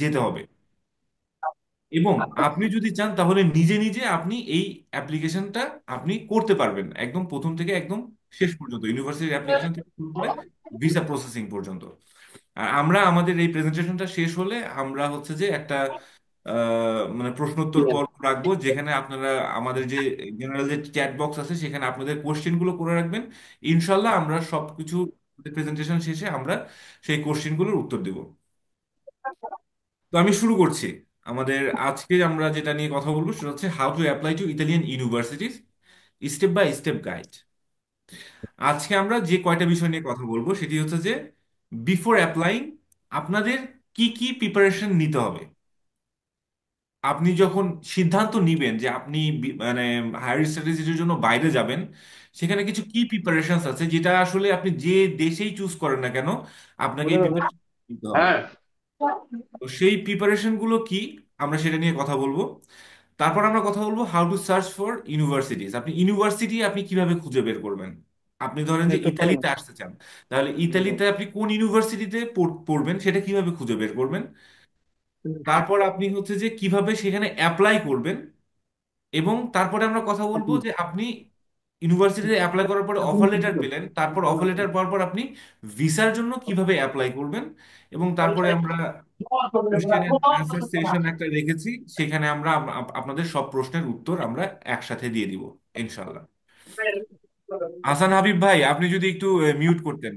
যেতে হবে। এবং আপনি যদি চান তাহলে নিজে নিজে আপনি এই অ্যাপ্লিকেশনটা আপনি করতে পারবেন, একদম প্রথম থেকে একদম শেষ পর্যন্ত, ইউনিভার্সিটির অ্যাপ্লিকেশন থেকে শুরু করে ভিসা প্রসেসিং পর্যন্ত। আর আমরা আমাদের এই প্রেজেন্টেশনটা শেষ হলে আমরা হচ্ছে যে একটা মানে প্রশ্নোত্তর পর্ব রাখবো, যেখানে আপনারা আমাদের যে জেনারেল যে চ্যাট বক্স আছে সেখানে আপনাদের কোশ্চেন গুলো করে রাখবেন। ইনশাল্লাহ আমরা সবকিছু প্রেজেন্টেশন শেষে আমরা সেই কোশ্চেন গুলোর উত্তর দেব। তো আমি শুরু করছি। আমাদের আজকে আমরা যেটা নিয়ে কথা বলবো সেটা হচ্ছে how to apply to Italian universities, step by step guide. আজকে আমরা যে কয়টা বিষয় নিয়ে কথা বলবো সেটি হচ্ছে যে বিফোর অ্যাপ্লাইং আপনাদের কি কি প্রিপারেশন নিতে হবে। আপনি যখন সিদ্ধান্ত নিবেন যে আপনি মানে হায়ার স্টাডিজের জন্য বাইরে যাবেন, সেখানে কিছু কি প্রিপারেশনস আছে যেটা আসলে আপনি যে দেশেই চুজ করেন না কেন আপনাকে এই প্রিপারেশন নিতে হবে। হ্যাঁ, তো সেই প্রিপারেশন গুলো কি, আমরা সেটা নিয়ে কথা বলবো। তারপর আমরা কথা বলবো how to search for universities. আপনি ইউনিভার্সিটি আপনি কিভাবে খুঁজে বের করবেন। আপনি ধরেন যে ইতালিতে আসতে চান, তাহলে ইতালিতে আপনি কোন ইউনিভার্সিটিতে পড়বেন সেটা কিভাবে খুঁজে বের করবেন। তারপর আপনি হচ্ছে যে কিভাবে সেখানে অ্যাপ্লাই করবেন। এবং তারপরে আমরা কথা বলবো যে আপনি ইউনিভার্সিটিতে অ্যাপ্লাই করার পরে অফার লেটার পেলেন, তারপর অফার লেটার পাওয়ার পর আপনি ভিসার জন্য কিভাবে অ্যাপ্লাই করবেন। এবং তারপরে আমরা কোশ্চেন এন্ড অ্যান্সার সেশন একটা রেখেছি, সেখানে আমরা আপনাদের সব প্রশ্নের উত্তর আমরা একসাথে দিয়ে দিব ইনশাল্লাহ। হাসান হাবিব ভাই, আপনি যদি একটু মিউট করতেন।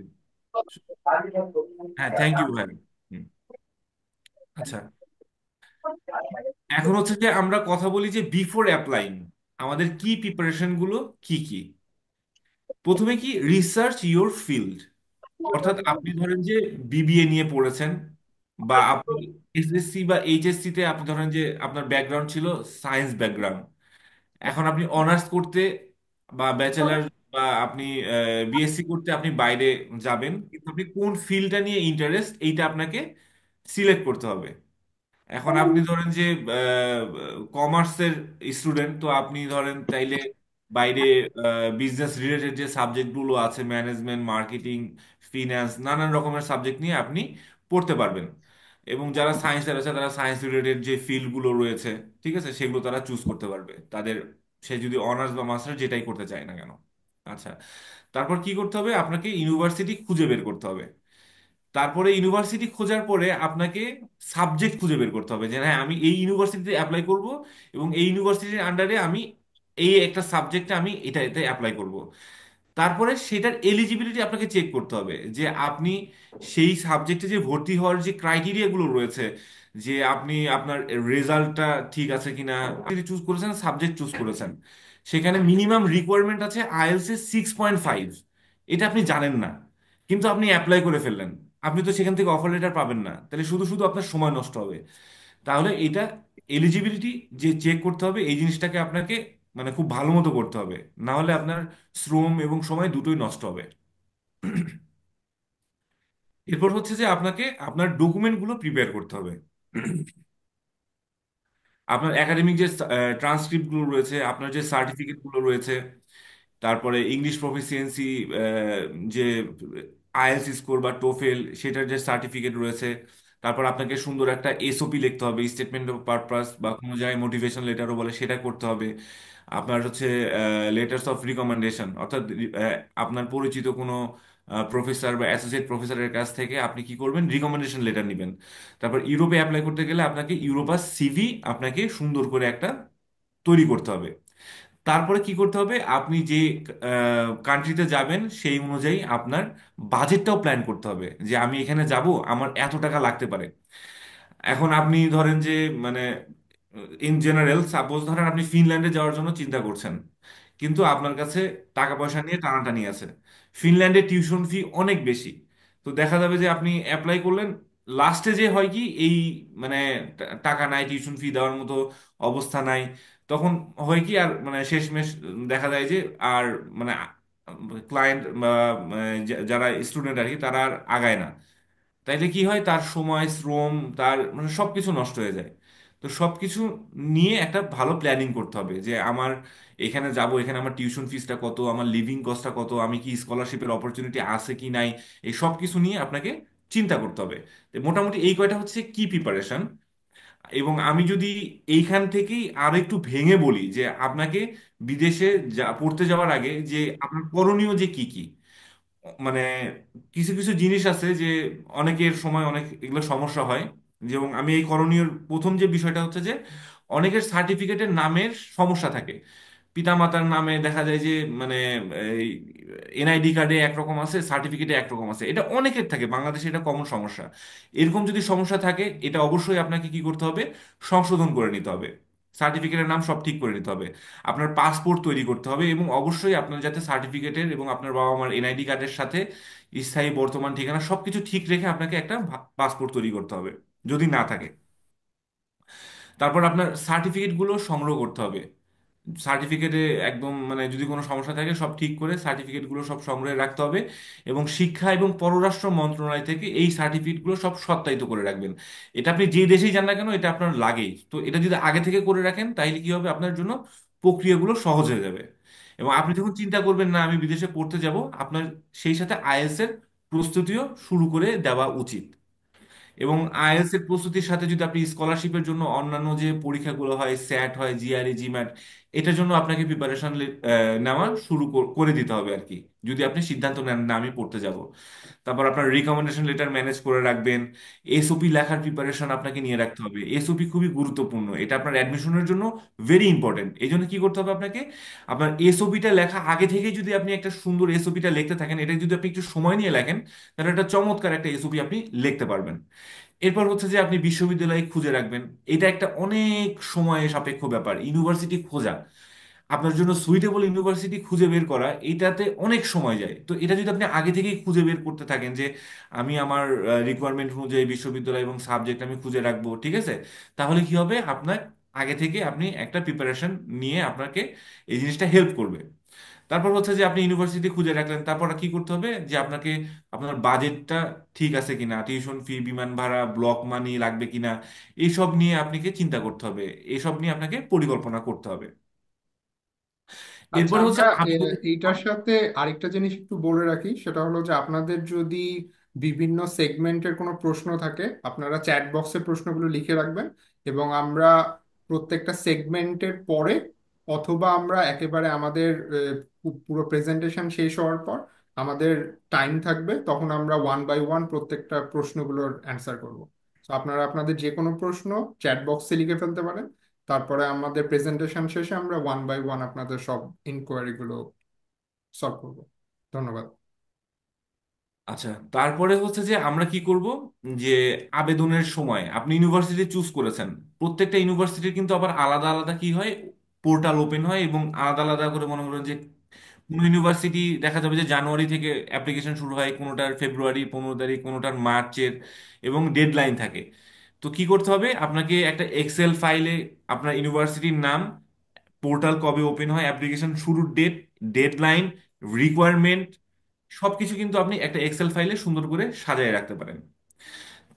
হ্যাঁ, থ্যাংক ইউ ভাই। হুম, আচ্ছা, এখন হচ্ছে যে আমরা কথা বলি যে বিফোর অ্যাপ্লাইং আমাদের কি প্রিপারেশন গুলো কি কি। প্রথমে কি রিসার্চ ইওর ফিল্ড, অর্থাৎ আপনি ধরেন যে বিবিএ নিয়ে পড়েছেন, বা আপনি এসএসসি বা এইচএসসি তে আপনি ধরেন যে আপনার ব্যাকগ্রাউন্ড ছিল সায়েন্স ব্যাকগ্রাউন্ড, এখন আপনি অনার্স করতে বা ব্যাচেলার বা আপনি বিএসসি করতে আপনি বাইরে যাবেন, কিন্তু আপনি কোন ফিল্ডটা নিয়ে ইন্টারেস্ট এইটা আপনাকে সিলেক্ট করতে হবে। এখন আপনি ধরেন যে কমার্সের স্টুডেন্ট, তো আপনি ধরেন চাইলে বাইরে বিজনেস রিলেটেড যে সাবজেক্টগুলো আছে, ম্যানেজমেন্ট, মার্কেটিং, ফিনান্স, নানান রকমের সাবজেক্ট নিয়ে আপনি পড়তে পারবেন। এবং যারা সায়েন্সের আছে তারা সায়েন্স রিলেটেড যে ফিল্ডগুলো রয়েছে, ঠিক আছে, সেগুলো তারা চুজ করতে পারবে তাদের, সে যদি অনার্স বা মাস্টার যেটাই করতে চায় না কেন। আচ্ছা, তারপর কি করতে হবে, আপনাকে ইউনিভার্সিটি খুঁজে বের করতে হবে। তারপরে ইউনিভার্সিটি খোঁজার পরে আপনাকে সাবজেক্ট খুঁজে বের করতে হবে যে হ্যাঁ আমি এই ইউনিভার্সিটিতে অ্যাপ্লাই করব, এবং এই ইউনিভার্সিটির আন্ডারে আমি এই একটা সাবজেক্টে আমি এতে অ্যাপ্লাই করব। তারপরে সেটার এলিজিবিলিটি আপনাকে চেক করতে হবে যে আপনি সেই সাবজেক্টে যে ভর্তি হওয়ার যে ক্রাইটেরিয়া গুলো রয়েছে, যে আপনি আপনার রেজাল্টটা ঠিক আছে কিনা। আপনি চুজ করেছেন, সাবজেক্ট চুজ করেছেন, সেখানে মিনিমাম রিকোয়ারমেন্ট আছে আইএলটিএস এর 6.5, এটা আপনি জানেন না, কিন্তু আপনি অ্যাপ্লাই করে ফেললেন। আপনি তো সেখান থেকে অফার লেটার পাবেন না, তাহলে শুধু শুধু আপনার সময় নষ্ট হবে। তাহলে এটা এলিজিবিলিটি যে চেক করতে হবে, এই জিনিসটাকে আপনাকে মানে খুব ভালো মতো করতে হবে, না হলে আপনার শ্রম এবং সময় দুটোই নষ্ট হবে। এরপর হচ্ছে যে আপনাকে আপনার ডকুমেন্টগুলো প্রিপেয়ার করতে হবে। আপনার একাডেমিক যে ট্রান্সক্রিপ্ট গুলো রয়েছে, আপনার যে সার্টিফিকেট গুলো রয়েছে, তারপরে ইংলিশ প্রফিসিয়েন্সি, যে আইএলটিএস স্কোর বা টোফেল সেটার যে সার্টিফিকেট রয়েছে, তারপর আপনাকে সুন্দর একটা এসওপি লিখতে হবে, স্টেটমেন্ট অফ পারপাস, বা কোনো জায়গায় মোটিভেশন লেটারও বলে সেটা করতে হবে। আপনার হচ্ছে লেটার্স অফ রিকমেন্ডেশন, অর্থাৎ আপনার পরিচিত কোনো প্রফেসর বা অ্যাসোসিয়েট প্রফেসরের কাছ থেকে আপনি কি করবেন, রিকমেন্ডেশন লেটার নেবেন। তারপর ইউরোপে অ্যাপ্লাই করতে গেলে আপনাকে ইউরোপাস সিভি আপনাকে সুন্দর করে একটা তৈরি করতে হবে। তারপরে কি করতে হবে, আপনি যে কান্ট্রিতে যাবেন সেই অনুযায়ী আপনার বাজেটটাও প্ল্যান করতে হবে, যে আমি এখানে যাব, আমার এত টাকা লাগতে পারে। এখন আপনি ধরেন যে মানে ইন জেনারেল সাপোজ ধরেন আপনি ফিনল্যান্ডে যাওয়ার জন্য চিন্তা করছেন, কিন্তু আপনার কাছে টাকা পয়সা নিয়ে টানাটানি আছে, ফিনল্যান্ডে টিউশন ফি অনেক বেশি। তো দেখা যাবে যে আপনি অ্যাপ্লাই করলেন, লাস্টে যে হয় কি এই মানে টাকা নাই, টিউশন ফি দেওয়ার মতো অবস্থা নাই, তখন হয় কি আর মানে শেষমেশ দেখা যায় যে আর মানে ক্লায়েন্ট বা যারা স্টুডেন্ট আর কি তারা আর আগায় না। তাইলে কি হয়, তার সময় শ্রম তার মানে সবকিছু নষ্ট হয়ে যায়। তো সবকিছু নিয়ে একটা ভালো প্ল্যানিং করতে হবে যে আমার এখানে যাব, এখানে আমার টিউশন ফিসটা কত, আমার লিভিং কস্টটা কত, আমি কি স্কলারশিপের অপরচুনিটি আছে কি নাই, এই সব কিছু নিয়ে আপনাকে চিন্তা করতে হবে। তো মোটামুটি এই কয়টা হচ্ছে কি প্রিপারেশন। এবং আমি যদি এইখান থেকেই আর একটু ভেঙে বলি যে আপনাকে বিদেশে পড়তে যাওয়ার আগে যে আপনার করণীয় যে কি কি, মানে কিছু কিছু জিনিস আছে যে অনেকের সময় অনেক এগুলো সমস্যা হয়। যেমন আমি এই করণীয় প্রথম যে বিষয়টা হচ্ছে যে অনেকের সার্টিফিকেটের নামের সমস্যা থাকে। পিতামাতার নামে দেখা যায় যে মানে এনআইডি কার্ডে একরকম আছে, সার্টিফিকেটে একরকম আছে, এটা অনেকের থাকে, বাংলাদেশে এটা কমন সমস্যা। এরকম যদি সমস্যা থাকে এটা অবশ্যই আপনাকে কি করতে হবে, সংশোধন করে নিতে হবে, সার্টিফিকেটের নাম সব ঠিক করে নিতে হবে, আপনার পাসপোর্ট তৈরি করতে হবে, এবং অবশ্যই আপনার যাতে সার্টিফিকেটের এবং আপনার বাবা মার এনআইডি কার্ডের সাথে স্থায়ী বর্তমান ঠিকানা সবকিছু ঠিক রেখে আপনাকে একটা পাসপোর্ট তৈরি করতে হবে যদি না থাকে। তারপর আপনার সার্টিফিকেটগুলো সংগ্রহ করতে হবে। সার্টিফিকেটে একদম মানে যদি কোনো সমস্যা থাকে সব ঠিক করে সার্টিফিকেটগুলো সব সংগ্রহে রাখতে হবে। এবং শিক্ষা এবং পররাষ্ট্র মন্ত্রণালয় থেকে এই সার্টিফিকেটগুলো সব সত্যায়িত করে রাখবেন। এটা আপনি যে দেশেই যান না কেন এটা আপনার লাগেই, তো এটা যদি আগে থেকে করে রাখেন তাহলে কি হবে, আপনার জন্য প্রক্রিয়াগুলো সহজ হয়ে যাবে। এবং আপনি যখন চিন্তা করবেন না আমি বিদেশে পড়তে যাব, আপনার সেই সাথে আইএলটিএস এর প্রস্তুতিও শুরু করে দেওয়া উচিত। এবং আইএলটিএস এর প্রস্তুতির সাথে যদি আপনি স্কলারশিপের জন্য অন্যান্য যে পরীক্ষাগুলো হয়, স্যাট হয়, জিআরই, জিম্যাট, এটার জন্য আপনাকে প্রিপারেশন নেওয়া শুরু করে দিতে হবে আর কি, যদি আপনি সিদ্ধান্ত নেন না আমি পড়তে যাব। তারপর আপনার রিকমেন্ডেশন লেটার ম্যানেজ করে রাখবেন। এসওপি লেখার প্রিপারেশন আপনাকে নিয়ে রাখতে হবে, এসওপি খুবই গুরুত্বপূর্ণ, এটা আপনার অ্যাডমিশনের জন্য ভেরি ইম্পর্টেন্ট। এই জন্য কি করতে হবে আপনাকে, আপনার এসওপিটা লেখা আগে থেকে যদি আপনি একটা সুন্দর এসওপিটা লিখতে থাকেন, এটা যদি আপনি একটু সময় নিয়ে লেখেন, তাহলে একটা চমৎকার একটা এসওপি আপনি লিখতে পারবেন। এরপর হচ্ছে যে আপনি বিশ্ববিদ্যালয়ে খুঁজে রাখবেন। এটা একটা অনেক সময় সাপেক্ষ ব্যাপার, ইউনিভার্সিটি খোঁজা, আপনার জন্য সুইটেবল ইউনিভার্সিটি খুঁজে বের করা, এটাতে অনেক সময় যায়। তো এটা যদি আপনি আগে থেকেই খুঁজে বের করতে থাকেন যে আমি আমার রিকোয়ারমেন্ট অনুযায়ী বিশ্ববিদ্যালয় এবং সাবজেক্ট আমি খুঁজে রাখবো, ঠিক আছে, তাহলে কি হবে, আপনার আগে থেকে আপনি একটা প্রিপারেশন নিয়ে আপনাকে এই জিনিসটা হেল্প করবে। তারপর হচ্ছে যে আপনি ইউনিভার্সিটি খুঁজে রাখলেন, তারপর কি করতে হবে যে আপনাকে আপনার বাজেটটা ঠিক আছে কিনা, টিউশন ফি, বিমান ভাড়া, ব্লক মানি লাগবে কিনা, এইসব নিয়ে আপনাকে চিন্তা করতে হবে, এইসব নিয়ে আপনাকে পরিকল্পনা করতে হবে। আচ্ছা, এরপরে হচ্ছে আমরা আবেদন। এইটার সাথে আরেকটা জিনিস একটু বলে রাখি, সেটা হলো যে আপনাদের যদি বিভিন্ন সেগমেন্টের কোনো প্রশ্ন থাকে আপনারা চ্যাট বক্সে প্রশ্নগুলো লিখে রাখবেন, এবং আমরা প্রত্যেকটা সেগমেন্টের পরে অথবা আমরা একেবারে আমাদের পুরো প্রেজেন্টেশন শেষ হওয়ার পর আমাদের টাইম থাকবে, তখন আমরা ওয়ান বাই ওয়ান প্রত্যেকটা প্রশ্নগুলোর অ্যান্সার করব। তো আপনারা আপনাদের যে কোনো প্রশ্ন চ্যাট বক্সে লিখে ফেলতে পারেন, তারপরে আমাদের প্রেজেন্টেশন শেষে আমরা ওয়ান বাই ওয়ান আপনাদের সব ইনকোয়ারি গুলো সলভ করব। ধন্যবাদ। আচ্ছা, তারপরে হচ্ছে যে আমরা কি করব, যে আবেদনের সময় আপনি ইউনিভার্সিটি চুজ করেছেন, প্রত্যেকটা ইউনিভার্সিটির কিন্তু আবার আলাদা আলাদা কি হয়, পোর্টাল ওপেন হয়, এবং আলাদা আলাদা করে মনে করেন যে কোনো ইউনিভার্সিটি দেখা যাবে যে জানুয়ারি থেকে অ্যাপ্লিকেশন শুরু হয়, কোনোটার ফেব্রুয়ারি 15 তারিখ, কোনোটার মার্চের, এবং ডেডলাইন থাকে। তো কি করতে হবে, আপনাকে একটা এক্সেল ফাইলে আপনার ইউনিভার্সিটির নাম, পোর্টাল কবে ওপেন হয়, অ্যাপ্লিকেশন শুরুর ডেট, ডেডলাইন, রিকোয়ারমেন্ট, সবকিছু কিন্তু আপনি একটা এক্সেল ফাইলে সুন্দর করে সাজিয়ে রাখতে পারেন।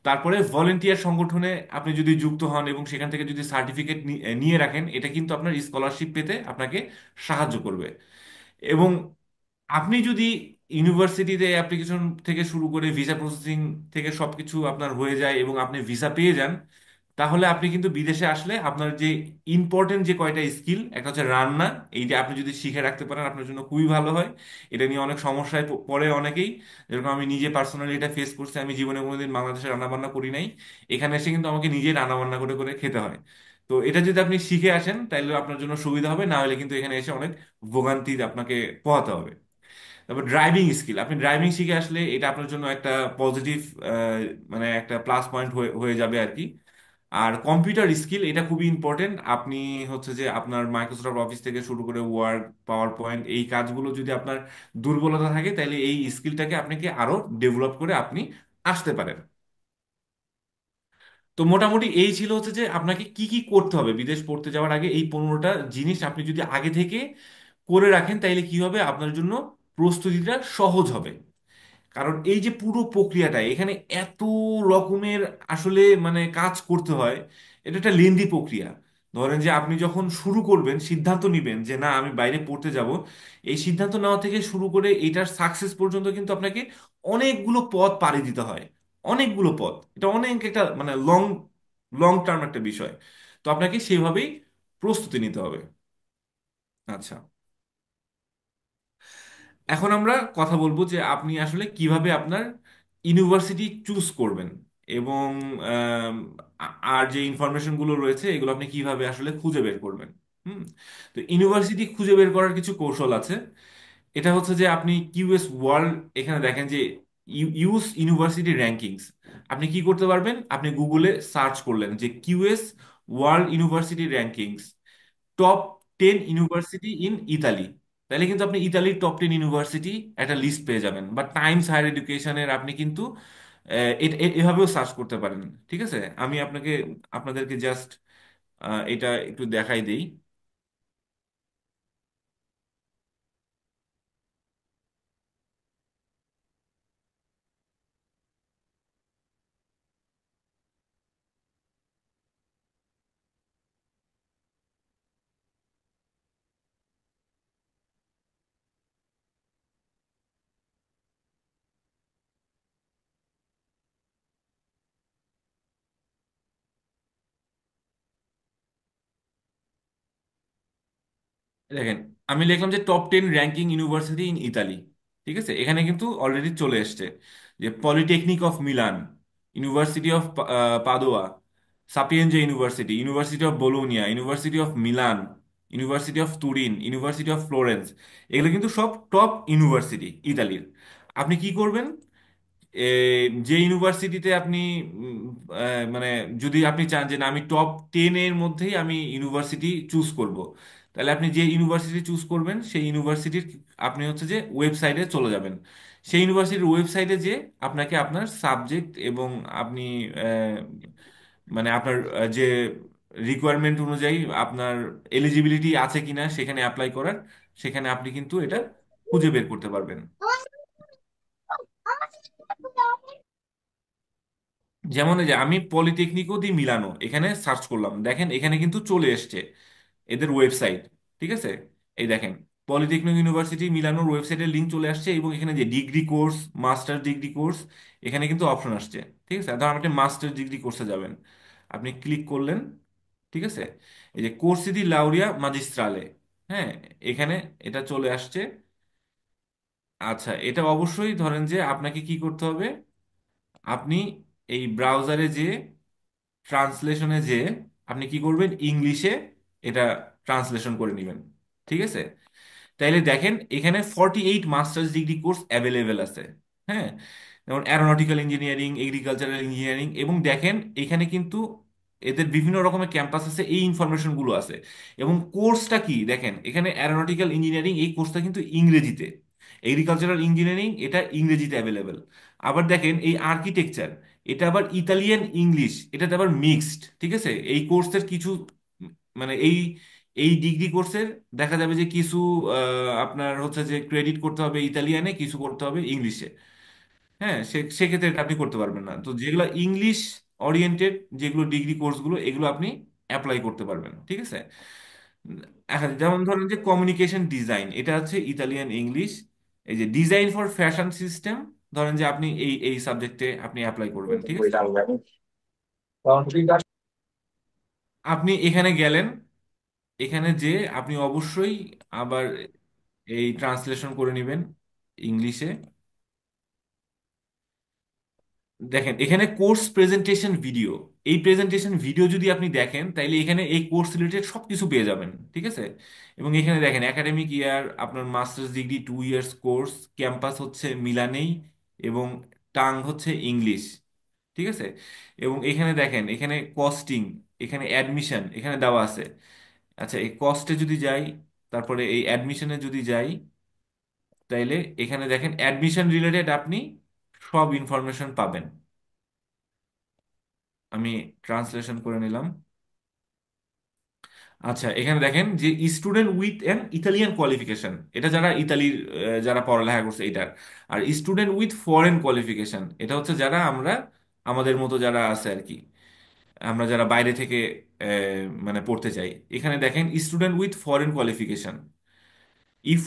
তারপরে ভলেন্টিয়ার সংগঠনে আপনি যদি যুক্ত হন এবং সেখান থেকে যদি সার্টিফিকেট নিয়ে রাখেন, এটা কিন্তু আপনার স্কলারশিপ পেতে আপনাকে সাহায্য করবে। এবং আপনি যদি ইউনিভার্সিটিতে অ্যাপ্লিকেশন থেকে শুরু করে ভিসা প্রসেসিং থেকে সবকিছু আপনার হয়ে যায় এবং আপনি ভিসা পেয়ে যান, তাহলে আপনি কিন্তু বিদেশে আসলে আপনার যে ইম্পর্টেন্ট যে কয়টা স্কিল, একটা হচ্ছে রান্না, এই যে আপনি যদি শিখে রাখতে পারেন আপনার জন্য খুবই ভালো হয়। এটা নিয়ে অনেক সমস্যায় পড়ে অনেকেই, যেরকম আমি নিজে পার্সোনালি এটা ফেস করছি, আমি জীবনে কোনোদিন বাংলাদেশে রান্না বান্না করি নাই, এখানে এসে কিন্তু আমাকে নিজে রান্না বান্না করে করে খেতে হয়। তো এটা যদি আপনি শিখে আসেন তাহলে আপনার জন্য সুবিধা হবে, না হলে কিন্তু এখানে এসে অনেক ভোগান্তি আপনাকে পোহাতে হবে। তারপর ড্রাইভিং স্কিল, আপনি ড্রাইভিং শিখে আসলে এটা আপনার জন্য একটা পজিটিভ মানে একটা প্লাস পয়েন্ট হয়ে হয়ে যাবে আর কি। আর কম্পিউটার স্কিল এটা খুবই ইম্পর্টেন্ট, আপনি হচ্ছে যে আপনার মাইক্রোসফট অফিস থেকে শুরু করে ওয়ার্ড, পাওয়ার পয়েন্ট, এই কাজগুলো যদি আপনার দুর্বলতা থাকে তাহলে এই স্কিলটাকে আপনাকে আরো ডেভেলপ করে আপনি আসতে পারেন। তো মোটামুটি এই ছিল হচ্ছে যে আপনাকে কি কি করতে হবে বিদেশ পড়তে যাওয়ার আগে, এই 15টা জিনিস আপনি যদি আগে থেকে করে রাখেন তাইলে কি হবে, আপনার জন্য প্রস্তুতিটা সহজ হবে। কারণ এই যে পুরো প্রক্রিয়াটা এখানে এত রকমের আসলে মানে কাজ করতে হয়, এটা একটা লেন্দি প্রক্রিয়া। ধরেন যে আপনি যখন শুরু করবেন, সিদ্ধান্ত নিবেন যে না আমি বাইরে পড়তে যাব, এই সিদ্ধান্ত নেওয়া থেকে শুরু করে এটার সাকসেস পর্যন্ত কিন্তু আপনাকে অনেকগুলো পথ পাড়ি দিতে হয়, অনেকগুলো পদ, এটা অনেক একটা মানে লং লং টার্ম একটা বিষয়। তো আপনাকে সেভাবেই প্রস্তুতি নিতে হবে। আচ্ছা, এখন আমরা কথা বলবো যে আপনি আসলে কিভাবে আপনার ইউনিভার্সিটি চুজ করবেন, এবং আম, আর যে ইনফরমেশনগুলো রয়েছে এগুলো আপনি কিভাবে আসলে খুঁজে বের করবেন। হুম। তো ইউনিভার্সিটি খুঁজে বের করার কিছু কৌশল আছে। এটা হচ্ছে যে আপনি কিউএস ওয়ার্ল্ড, এখানে দেখেন যে ইউএস ইউনিভার্সিটি র্যাঙ্কিংস, আপনি কি করতে পারবেন, আপনি গুগলে সার্চ করলেন যে QS world university rankings top 10 university in Italy, তাহলে কিন্তু আপনি ইতালির টপ 10 ইউনিভার্সিটি একটা লিস্ট পেয়ে যাবেন। বা টাইমস হায়ার এডুকেশনের আপনি কিন্তু এভাবেও সার্চ করতে পারেন। ঠিক আছে, আমি আপনাদেরকে জাস্ট এটা একটু দেখাই দেই। দেখেন, আমি লিখলাম যে top 10 ranking university in Italy. ঠিক আছে, এখানে কিন্তু অলরেডি চলে এসছে যে Polytechnic of Milan, university of Padua, Sapienza university, university of Bologna, university of Milan, university of Turin, university of Florence. এগুলো কিন্তু সব টপ ইউনিভার্সিটি ইতালির। আপনি কি করবেন, এ, যে ইউনিভার্সিটিতে আপনি উম, মানে যদি আপনি চান যে না আমি টপ 10 এর মধ্যেই আমি ইউনিভার্সিটি চুজ করব, তাহলে আপনি যে ইউনিভার্সিটি চুজ করবেন সেই ইউনিভার্সিটির আপনি হচ্ছে যে ওয়েবসাইটে চলে যাবেন। সেই ইউনিভার্সিটির ওয়েবসাইটে যে আপনাকে আপনার সাবজেক্ট এবং আপনি আহ, মানে আপনার যে রিকোয়ারমেন্ট অনুযায়ী আপনার এলিজিবিলিটি আছে কিনা সেখানে অ্যাপ্লাই করার, সেখানে আপনি কিন্তু এটা খুঁজে বের করতে পারবেন। যেমন এই যে আমি পলিটেকনিকো দি মিলানো এখানে সার্চ করলাম, দেখেন এখানে কিন্তু চলে এসছে এদের ওয়েবসাইট। ঠিক আছে, এই দেখেন পলিটেকনিক ইউনিভার্সিটি মিলানোর ওয়েবসাইটের লিঙ্ক চলে আসছে, এবং এখানে যে degree course, master degree course, এখানে কিন্তু অপশন আসছে। ঠিক আছে, ধর আপনি মাস্টার ডিগ্রি কোর্সে যাবেন, আপনি ক্লিক করলেন। ঠিক আছে, এই যে কোর্সি দি লাউরিয়া magistrale, হ্যাঁ, এখানে এটা চলে আসছে। আচ্ছা, এটা অবশ্যই ধরেন যে আপনাকে কি করতে হবে, আপনি এই ব্রাউজারে যে ট্রান্সলেশনে যে আপনি কি করবেন, ইংলিশে এটা ট্রান্সলেশন করে নেবেন। ঠিক আছে, তাইলে দেখেন এখানে 48 মাস্টার্স ডিগ্রি কোর্স অ্যাভেলেবেল আছে। হ্যাঁ, যেমন অ্যারোনটিক্যাল ইঞ্জিনিয়ারিং, এগ্রিকালচারাল ইঞ্জিনিয়ারিং, এবং দেখেন এখানে কিন্তু এদের বিভিন্ন রকমের ক্যাম্পাস আছে, এই ইনফরমেশন গুলো আছে। এবং কোর্সটা কি দেখেন, এখানে অ্যারোনটিক্যাল ইঞ্জিনিয়ারিং এই কোর্সটা কিন্তু ইংরেজিতে, এগ্রিকালচারাল ইঞ্জিনিয়ারিং এটা ইংরেজিতে অ্যাভেলেবেল। আবার দেখেন এই আর্কিটেকচার, এটা আবার ইতালিয়ান ইংলিশ, এটাতে আবার মিক্সড। ঠিক আছে, এই কোর্সের কিছু মানে এই ডিগ্রি কোর্সের দেখা যাবে যে কিছু আপনার হচ্ছে যে ক্রেডিট করতে হবে ইতালিয়ানে, কিছু করতে হবে ইংলিশে। হ্যাঁ, সেক্ষেত্রে এটা আপনি করতে পারবেন না। তো যেগুলো ইংলিশ ওরিয়েন্টেড, যেগুলো ডিগ্রি কোর্সগুলো, এগুলো আপনি অ্যাপ্লাই করতে পারবেন। ঠিক আছে, এখন যেমন ধরেন যে কমিউনিকেশন ডিজাইন, এটা হচ্ছে ইতালিয়ান ইংলিশ। এই যে ডিজাইন ফর ফ্যাশন সিস্টেম, ধরেন যে আপনি এই এই সাবজেক্টে আপনি অ্যাপ্লাই করবেন। ঠিক আছে, আপনি এখানে গেলেন, এখানে যে আপনি অবশ্যই আবার এই ট্রান্সলেশন করে নেবেন ইংলিশে। দেখেন এখানে কোর্স প্রেজেন্টেশন ভিডিও, এই প্রেজেন্টেশন ভিডিও যদি আপনি দেখেন তাইলে এখানে এই কোর্স রিলেটেড সবকিছু পেয়ে যাবেন। ঠিক আছে, এবং এখানে দেখেন একাডেমিক ইয়ার, আপনার masters degree 2 years course, campus হচ্ছে মিলানেই, এবং টাং হচ্ছে ইংলিশ। ঠিক আছে, এবং এখানে দেখেন এখানে কস্টিং, এখানে অ্যাডমিশন এখানে দেওয়া আছে। আচ্ছা, এই কস্টে যদি যাই, তারপরে এই অ্যাডমিশনে যদি যাই, তাইলে এখানে দেখেন অ্যাডমিশন রিলেটেড আপনি সব ইনফরমেশন পাবেন। আমি ট্রান্সলেশন করে নিলাম। আচ্ছা, এখানে দেখেন যে student with an Italian qualification, এটা যারা ইতালির যারা পড়ালেখা করছে এটার। আর স্টুডেন্ট উইথ ফরেন কোয়ালিফিকেশন, এটা হচ্ছে যারা আমরা আমাদের মতো যারা আছে আর কি, আমরা যারা বাইরে থেকে মানে পড়তে চাই। এখানে দেখেন student with foreign qualification, if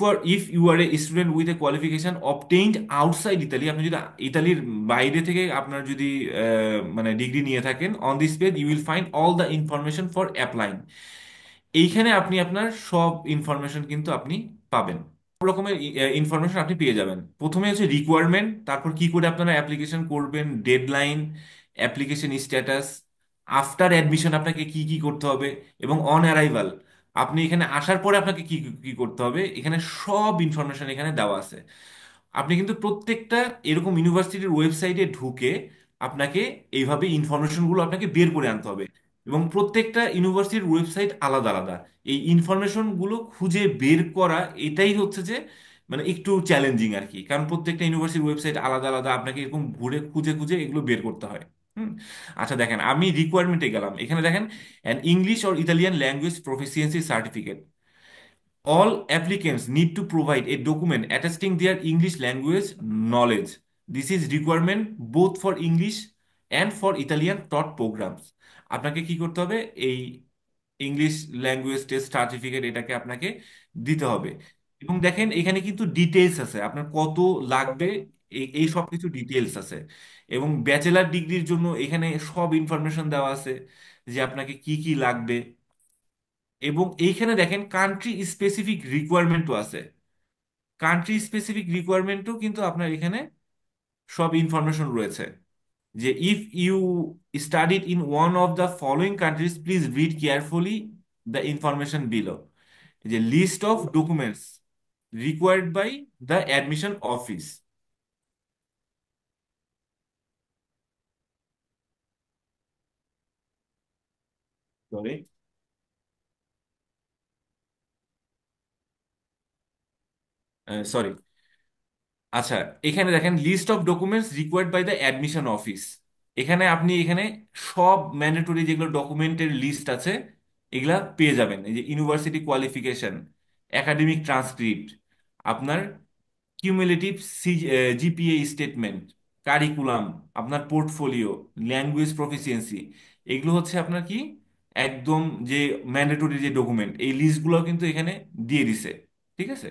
you are a student with a qualification obtained outside Italy, আপনি যদি ইতালির বাইরে থেকে আপনার যদি মানে ডিগ্রি নিয়ে থাকেন, on this page you will find all the information for applying. এইখানে আপনি আপনার সব ইনফরমেশন কিন্তু আপনি পাবেন। সব রকমের ইনফরমেশন আপনি পেয়ে যাবেন। প্রথমে হচ্ছে রিকোয়ারমেন্ট, তারপর কি করে আপনারা অ্যাপ্লিকেশন করবেন, deadline, application status, after admission আপনাকে কি কি করতে হবে, এবং অন অ্যারাইভাল আপনি এখানে আসার পরে আপনাকে কি কি করতে হবে, এখানে সব ইনফরমেশন এখানে দেওয়া আছে। আপনি কিন্তু প্রত্যেকটা এরকম ইউনিভার্সিটির ওয়েবসাইটে ঢুকে আপনাকে এইভাবে ইনফরমেশনগুলো আপনাকে বের করে আনতে হবে। এবং প্রত্যেকটা ইউনিভার্সিটির ওয়েবসাইট আলাদা আলাদা। এই ইনফরমেশনগুলো খুঁজে বের করা, এটাই হচ্ছে যে মানে একটু চ্যালেঞ্জিং আর কি, কারণ প্রত্যেকটা ইউনিভার্সিটির ওয়েবসাইট আলাদা আলাদা, আপনাকে এরকম ঘুরে খুঁজে খুঁজে এগুলো বের করতে হয়। হুম। আচ্ছা দেখেন, আমি রিকোয়ারমেন্টে গেলাম, এখানে দেখেন an English or Italian language proficiency certificate. All applicants need to provide a document attesting their English language knowledge. This is requirement both for English and for Italian taught programs. আপনাকে কি করতে হবে, এই ইংলিশ ল্যাঙ্গুয়েজ টেস্ট সার্টিফিকেট এটাকে আপনাকে দিতে হবে। এবং দেখেন এখানে কিন্তু ডিটেলস আছে আপনার কত লাগবে, এই সব কিছু ডিটেলস আছে। এবং ব্যাচেলার ডিগ্রির জন্য এখানে সব ইনফরমেশন দেওয়া আছে যে আপনাকে কি কি লাগবে। এবং এইখানে দেখেন কান্ট্রি স্পেসিফিক রিকোয়ারমেন্টও আছে। কান্ট্রি স্পেসিফিক রিকোয়ারমেন্টও কিন্তু আপনার এখানে সব ইনফরমেশন রয়েছে, যে if you studied in one of the following countries please read carefully the information below. যে list of documents required by the admission office. Sorry, sorry. আচ্ছা, এখানে দেখেন list of documents required by the admission office. এখানে আপনি এখানে সব mandatory যেগুলো ডকুমেন্টের লিস্ট আছে এগুলা পেয়ে যাবেন। এই যে ইউনিভার্সিটি কোয়ালিফিকেশন, একাডেমিক ট্রান্সক্রিপ্ট, আপনার কিউমুলেটিভ জিপিএ স্টেটমেন্ট, কারিকুলাম, আপনার পোর্টফোলিও, ল্যাঙ্গুয়েজ প্রফিসিয়েন্সি, এগুলো হচ্ছে আপনার কি একদম যে ম্যান্ডেটরি যে ডকুমেন্ট, এই লিস্টগুলো কিন্তু এখানে দিয়ে দিছে। ঠিক আছে।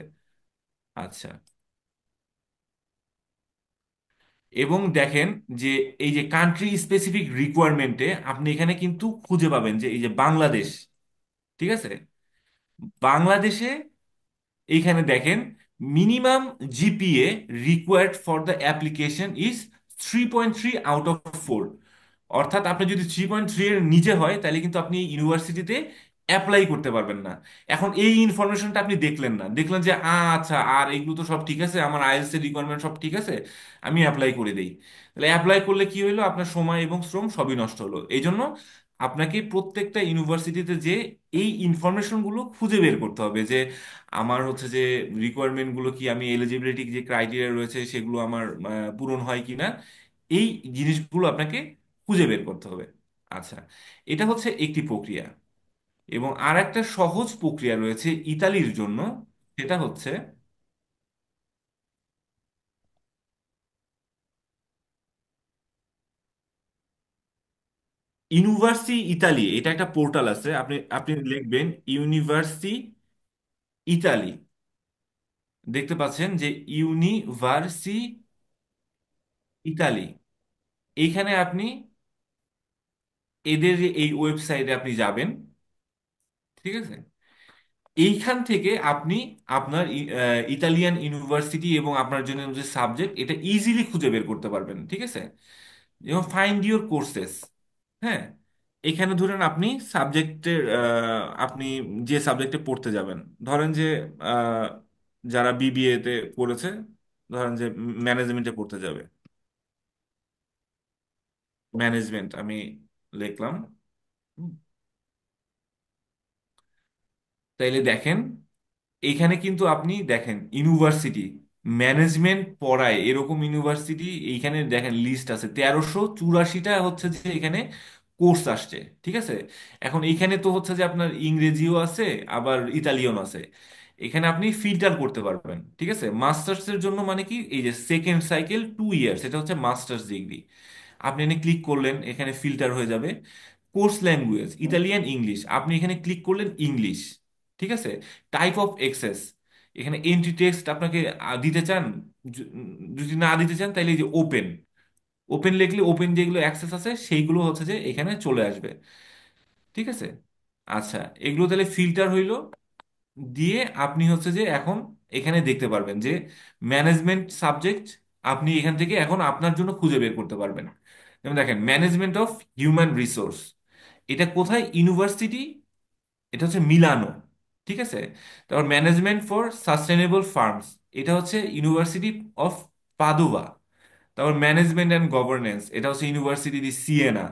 আচ্ছা। এবং দেখেন যে এই যে কান্ট্রি স্পেসিফিক রিকোয়ারমেন্টে আপনি এখানে কিন্তু খুঁজে পাবেন যে এই যে বাংলাদেশ। ঠিক আছে। বাংলাদেশে এইখানে দেখেন minimum GPA required for the application is 3.3 out of 4। অর্থাৎ আপনি যদি 3.3 এর নিচে হয় তাহলে কিন্তু আপনি ইউনিভার্সিটিতে অ্যাপ্লাই করতে পারবেন না। এখন এই ইনফরমেশনটা আপনি দেখলেন না, দেখলেন যে আচ্ছা আর এগুলো তো সব ঠিক আছে, আমার আইএলটিএস এর রিকোয়ারমেন্ট সব ঠিক আছে, আমি অ্যাপ্লাই করে দেই। তাহলে অ্যাপ্লাই করলে কি হলো, আপনার সময় এবং শ্রম সবই নষ্ট হলো। এই জন্য আপনাকে প্রত্যেকটা ইউনিভার্সিটিতে যে এই ইনফরমেশনগুলো খুঁজে বের করতে হবে, যে আমার হচ্ছে যে রিকোয়ারমেন্ট গুলো কি, আমি এলিজিবিলিটি যে ক্রাইটেরিয়া রয়েছে সেগুলো আমার পূরণ হয় কিনা, এই জিনিসগুলো আপনাকে খুঁজে বের করতে হবে। আচ্ছা, এটা হচ্ছে একটি প্রক্রিয়া। এবং আর একটা সহজ প্রক্রিয়া রয়েছে ইতালির জন্য, সেটা হচ্ছে ইউনিভার্সিটি ইতালি। এটা একটা পোর্টাল আছে, আপনি আপনি লিখবেন ইউনিভার্সিটি ইতালি, দেখতে পাচ্ছেন যে ইউনিভার্সিটি ইতালি। এইখানে আপনি এদের যে এই ওয়েবসাইটে আপনি যাবেন। ঠিক আছে। এইখান থেকে আপনি আপনার ইতালিয়ান ইউনিভার্সিটি এবং আপনার জন্য যে সাবজেক্ট এটা ইজিলি খুঁজে বের করতে পারবেন। ঠিক আছে। যেমন ফাইন্ড ইউর কোর্সেস। হ্যাঁ। এখানে ধরেন আপনি সাবজেক্টের আপনি যে সাবজেক্টে পড়তে যাবেন, ধরেন যে আহ, যারা বিবিএ তে পড়েছে, ধরেন যে ম্যানেজমেন্টে পড়তে যাবে, ম্যানেজমেন্ট আমি লিখলাম। হুম। তাইলে দেখেন এইখানে কিন্তু আপনি দেখেন ইউনিভার্সিটি ম্যানেজমেন্ট পড়ায় এরকম ইউনিভার্সিটি, এইখানে দেখেন লিস্ট আছে 1384টা হচ্ছে যে এখানে কোর্স আসছে। ঠিক আছে। এখন এইখানে তো হচ্ছে যে আপনার ইংরেজিও আছে, আবার ইতালিয়ান আছে। এখানে আপনি ফিল্টার করতে পারবেন। ঠিক আছে। মাস্টার্স এর জন্য মানে কি, এই যে সেকেন্ড সাইকেল 2 ইয়ার্স, এটা হচ্ছে মাস্টার্স ডিগ্রি। আপনি এখানে ক্লিক করলেন, এখানে ফিল্টার হয়ে যাবে। কোর্স ল্যাঙ্গুয়েজ ইতালিয়ান ইংলিশ, আপনি এখানে ক্লিক করলেন ইংলিশ। ঠিক আছে। টাইপ অফ এক্সেস, এখানে এন্ট্রি টেক্সট আপনাকে দিতে চান, য- যদি না দিতে চান তাহলে এই যে ওপেন, ওপেন লিখলে ওপেন যেগুলো অ্যাক্সেস আছে সেইগুলো হচ্ছে যে এখানে চলে আসবে। ঠিক আছে। আচ্ছা, এগুলো তাহলে ফিল্টার হইলো, দিয়ে আপনি হচ্ছে যে এখন এখানে দেখতে পারবেন যে ম্যানেজমেন্ট সাবজেক্ট আপনি এখান থেকে এখন আপনার জন্য খুঁজে বের করতে পারবেন। যেমন দেখেন, ম্যানেজমেন্ট অফ হিউম্যান রিসোর্স, এটা কোথায়? ইউনিভার্সিটি, এটা হচ্ছে মিলানো। ঠিক আছে। তারপর ম্যানেজমেন্ট ফর সাস্টেনেবল ফার্মস, এটা হচ্ছে ইউনিভার্সিটি অফ পাদুয়া। তারপর ম্যানেজমেন্ট অ্যান্ড গভর্নেন্স, এটা হচ্ছে university the Siena.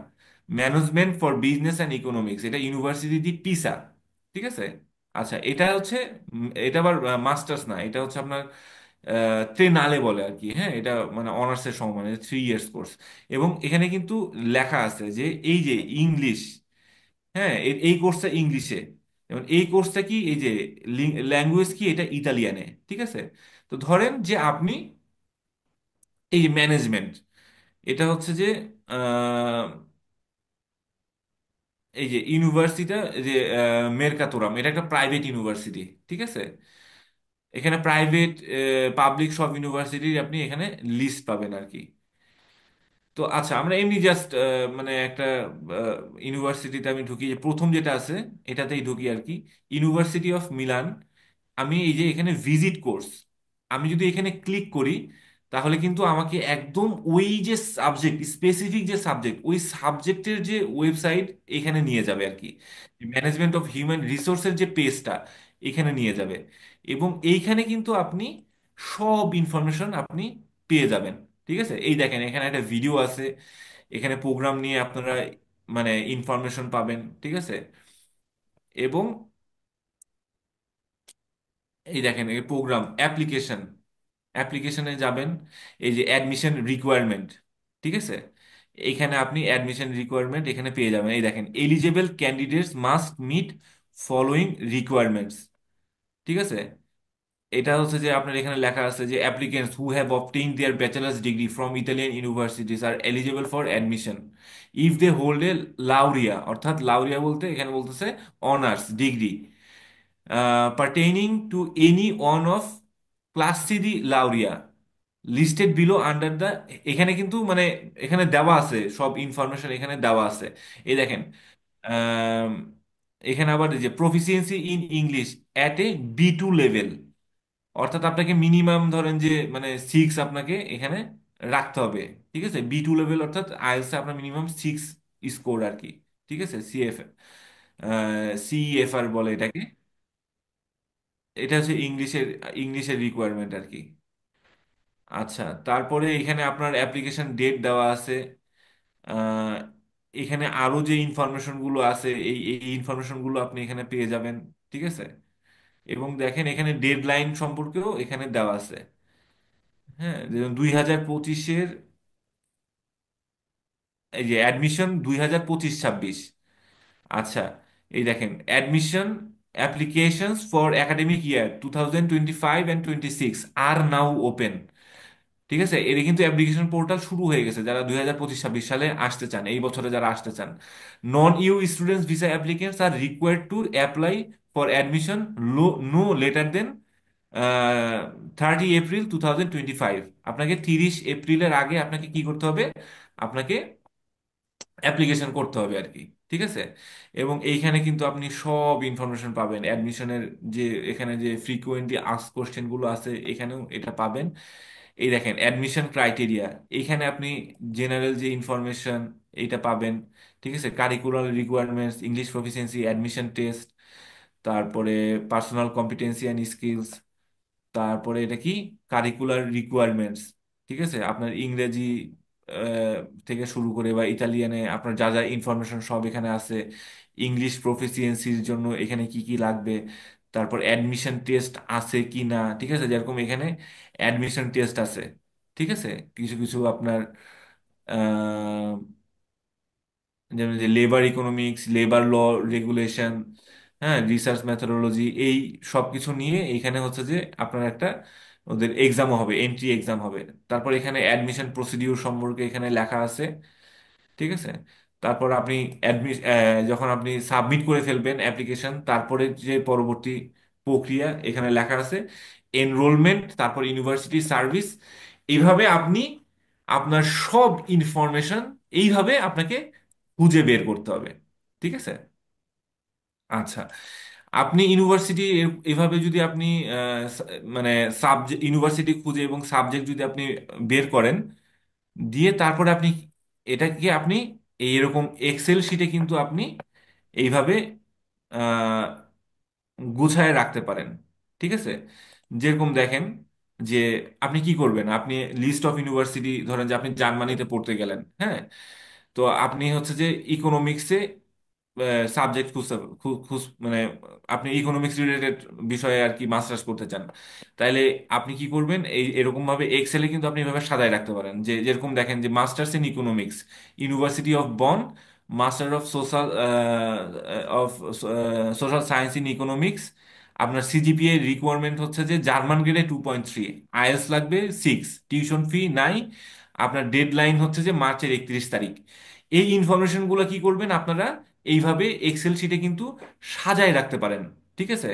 Management for business and economics, এটা ইউনিভার্সিটি দি পিসা। ঠিক আছে। আচ্ছা, এটা হচ্ছে এটা আবার মাস্টার্স না, এটা হচ্ছে আপনার ট্রেনালে বলে আর কি। হ্যাঁ, এটা মানে অনার্সের সমান, 3 ইয়ার্স কোর্স। এবং এখানে কিন্তু লেখা আছে যে এই যে ইংলিশ, হ্যাঁ, এই কোর্সটা ইংলিশে, যেমন এই কোর্সটা কি, এই যে ল্যাঙ্গুয়েজ কি, এটা ইতালিয়ানে। ঠিক আছে। তো ধরেন যে আপনি এই যে ম্যানেজমেন্ট, এটা হচ্ছে যে আহ, এই যে ইউনিভার্সিটিটা, যে মেরকাতুরাম, এটা একটা প্রাইভেট ইউনিভার্সিটি। ঠিক আছে। এখানে প্রাইভেট পাবলিক সব ইউনিভার্সিটির আপনি এখানে লিস্ট পাবেন আর কি। তো আচ্ছা, আমরা এমনি জাস্ট মানে একটা ইউনিভার্সিটিতে আমি ঢুকি, যে প্রথম যেটা আছে এটাতেই ঢুকি আর কি, ইউনিভার্সিটি অফ মিলান। আমি এই যে এখানে ভিজিট কোর্স, আমি যদি এখানে ক্লিক করি, তাহলে কিন্তু আমাকে একদম ওই যে সাবজেক্ট, স্পেসিফিক যে সাবজেক্ট, ওই সাবজেক্টের যে ওয়েবসাইট এখানে নিয়ে যাবে আর কি। ম্যানেজমেন্ট অফ হিউম্যান রিসোর্সের যে পেজটা এখানে নিয়ে যাবে। এবং এইখানে কিন্তু আপনি সব ইনফরমেশন আপনি পেয়ে যাবেন। ঠিক আছে। এই দেখেন, এখানে একটা ভিডিও আছে, এখানে প্রোগ্রাম নিয়ে আপনারা মানে ইনফরমেশন পাবেন। ঠিক আছে। এবং এই দেখেন, এই প্রোগ্রাম অ্যাপ্লিকেশন, অ্যাপ্লিকেশনে যাবেন, এই যে অ্যাডমিশন রিকোয়ারমেন্ট। ঠিক আছে। এইখানে আপনি অ্যাডমিশন রিকোয়ারমেন্ট এখানে পেয়ে যাবেন। এই দেখেন, eligible candidates must meet following requirements. ঠিক আছে। এটা হচ্ছে যে আপনার এখানে লেখা আছে যে applicants who have obtained their bachelor's degree from Italian universities are eligible for admission if they hold a laurea, অর্থাৎ লাউরিয়া বলতে এখানে বলতেছে honours degree pertaining to any one of class C the laurea listed below under the, এখানে কিন্তু মানে এখানে দেওয়া আছে সব ইনফরমেশন, এখানে দেওয়া আছে। এই দেখেন, আম, এখানে আবার এই যে proficiency in English at a B2 level, অর্থাৎ আপনাকে মিনিমাম ধরেন যে মানে 6 আপনাকে এখানে রাখতে হবে। ঠিক আছে। B2 লেভেল অর্থাৎ আইএলটিএস আপনার মিনিমাম 6 স্কোর আর কি। ঠিক আছে। সিএফআর বলে এটাকে। এটা হচ্ছে ইংলিশের, ইংলিশের রিকোয়ারমেন্ট আর কি। আচ্ছা, তারপরে এখানে আপনার অ্যাপ্লিকেশন ডেট দেওয়া আছে। আহ, এখানে আরো যে ইনফরমেশন গুলো আছে, এই ইনফরমেশন গুলো আপনি এখানে পেয়ে যাবেন। ঠিক আছে। এবং দেখেন, এখানে ডেডলাইন সম্পর্কেও এখানে দেওয়া আছে। হ্যাঁ, যেমন 2025-এর এই যে অ্যাডমিশন 2025-26। আচ্ছা, এই দেখেন, admission applications for academic year 2025 and 26 are now open. ঠিক আছে। এর কিন্তু অ্যাপ্লিকেশন পোর্টাল শুরু হয়ে গেছে, যারা 2025-26 সালে আসতে চান, এই বছরে যারা আসতে চান। Non EU students visa applicants are required to apply for admission no later than 30 April 2025। আপনাকে 30 এপ্রিলের আগে আপনাকে কি করতে হবে? আপনাকে অ্যাপ্লিকেশন করতে হবে আর কি। ঠিক আছে। এবং এইখানে কিন্তু আপনি সব ইনফরমেশন পাবেন অ্যাডমিশনের, যে এখানে যে ফ্রিকোয়েন্টলি আস্ক কোশ্চেন গুলো আছে এখানেও এটা পাবেন। এই দেখেন অ্যাডমিশন ক্রাইটেরিয়া, এইখানে আপনি জেনারেল যে ইনফরমেশন এইটা পাবেন। ঠিক আছে। Curricular requirements, English proficiency, admission test, তারপরে পার্সোনাল কম্পিটেন্সি অ্যান্ড স্কিলস, তারপরে এটা কি, কারিকুলার রিকোয়ারমেন্টস। ঠিক আছে। আপনার ইংরেজি আহ, থেকে শুরু করে বা ইতালিয়ানে আপনার যা যা ইনফরমেশন সব এখানে আছে। ইংলিশ প্রফিসিয়েন্সির জন্য এখানে কি কি লাগবে, তারপর অ্যাডমিশন টেস্ট আছে কি না। ঠিক আছে। যেরকম এখানে অ্যাডমিশন টেস্ট আছে। ঠিক আছে। কিছু কিছু আপনার যেমন যে labour economics, labour law, regulation, হ্যাঁ, রিসার্চ মেথোডোলজি, এই সব কিছু নিয়ে এইখানে হচ্ছে যে আপনার একটা ওদের এক্সামও হবে, এন্ট্রি এক্সাম হবে। তারপর এখানে অ্যাডমিশন প্রসিডিউর সম্পর্কে এখানে লেখা আছে। ঠিক আছে। তারপর আপনি যখন আপনি সাবমিট করে ফেলবেন অ্যাপ্লিকেশন, তারপরে যে পরবর্তী প্রক্রিয়া এখানে লেখা আছে, এনরোলমেন্ট, তারপর ইউনিভার্সিটি সার্ভিস। এইভাবে আপনি আপনার সব ইনফরমেশন এইভাবে আপনাকে খুঁজে বের করতে হবে। ঠিক আছে? আচ্ছা, আপনি ইউনিভার্সিটি এভাবে যদি আপনি মানে সাবজেক্ট ইউনিভার্সিটি খুঁজে এবং সাবজেক্ট যদি আপনি বের করেন, দিয়ে তারপরে আপনি এটাকে আপনি এইরকম এক্সেল শিটে কিন্তু আপনি এইভাবে আহ, গুছায় রাখতে পারেন। ঠিক আছে? যেরকম দেখেন যে আপনি কি করবেন, আপনি লিস্ট অফ ইউনিভার্সিটি, ধরেন যে আপনি জার্মানিতে পড়তে গেলেন, হ্যাঁ, তো আপনি হচ্ছে যে ইকোনমিক্সে সাবজেক্ট খুঁজতে মানে আপনি ইকোনমিক্স রিলেটেড বিষয়ে আর কি মাস্টার্স করতে চান, তাইলে আপনি কি করবেন, এই এরকম ভাবে এক্সেলে কিন্তু আপনি এভাবে সাজায় রাখতে পারেন যে যেরকম দেখেন যে masters in economics, university of Bonn, master of social of social science in economics. আপনার সিজিপিএ রিকোয়ারমেন্ট হচ্ছে যে জার্মান গ্রেডে 2.3, আইএলটিএস লাগবে 6, টিউশন ফি নাই, আপনার ডেডলাইন হচ্ছে যে মার্চের 31 তারিখ। এই ইনফরমেশনগুলো কি করবেন আপনারা এইভাবে এক্সেল শিটে কিন্তু সাজায় রাখতে পারেন। ঠিক আছে?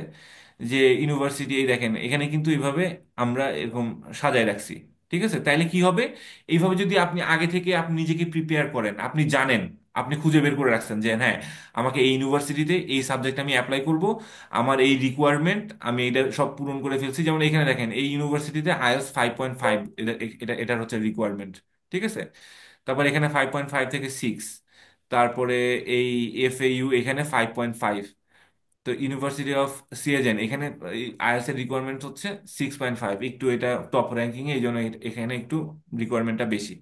যে ইউনিভার্সিটি, এই দেখেন এখানে কিন্তু এইভাবে আমরা এরকম সাজায় রাখছি। ঠিক আছে? তাইলে কি হবে, এইভাবে যদি আপনি আগে থেকে আপনি নিজেকে প্রিপেয়ার করেন, আপনি জানেন, আপনি খুঁজে বের করে রাখছেন যে হ্যাঁ, আমাকে এই ইউনিভার্সিটিতে এই সাবজেক্ট আমি অ্যাপ্লাই করব, আমার এই রিকোয়ারমেন্ট আমি এটা সব পূরণ করে ফেলছি। যেমন এখানে দেখেন এই ইউনিভার্সিটিতে আইএলটিএস 5.5, এটা এটা এটার হচ্ছে রিকোয়ারমেন্ট। ঠিক আছে? তারপর এখানে 5.5 থেকে 6, তারপরে এই এফএইউ এখানে 5.5। তো ইউনিভার্সিটি অফ সিএজেন এখানে আইএলটিএস এর রিকোয়ারমেন্ট হচ্ছে 6.5, একটু এটা টপ র্যাঙ্কিং এই জন্য এখানে একটু রিকোয়ারমেন্টটা বেশি।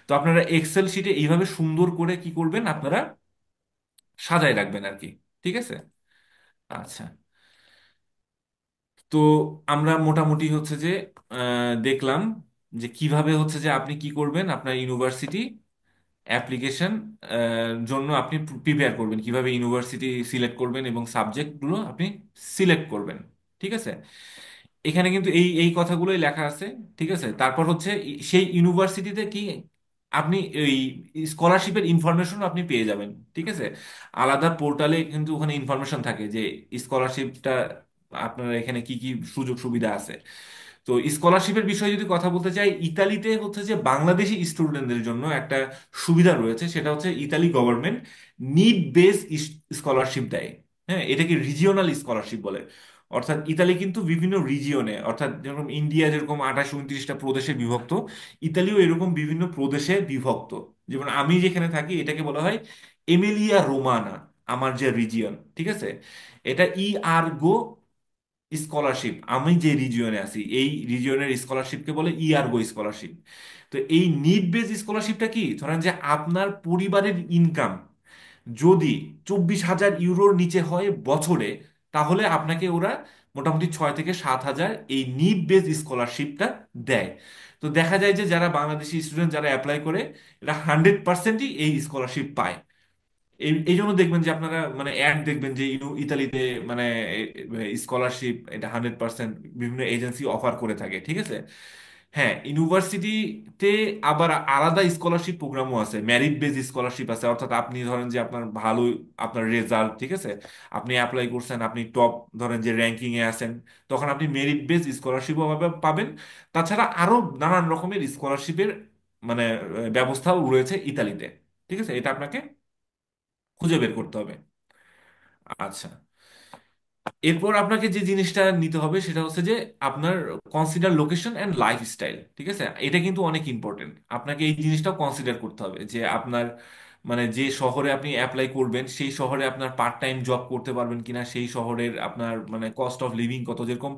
তো আপনারা এক্সেল শিটে এইভাবে সুন্দর করে কি করবেন, আপনারা সাজায় রাখবেন আর কি। ঠিক আছে? আচ্ছা, তো আমরা মোটামুটি হচ্ছে যে দেখলাম যে কিভাবে হচ্ছে যে আপনি কি করবেন, আপনার ইউনিভার্সিটি অ্যাপ্লিকেশন জন্য আপনি প্রিপেয়ার করবেন, কিভাবে ইউনিভার্সিটি সিলেক্ট করবেন এবং সাবজেক্টগুলো আপনি সিলেক্ট করবেন। ঠিক আছে? এখানে কিন্তু এই এই কথাগুলোই লেখা আছে। ঠিক আছে? তারপর হচ্ছে সেই ইউনিভার্সিটিতে কি আপনি এই স্কলারশিপের ইনফরমেশন আপনি পেয়ে যাবেন। ঠিক আছে? আলাদা পোর্টালে কিন্তু ওখানে ইনফরমেশন থাকে যে স্কলারশিপটা আপনার এখানে কি কি সুযোগ সুবিধা আছে। তো স্কলারশিপের বিষয়ে যদি কথা বলতে চাই, ইতালিতে হচ্ছে যে বাংলাদেশি স্টুডেন্টদের জন্য একটা সুবিধা রয়েছে, সেটা হচ্ছে Italy government need base scholarship দেয়। হ্যাঁ, এটাকে রিজিওনাল স্কলারশিপ বলে। অর্থাৎ ইতালি কিন্তু বিভিন্ন রিজিয়নে, অর্থাৎ যেরকম ইন্ডিয়া যেরকম 28-29টা প্রদেশে বিভক্ত, ইতালিও এরকম বিভিন্ন প্রদেশে বিভক্ত। যেমন আমি যেখানে থাকি এটাকে বলা হয় এমিলিয়া রোমানা, আমার যে রিজিয়ন। ঠিক আছে? এটা ই আর গো স্কলারশিপ, আমি যে রিজিয়নে আছি এই রিজিয়নের স্কলারশিপকে বলে ইয়ারগো স্কলারশিপ। তো এই নিড বেস স্কলারশিপটা কি, ধরেন যে আপনার পরিবারের ইনকাম যদি 24,000 ইউরোর নিচে হয় বছরে, তাহলে আপনাকে ওরা মোটামুটি 6 থেকে 7 হাজার এই নিড বেস স্কলারশিপটা দেয়। তো দেখা যায় যে যারা বাংলাদেশি স্টুডেন্ট যারা অ্যাপ্লাই করে, এরা 100%ই এই স্কলারশিপ পায়। এই এই জন্য দেখবেন যে আপনারা মানে অ্যাড দেখবেন যে ইতালিতে মানে স্কলারশিপ এটা 100% বিভিন্ন এজেন্সি অফার করে থাকে। ঠিক আছে? হ্যাঁ, ইউনিভার্সিটিতে আবার আলাদা স্কলারশিপ প্রোগ্রামও আছে, মেরিট বেস স্কলারশিপ আছে। অর্থাৎ আপনি ধরেন যে আপনার ভালো, আপনার রেজাল্ট ঠিক আছে, আপনি অ্যাপ্লাই করছেন, আপনি টপ ধরেন যে র্যাঙ্কিং এ আছেন, তখন আপনি মেরিট বেস স্কলারশিপও পাবেন। তাছাড়া আরো নানান রকমের স্কলারশিপের মানে ব্যবস্থাও রয়েছে ইতালিতে। ঠিক আছে? এটা আপনাকে খুঁজে বের করতে হবে। আচ্ছা, এরপর আপনাকে যে জিনিসটা নিতে হবে সেটা হচ্ছে যে আপনার কনসিডার লোকেশন অ্যান্ড লাইফস্টাইল। ঠিক আছে? এটা কিন্তু অনেক ইম্পর্টেন্ট, আপনাকে এই জিনিসটাও কনসিডার করতে হবে যে আপনার মানে যে শহরে আপনি অ্যাপ্লাই করবেন সেই শহরে আপনার পার্ট টাইম জব করতে পারবেন কিনা, সেই শহরের আপনার মানে কস্ট অফ লিভিং কত। যেরকম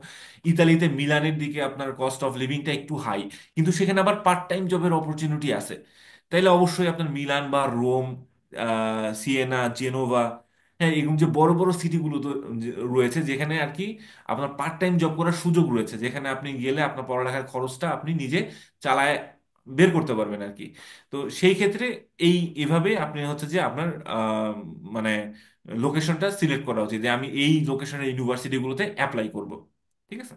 ইতালিতে মিলানের দিকে আপনার কস্ট অফ লিভিংটা একটু হাই, কিন্তু সেখানে আবার পার্ট টাইম জবের অপরচুনিটি আছে। তাইলে অবশ্যই আপনার মিলান বা রোম, সিয়েনা, জেনোভা, হ্যাঁ, এরকম যে বড় বড় সিটিগুলো তো রয়েছে যেখানে আর কি আপনার পার্ট টাইম জব করার সুযোগ রয়েছে, যেখানে আপনি গেলে আপনার পড়ালেখার খরচটা আপনি নিজে চালায় বের করতে পারবেন আর কি। তো সেই ক্ষেত্রে এই এভাবে আপনি হচ্ছে যে আপনার মানে লোকেশনটা সিলেক্ট করা উচিত যে আমি এই লোকেশনের ইউনিভার্সিটিগুলোতে অ্যাপ্লাই করব। ঠিক আছে?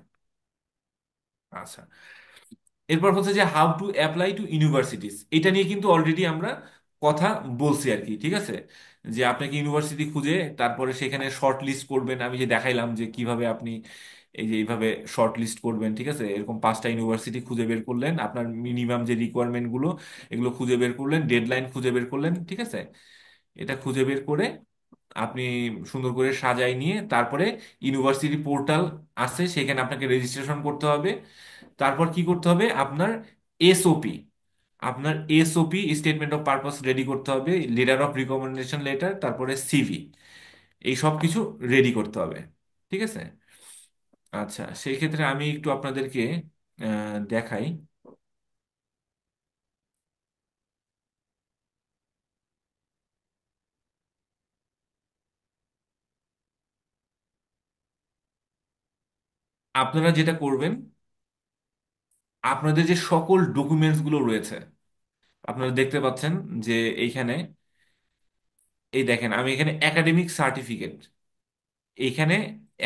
আচ্ছা, এরপর হচ্ছে যে how to apply two universities, এটা নিয়ে কিন্তু অলরেডি আমরা কথা বলছি আর কি। ঠিক আছে? যে আপনাকে ইউনিভার্সিটি খুঁজে তারপরে সেখানে শর্ট লিস্ট করবেন। আমি যে দেখাইলাম যে কিভাবে আপনি এই যে এইভাবে শর্ট লিস্ট করবেন, ঠিক আছে, এরকম 5টা ইউনিভার্সিটি খুঁজে বের করলেন, আপনার মিনিমাম যে রিকোয়ারমেন্ট গুলো এগুলো খুঁজে বের করলেন, ডেডলাইন খুঁজে বের করলেন, ঠিক আছে। এটা খুঁজে বের করে আপনি সুন্দর করে সাজাই নিয়ে তারপরে ইউনিভার্সিটি পোর্টাল আছে, সেখানে আপনাকে রেজিস্ট্রেশন করতে হবে। তারপর কি করতে হবে, আপনার এসওপি, আপনার SOP statement of purpose ready করতে হবে, লেটার অফ রিকমেন্ডেশন লেটার, তারপরে সিভি, এই সব কিছু রেডি করতে হবে, ঠিক আছে। আচ্ছা, সেই ক্ষেত্রে আমি একটু আপনাদেরকে দেখাই। আপনারা যেটা করবেন, আপনাদের যে সকল ডকুমেন্টস গুলো রয়েছে, আপনারা দেখতে পাচ্ছেন যে এইখানে, এই দেখেন আমি এখানে একাডেমিক সার্টিফিকেট, এইখানে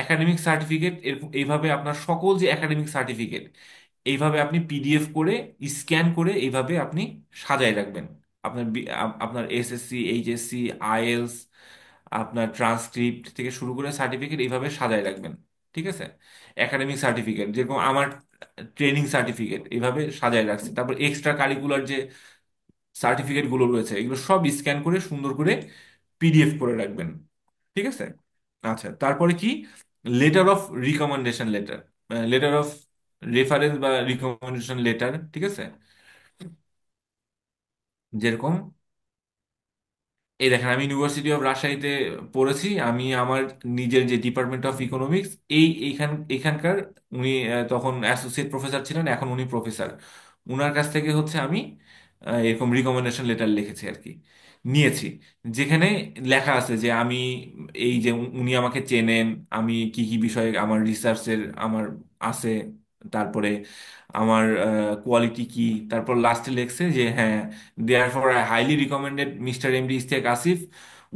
একাডেমিক সার্টিফিকেট, এইভাবে আপনার সকল যে একাডেমিক সার্টিফিকেট এইভাবে আপনি পিডিএফ করে স্ক্যান করে এইভাবে আপনি সাজায় রাখবেন। আপনার আপনার এসএসসি, এইচএসসি, আইএলস, আপনার ট্রান্সক্রিপ্ট থেকে শুরু করে সার্টিফিকেট এইভাবে সাজায় রাখবেন, ঠিক আছে। একাডেমিক সার্টিফিকেট যেরকম আমার ট্রেনিং সার্টিফিকেট এইভাবে সাজায় রাখছি, তারপর এক্সট্রা কারিকুলার যে সার্টিফিকেট গুলো রয়েছে এগুলো সব স্ক্যান করে সুন্দর করে পিডিএফ করে রাখবেন, ঠিক আছে। আচ্ছা, তারপরে কি, letter of recommendation letter, letter of reference বা রিকমেন্ডেশন লেটার, ঠিক আছে। যেরকম এই দেখেন আমি ইউনিভার্সিটি অফ রাজশাহীতে পড়েছি, আমি আমার নিজের যে ডিপার্টমেন্ট অফ ইকোনমিক্স, এখানকার উনি তখন অ্যাসোসিয়েট প্রফেসর ছিলেন, এখন উনি প্রফেসর, উনার কাছ থেকে হচ্ছে আমি এরকম রিকমেন্ডেশন লেটার লিখেছি আর কি, নিয়েছি, যেখানে লেখা আছে যে আমি এই যে উনি আমাকে চেনেন, আমি কি কি বিষয়ে আমার রিসার্চের আমার আছে, তারপরে আমার কোয়ালিটি কি, তারপর লাস্টে লেখছে যে হ্যাঁ, therefore I highly recommended Mr. MD Ishtiaq Asif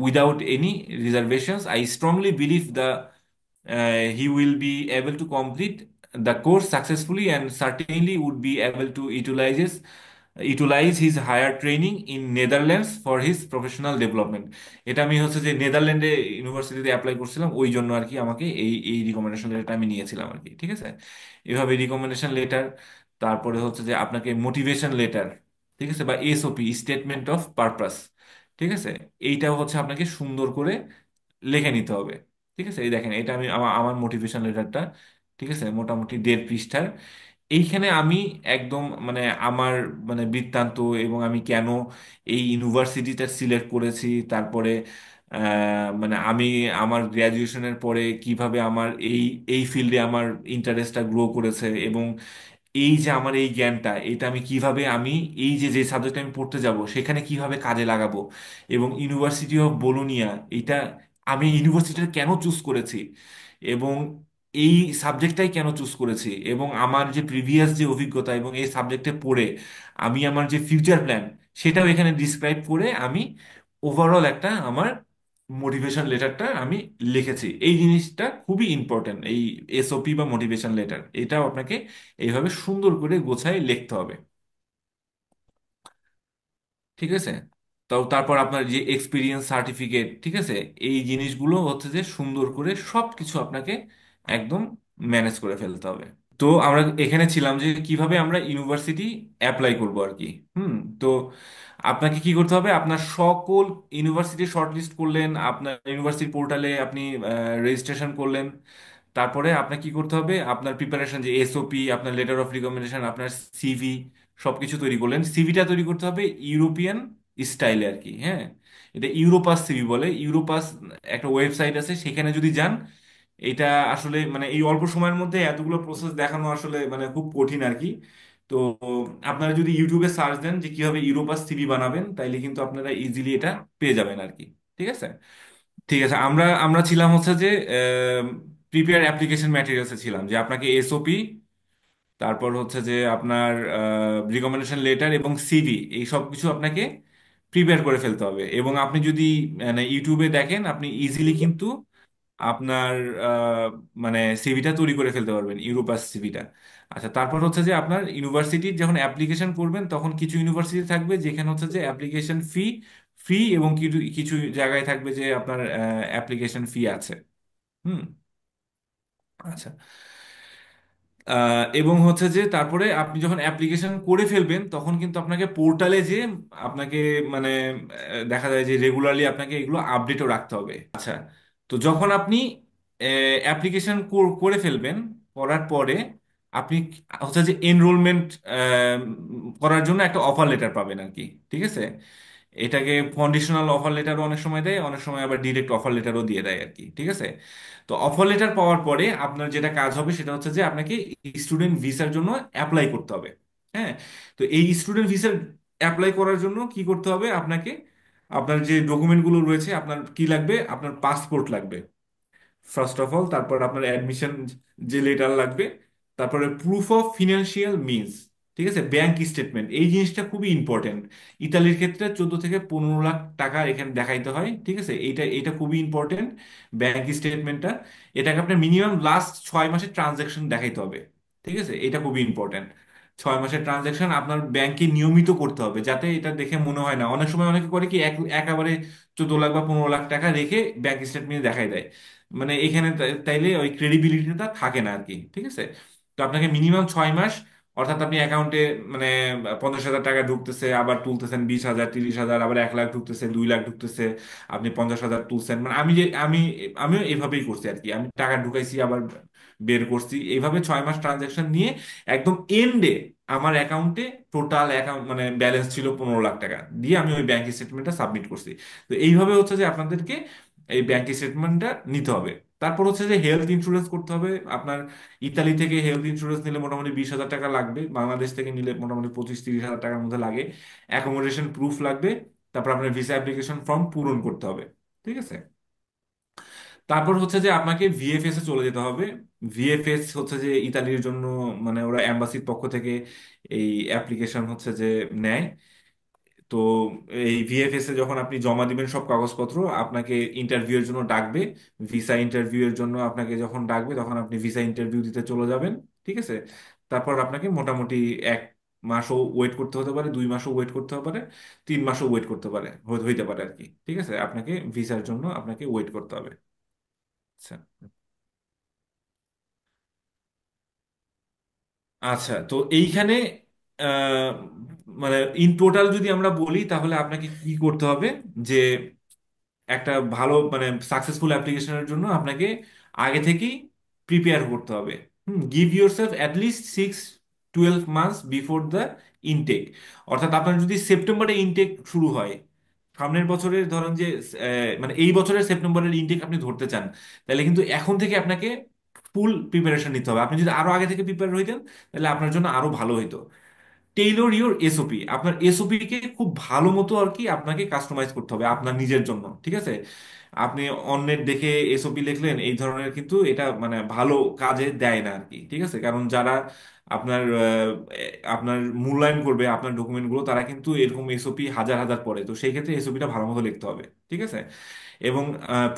without any reservations. I strongly believe he will be able to complete the course successfully and certainly would be able to utilize his higher training in Netherlands for his professional development. এটা আমি হচ্ছে যে নেদারল্যান্ডে ইউনিভার্সিটিতে apply করছিলাম, ওই জন্য আর কি আমাকে এই এই রিকমেন্ডেশন লেটারটা আমি নিয়েছিলাম আর কি, ঠিক আছে। এভাবে রিকমেন্ডেশন লেটার, তারপরে হচ্ছে যে আপনাকে মোটিভেশন লেটার, ঠিক আছে, বা এসওপি স্টেটমেন্ট অফ পারপাস, ঠিক আছে, এইটাও হচ্ছে আপনাকে সুন্দর করে লিখে নিতে হবে, ঠিক আছে। এই দেখেন এটা আমি আমার আমার মোটিভেশন লেটারটা, ঠিক আছে, মোটামুটি 1.5 পৃষ্ঠার। এইখানে আমি একদম মানে আমার মানে বৃত্তান্ত এবং আমি কেন এই ইউনিভার্সিটিটা সিলেক্ট করেছি, তারপরে মানে আমি আমার গ্র্যাজুয়েশনের পরে কিভাবে আমার এই এই ফিল্ডে আমার ইন্টারেস্টটা গ্রো করেছে, এবং এই যে আমার এই জ্ঞানটা এটা আমি কিভাবে আমি এই যে যে সাবজেক্ট আমি পড়তে যাব সেখানে কিভাবে কাজে লাগাবো, এবং ইউনিভার্সিটি অফ বোলোনিয়া এটা আমি ইউনিভার্সিটিটা কেন চুজ করেছি, এবং এই সাবজেক্টটাই কেন চুজ করেছি, এবং আমার যে প্রিভিয়াস যে অভিজ্ঞতা এবং এই সাবজেক্টে পড়ে আমি আমার যে ফিউচার প্ল্যান সেটাও এখানে ডিসক্রাইব করে আমি ওভারঅল একটা আমার মোটিভেশন লেটারটা আমি লিখেছি। এই জিনিসটা খুবই ইম্পর্টেন্ট, এই এসওপি বা মোটিভেশন লেটার এটাও আপনাকে এইভাবে সুন্দর করে গোছায় লিখতে হবে, ঠিক আছে। তো তারপর আপনার যে এক্সপিরিয়েন্স সার্টিফিকেট, ঠিক আছে, এই জিনিসগুলো হচ্ছে যে সুন্দর করে সব কিছু আপনাকে একদম ম্যানেজ করে ফেলতে হবে। তো আমরা এখানে ছিলাম যে কিভাবে আমরা ইউনিভার্সিটি অ্যাপ্লাই করব আর কি। তো আপনাকে কি করতে হবে, আপনার সকল ইউনিভার্সিটি শর্টলিস্ট করলেন, আপনার ইউনিভার্সিটি পোর্টালে আপনি রেজিস্ট্রেশন করলেন, তারপরে আপনার কি করতে হবে, আপনার প্রিপারেশন যে এসওপি, আপনার লেটার অফ রিকমেন্ডেশন, আপনার সিভি সবকিছু তৈরি করলেন। সিভিটা তৈরি করতে হবে ইউরোপিয়ান স্টাইলে আর কি, হ্যাঁ, এটা ইউরোপাস সিভি বলে। ইউরোপাস একটা ওয়েবসাইট আছে, সেখানে যদি যান, এটা আসলে মানে এই অল্প সময়ের মধ্যে এতগুলো প্রসেস দেখানো আসলে মানে খুব কঠিন আর কি। তো আপনারা যদি ইউটিউবে সার্চ দেন যে কিভাবে ইউরোপাস সিভি বানাবেন, তাইলে কিন্তু আপনারা ইজিলি এটা পেয়ে যাবেন আর কি, ঠিক আছে। ঠিক আছে, আমরা আমরা ছিলাম হচ্ছে যে প্রিপেয়ার অ্যাপ্লিকেশন ম্যাটেরিয়ালসে ছিলাম, যে আপনাকে এসওপি, তারপর হচ্ছে যে আপনার রিকমেন্ডেশন লেটার এবং সিভি এই সব কিছু আপনাকে প্রিপেয়ার করে ফেলতে হবে। এবং আপনি যদি মানে ইউটিউবে দেখেন, আপনি ইজিলি কিন্তু আপনার আহ, মানে সিভিটা তৈরি করে ফেলতে পারবেন, ইউরোপাস সিভিটা। আচ্ছা, তারপর হচ্ছে যে আপনার ইউনিভার্সিটির যখন অ্যাপ্লিকেশন করবেন তখন কিছু ইউনিভার্সিটি থাকবে যেখানে হচ্ছে যে অ্যাপ্লিকেশন ফি ফ্রি, এবং কিছু কিছু জায়গায় থাকবে যে আপনার অ্যাপ্লিকেশন ফি আছে। হুম। আচ্ছা। এবং হচ্ছে যে তারপরে আপনি যখন অ্যাপ্লিকেশন করে ফেলবেন তখন কিন্তু আপনাকে পোর্টালে যে আপনাকে মানে দেখা যায় যে রেগুলারলি আপনাকে এগুলো আপডেটও রাখতে হবে। আচ্ছা। তো যখন আপনি অ্যাপ্লিকেশন করে ফেলবেন, করার পরে আপনি হচ্ছে যে এনরোলমেন্ট করার জন্য একটা অফার লেটার পাবেন আর কি। ঠিক আছে। এটাকে কন্ডিশনাল অফার লেটারও অনেক সময় দেয়, অনেক সময় আবার ডিরেক্ট অফার লেটারও দিয়ে দেয় আর কি। ঠিক আছে। তো অফার লেটার পাওয়ার পরে আপনার যেটা কাজ হবে সেটা হচ্ছে যে আপনাকে স্টুডেন্ট ভিসার জন্য অ্যাপ্লাই করতে হবে। হ্যাঁ। তো এই স্টুডেন্ট ভিসার অ্যাপ্লাই করার জন্য কি করতে হবে আপনাকে? আপনার যে ডকুমেন্টগুলো রয়েছে, আপনার কি লাগবে? আপনার পাসপোর্ট লাগবে ফার্স্ট অফ অল, তারপর আপনার অ্যাডমিশন যে লেটার লাগবে, তারপরে প্রুফ অফ ফিনান্সিয়াল মিনস। ঠিক আছে, ব্যাংক স্টেটমেন্ট, এই জিনিসটা খুবই ইম্পর্টেন্ট। ইতালির ক্ষেত্রে 14 থেকে 15 লাখ টাকা এখানে দেখাইতে হয়। ঠিক আছে, এইটা এটা খুবই ইম্পর্টেন্ট, ব্যাংক স্টেটমেন্টটা। এটাকে আপনার মিনিমাম লাস্ট 6 মাসের ট্রানজাকশন দেখাইতে হবে। ঠিক আছে, এটা খুবই ইম্পর্টেন্ট। 6 মাসের ট্রানজাকশন আপনার ব্যাংকে নিয়মিত করতে হবে, যাতে এটা দেখে মনে হয় না, অনেক সময় অনেকে করে কি একেবারে 14 লাখ বা 15 লাখ টাকা রেখে ব্যাংক স্টেটমেন্ট দেখাই দেয়। মানে এখানে তাইলে ওই ক্রেডিবিলিটিটা থাকে না আর কি। ঠিক আছে। তো আপনাকে মিনিমাম 6 মাস, অর্থাৎ আপনি অ্যাকাউন্টে মানে 50,000 টাকা ঢুকতেছে, আবার তুলতেছেন 20,000, 30,000, আবার 1 লাখ ঢুকতেছে, 2 লাখ ঢুকতেছে, আপনি 50,000 তুলছেন। মানে আমিও এভাবেই করছি আর কি। আমি টাকা ঢুকাইছি আবার বের করছি, এইভাবে 6 মাস ট্রানজাকশন নিয়ে একদম এন্ডে আমার অ্যাকাউন্টে টোটাল অ্যাকাউন্ট মানে ব্যালেন্স ছিল 15 লাখ টাকা, দিয়ে আমি ওই ব্যাংক স্টেটমেন্টটা সাবমিট করছি। তো এইভাবে হচ্ছে যে আপনাদেরকে এই ব্যাংক স্টেটমেন্টটা নিতে হবে। তারপর হচ্ছে যে হেলথ ইন্স্যুরেন্স করতে হবে আপনার। ইতালি থেকে হেলথ ইন্স্যুরেন্স নিলে মোটামুটি 20,000 টাকা লাগবে, বাংলাদেশ থেকে নিলে মোটামুটি 25-30 হাজার টাকার মধ্যে লাগে। অ্যাকোমোডেশন প্রুফ লাগবে। তারপর আপনার ভিসা অ্যাপ্লিকেশন ফর্ম পূরণ করতে হবে। ঠিক আছে। তারপর হচ্ছে যে আপনাকে ভিএফএস এ চলে যেতে হবে। ভিএফএস হচ্ছে যে ইতালির জন্য মানে ওরা এম্বাসির পক্ষ থেকে এই অ্যাপ্লিকেশন হচ্ছে যে নেয়। তো এই ভিএফএস এ যখন আপনি জমা দিবেন সব কাগজপত্র, আপনাকে ইন্টারভিউ এর জন্য ডাকবে। ভিসা ইন্টারভিউ এর জন্য আপনাকে যখন ডাকবে তখন আপনি ভিসা ইন্টারভিউ দিতে চলে যাবেন। ঠিক আছে। তারপর আপনাকে মোটামুটি 1 মাসও ওয়েট করতে হতে পারে, 2 মাসও ওয়েট করতে হতে পারে, 3 মাসও ওয়েট করতে পারে, হইতে পারে আর কি। ঠিক আছে, আপনাকে ভিসার জন্য আপনাকে ওয়েট করতে হবে। আচ্ছা। আচ্ছা, তো এইখানে আহ, মানে ইন টোটাল যদি আমরা বলি তাহলে আপনাকে কি করতে হবে? যে একটা ভালো মানে সাকসেসফুল অ্যাপ্লিকেশনের জন্য আপনাকে আগে থেকেই প্রিপেয়ার করতে হবে। Give yourself at least 6-12 months before the intake. অর্থাৎ আপনার যদি সেপ্টেম্বরে ইনটেক শুরু হয়, সামনের বছরের ধরেন যে মানে এই বছরের সেপ্টেম্বরের ইনটেক আপনি ধরতে চান, তাহলে কিন্তু এখন থেকে আপনাকে ফুল প্রিপারেশন নিতে হবে। আপনি যদি আরো আগে থেকে প্রিপেয়ার হইতেন তাহলে আপনার জন্য আরো ভালো হইতো। টেইলর ইওর এসওপি, আপনার এসওপি কে খুব ভালো মতো আর কি আপনাকে কাস্টমাইজ করতে হবে আপনার নিজের জন্য। ঠিক আছে। আপনি অন্যের দেখে এসওপি লিখলেন, এই ধরনের কিন্তু এটা মানে ভালো কাজে দেয় না আর কি। ঠিক আছে, কারণ যারা আপনার আপনার মূল্যায়ন করবে আপনার ডকুমেন্টগুলো, তারা কিন্তু এরকম এসওপি হাজার হাজার পড়ে। তো সেই ক্ষেত্রে এসওপিটা ভালো মতো লিখতে হবে। ঠিক আছে। এবং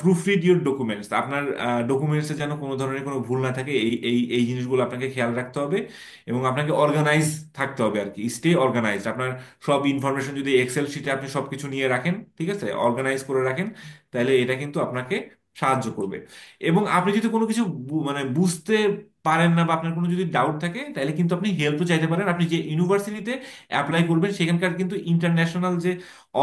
প্রুফ রিড ইউর ডকুমেন্টস, আপনার ডকুমেন্টসে যেন কোনো ধরনের কোনো ভুল না থাকে, এই এই এই জিনিসগুলো আপনাকে খেয়াল রাখতে হবে। এবং আপনাকে অর্গানাইজ থাকতে হবে আর কি, স্টে অর্গানাইজড। আপনার সব ইনফরমেশন যদি এক্সেল শিটে আপনি সবকিছু নিয়ে রাখেন, ঠিক আছে, অর্গানাইজ করে রাখেন, তাহলে এটা কিন্তু আপনাকে সাহায্য করবে। এবং আপনি যদি কোনো কিছু মানে বুঝতে পারেন না বা আপনার কোনো যদি ডাউট থাকে, তাহলে কিন্তু আপনি হেল্পও চাইতে পারেন। আপনি যে ইউনিভার্সিটিতে অ্যাপ্লাই করবেন সেখানকার কিন্তু ইন্টারন্যাশনাল যে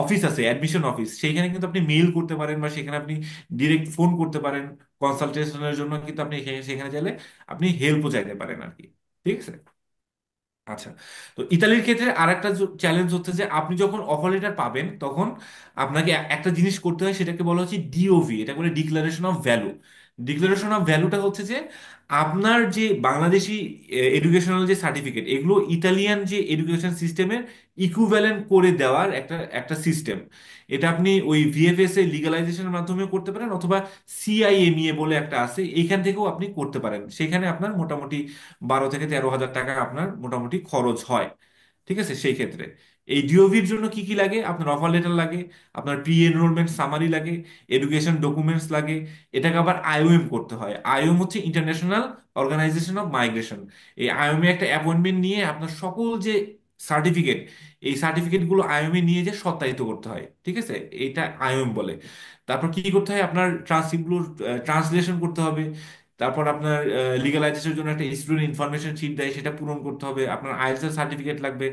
অফিস আছে, অ্যাডমিশন অফিস, সেইখানে কিন্তু আপনি মেইল করতে পারেন বা সেখানে আপনি ডিরেক্ট ফোন করতে পারেন। কনসালটেশনের জন্য কিন্তু আপনি সেখানে চাইলে আপনি হেল্পও চাইতে পারেন আর কি। ঠিক আছে। আচ্ছা। তো ইতালির ক্ষেত্রে আরেকটা চ্যালেঞ্জ হচ্ছে যে আপনি যখন অফার লেটার পাবেন তখন আপনাকে একটা জিনিস করতে হয়, সেটাকে বলা হচ্ছে ডিওভি, এটা বলে declaration of value. Declaration of ভ্যালুটা হচ্ছে যে আপনার যে বাংলাদেশি এডুকেশনাল যে সার্টিফিকেট, এগুলো ইতালিয়ান যে এডুকেশন সিস্টেমের ইকুইভ্যালেন্ট করে দেওয়ার একটা একটা সিস্টেম। এটা আপনি ওই ভিএফএস এ লিগালাইজেশনের মাধ্যমে করতে পারেন, অথবা সিআইএমইএ বলে একটা আছে, এইখান থেকেও আপনি করতে পারেন। সেখানে আপনার মোটামুটি 12 থেকে 13 হাজার টাকা আপনার মোটামুটি খরচ হয়। ঠিক আছে। সেই ক্ষেত্রে এই ডিওভির জন্য কি কি লাগে? আপনার অফার লেটার লাগে, আপনার প্রি এনরোলমেন্ট সামারি লাগে, এডুকেশন ডকুমেন্টস লাগে। এটাকে আবার আইওএম করতে হয়। আইওএম হচ্ছে ইন্টারন্যাশনাল অর্গানাইজেশন অফ মাইগ্রেশন। এই আইওএম এ একটা অ্যাপয়েন্টমেন্ট নিয়ে আপনার সকল যে সার্টিফিকেট, এই সার্টিফিকেটগুলো আইএমএ নিয়ে যে সত্যায়িত করতে হয়, ঠিক আছে, এটা আইএম বলে। তারপর কি করতে হয়, আপনার ট্রান্সক্রিপ্টগুলো ট্রান্সলেশন করতে হবে। তারপর আপনার লিগালাইজেশনের জন্য একটা স্টুডেন্ট ইনফরমেশন শিট দেয়, সেটা পূরণ করতে হবে। আপনার আইএলটিএস এর সার্টিফিকেট লাগবে,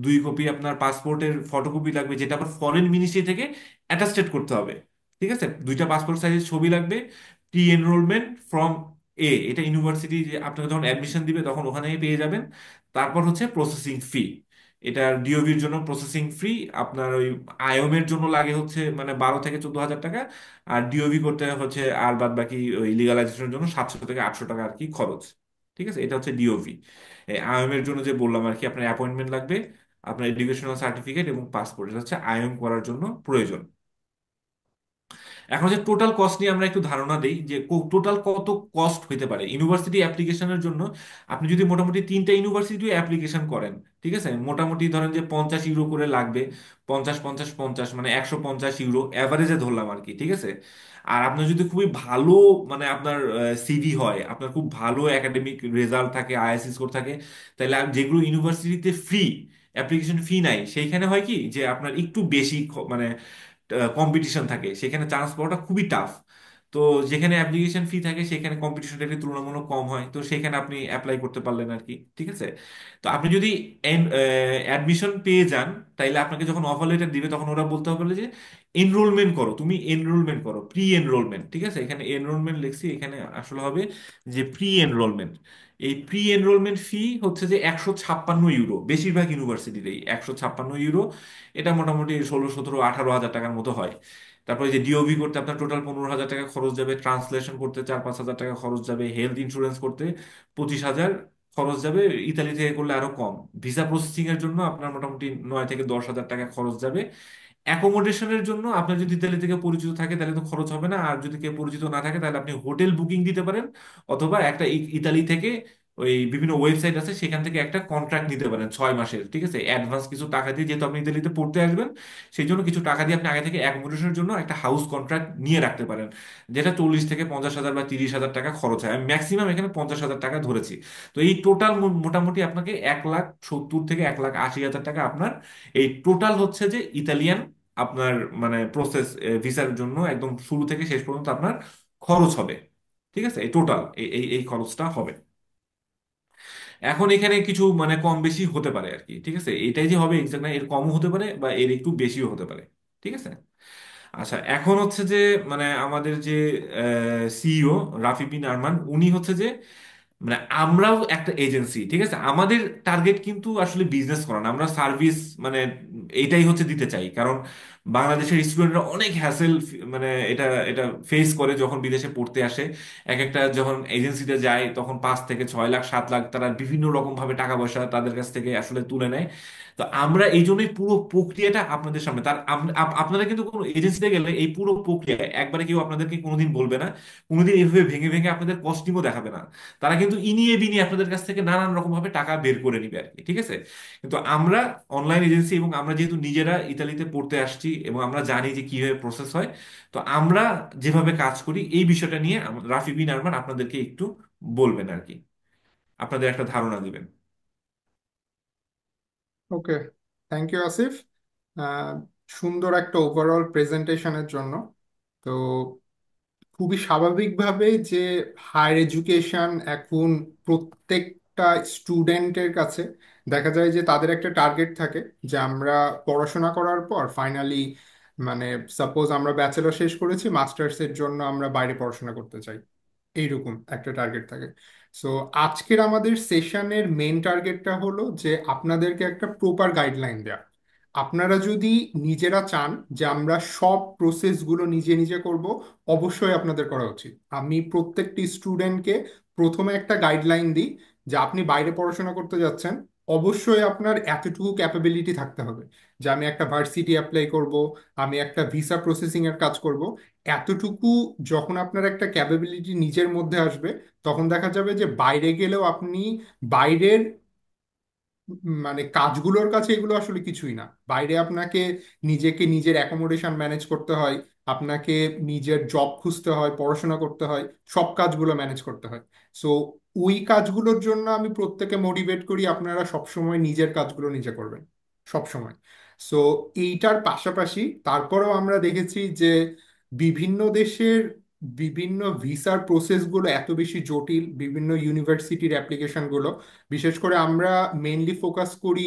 2 কপি আপনার পাসপোর্টের ফটোকপি লাগবে, যেটা আবার ফরেন মিনিস্ট্রি থেকে অ্যাটাস্টেড করতে হবে, ঠিক আছে। 2টা পাসপোর্ট সাইজের ছবি লাগবে। প্রি এনরোলমেন্ট ফর্ম এ, এটা ইউনিভার্সিটি যে আপনাকে যখন অ্যাডমিশন দিবে তখন ওখানেই পেয়ে যাবেন। তারপর হচ্ছে প্রসেসিং ফি, এটা ডিওভির জন্য প্রসেসিং ফ্রি। আপনার ওই আইওমের জন্য লাগে হচ্ছে মানে 12 থেকে 14 হাজার টাকা। আর ডিওভি করতে হচ্ছে আর বাদ বাকি ওই লিগালাইজেশনের জন্য 700 থেকে 800 টাকা আর কি খরচ। ঠিক আছে, এটা হচ্ছে ডিওভি। আইওএম এর জন্য যে বললাম আর কি, আপনার অ্যাপয়েন্টমেন্ট লাগবে, আপনার এডুকেশনাল সার্টিফিকেট এবং পাসপোর্ট, এটা হচ্ছে আইওএম করার জন্য প্রয়োজন। এখন যে টোটাল কস্ট নিয়ে আমরা একটু ধারণা দেই যে টোটাল কত কস্ট হতে পারে ইউনিভার্সিটি অ্যাপ্লিকেশনের জন্য। আপনি যদি মোটামুটি 3টা ইউনিভার্সিটি অ্যাপ্লিকেশন করেন, ঠিক আছে, মোটামুটি ধরেন যে 50 ইউরো করে লাগবে। 50 50 50 মানে 150 ইউরো অ্যাভারেজে ধরলাম আর কি, ঠিক আছে। আর আপনার যদি খুবই ভালো মানে আপনার সিভি হয়, আপনার খুব ভালো একাডেমিক রেজাল্ট থাকে, আইএসসি স্কোর থাকে, তাহলে যেগুলো ইউনিভার্সিটিতে ফ্রি, অ্যাপ্লিকেশন ফি নাই, সেইখানে হয় কি যে আপনার একটু বেশি মানে কম্পিটিশন থাকে, সেখানে চান্স পাওয়াটা খুবই টাফ। তো যেখানে অ্যাপ্লিকেশন ফি থাকে সেখানে কম্পিটিশনটা একটু তুলনামূলক কম হয়, তো সেখানে আপনি অ্যাপ্লাই করতে পারলেন আর কি, ঠিক আছে। তো আপনি যদি অ্যাডমিশন পেয়ে যান, তাইলে আপনাকে যখন অফার লেটার দিবে তখন ওরা বলতে হবে যে এনরোলমেন্ট করো, তুমি এনরোলমেন্ট করো, প্রি এনরোলমেন্ট, ঠিক আছে। এখানে এনরোলমেন্ট লিখছি, এখানে আসলে হবে যে প্রি এনরোলমেন্ট। এই প্রি এনরোলমেন্ট ফি হচ্ছে যে 156 ইউরো, বেশিরভাগ ইউনিভার্সিটিতেই 156 ইউরো। এটা মোটামুটি 16 17 18 হাজার টাকার মতো হয়। তারপরে যে ডিওভি করতে আপনার টোটাল 15 হাজার টাকা খরচ যাবে, ট্রান্সলেশন করতে 4 5 হাজার টাকা খরচ যাবে, হেলথ ইন্স্যুরেন্স করতে 25 হাজার খরচ যাবে, ইতালি থেকে করলে আরো কম। ভিসা প্রসেসিং এর জন্য আপনার মোটামুটি 9 থেকে 10 হাজার টাকা খরচ যাবে। অ্যাকোমোডেশনের জন্য আপনার যদি ইতালি থেকে পরিচিত থাকে তাহলে তো খরচ হবে না, আর যদি কেউ পরিচিত না থাকে তাহলে আপনি হোটেল বুকিং দিতে পারেন, অথবা একটা ইতালি থেকে ওই বিভিন্ন ওয়েবসাইট আছে সেখান থেকে একটা কন্ট্রাক্ট নিতে পারেন 6 মাসের, ঠিক আছে, অ্যাডভান্স কিছু টাকা দিয়ে, যেহেতু আপনি ইতালিতে পড়তে আসবেন সেই জন্য কিছু টাকা দিয়ে আপনি আগে থেকে অ্যাকোমোডেশনের জন্য একটা হাউস কন্ট্রাক্ট নিয়ে রাখতে পারেন, যেটা 40 থেকে 50 হাজার বা 30 হাজার টাকা খরচ হয়। আমি ম্যাক্সিমাম এখানে 50 হাজার টাকা ধরেছি। তো এই টোটাল মোটামুটি আপনাকে 1,70 থেকে 1,80 হাজার টাকা আপনার এই টোটাল হচ্ছে যে ইতালিয়ান আপনার মানে প্রসেস ভিসার জন্য একদম শুরু থেকে শেষ পর্যন্ত আপনার খরচ হবে, ঠিক আছে। এই টোটাল এই এই এই খরচটা হবে। এখন এখানে কিছু মানে কম বেশি হতে পারে আর কি, ঠিক আছে, এটাই যে হবে এক্সাক্ট না, এর কমও হতে পারে বা এর একটু বেশিও হতে পারে, ঠিক আছে। আচ্ছা, এখন হচ্ছে যে মানে আমাদের যে সিইও রাফি বিন আরমান, উনি হচ্ছে যে মানে আমরাও একটা এজেন্সি, ঠিক আছে, আমাদের টার্গেট কিন্তু আসলে বিজনেস করা না, আমরা সার্ভিস মানে এটাই হচ্ছে দিতে চাই। কারণ বাংলাদেশের স্টুডেন্টরা অনেক হ্যাসেল মানে এটা এটা ফেস করে যখন বিদেশে পড়তে আসে। এক একটা যখন এজেন্সিতে যায় তখন 5 থেকে 6 লাখ 7 লাখ তারা বিভিন্ন রকম ভাবে টাকা পয়সা তাদের কাছ থেকে আসলে তুলে নেয়। তো আমরা এই জন্যই পুরো প্রক্রিয়াটা আপনাদের সামনে, তার আপনারা কিন্তু কোনো এজেন্সিতে গেলে এই পুরো প্রক্রিয়া একবারে কেউ আপনাদেরকে কোনোদিন বলবে না, কোনোদিন এইভাবে ভেঙে ভেঙে আপনাদের কস্টিংও দেখাবে না। তারা কিন্তু ইনিয়ে বিনিয়ে আপনাদের কাছ থেকে নানান রকম ভাবে টাকা বের করে নিবে আর কি, ঠিক আছে। কিন্তু আমরা অনলাইন এজেন্সি, এবং আমরা যেহেতু নিজেরা ইতালিতে পড়তে আসছি এবং আমরা জানি যে কিভাবে প্রসেস হয়, তো আমরা যেভাবে কাজ করি এই বিষয়টা নিয়ে রাফি বিন আরমান আপনাদেরকে একটু বলবেন আর কি, আপনাদের একটা ধারণা দিবেন। ওকে, থ্যাংক ইউ আসিফ। আহ, সুন্দর একটা ওভারঅল প্রেজেন্টেশনের জন্য। তো খুবই স্বাভাবিকভাবে যে হায়ার এডুকেশন এখন প্রত্যেকটা স্টুডেন্টের কাছে দেখা যায় যে তাদের একটা টার্গেট থাকে যে আমরা পড়াশোনা করার পর ফাইনালি মানে সাপোজ আমরা ব্যাচেলর শেষ করেছি, মাস্টার্সের জন্য আমরা বাইরে পড়াশোনা করতে চাই, এইরকম একটা টার্গেট থাকে। সো আজকের আমাদের সেশনের মেন টার্গেটটা হলো যে আপনাদেরকে একটা প্রপার গাইডলাইন দেওয়া। আপনারা যদি নিজেরা চান যে আমরা সব প্রসেসগুলো নিজে নিজে করব, অবশ্যই আপনাদের করা উচিত। আমি প্রত্যেকটি স্টুডেন্টকে প্রথমে একটা গাইডলাইন দিই যে আপনি বাইরে পড়াশোনা করতে যাচ্ছেন, অবশ্যই আপনার এতটুকু ক্যাপাবিলিটি থাকতে হবে যে আমি একটা ভার্সিটি অ্যাপ্লাই করব, আমি একটা ভিসা প্রসেসিং এর কাজ করব। এতটুকু যখন আপনার একটা ক্যাপাবিলিটি নিজের মধ্যে আসবে, তখন দেখা যাবে যে বাইরে গেলেও আপনি বাইরের মানে কাজগুলোর কাছে এগুলো আসলে কিছুই না। বাইরে আপনাকে নিজেকে নিজের অ্যাকোমোডেশন ম্যানেজ করতে হয়, আপনাকে নিজের জব খুঁজতে হয়, পড়াশোনা করতে হয়, সব কাজগুলো ম্যানেজ করতে হয়। সো ওই কাজগুলোর জন্য আমি প্রত্যেকে মোটিভেট করি আপনারা সবসময় নিজের কাজগুলো নিজে করবেন, সবসময়। সো এইটার পাশাপাশি তারপরেও আমরা দেখেছি যে বিভিন্ন দেশের বিভিন্ন ভিসার প্রসেসগুলো এত বেশি জটিল, বিভিন্ন ইউনিভার্সিটির অ্যাপ্লিকেশনগুলো, বিশেষ করে আমরা মেইনলি ফোকাস করি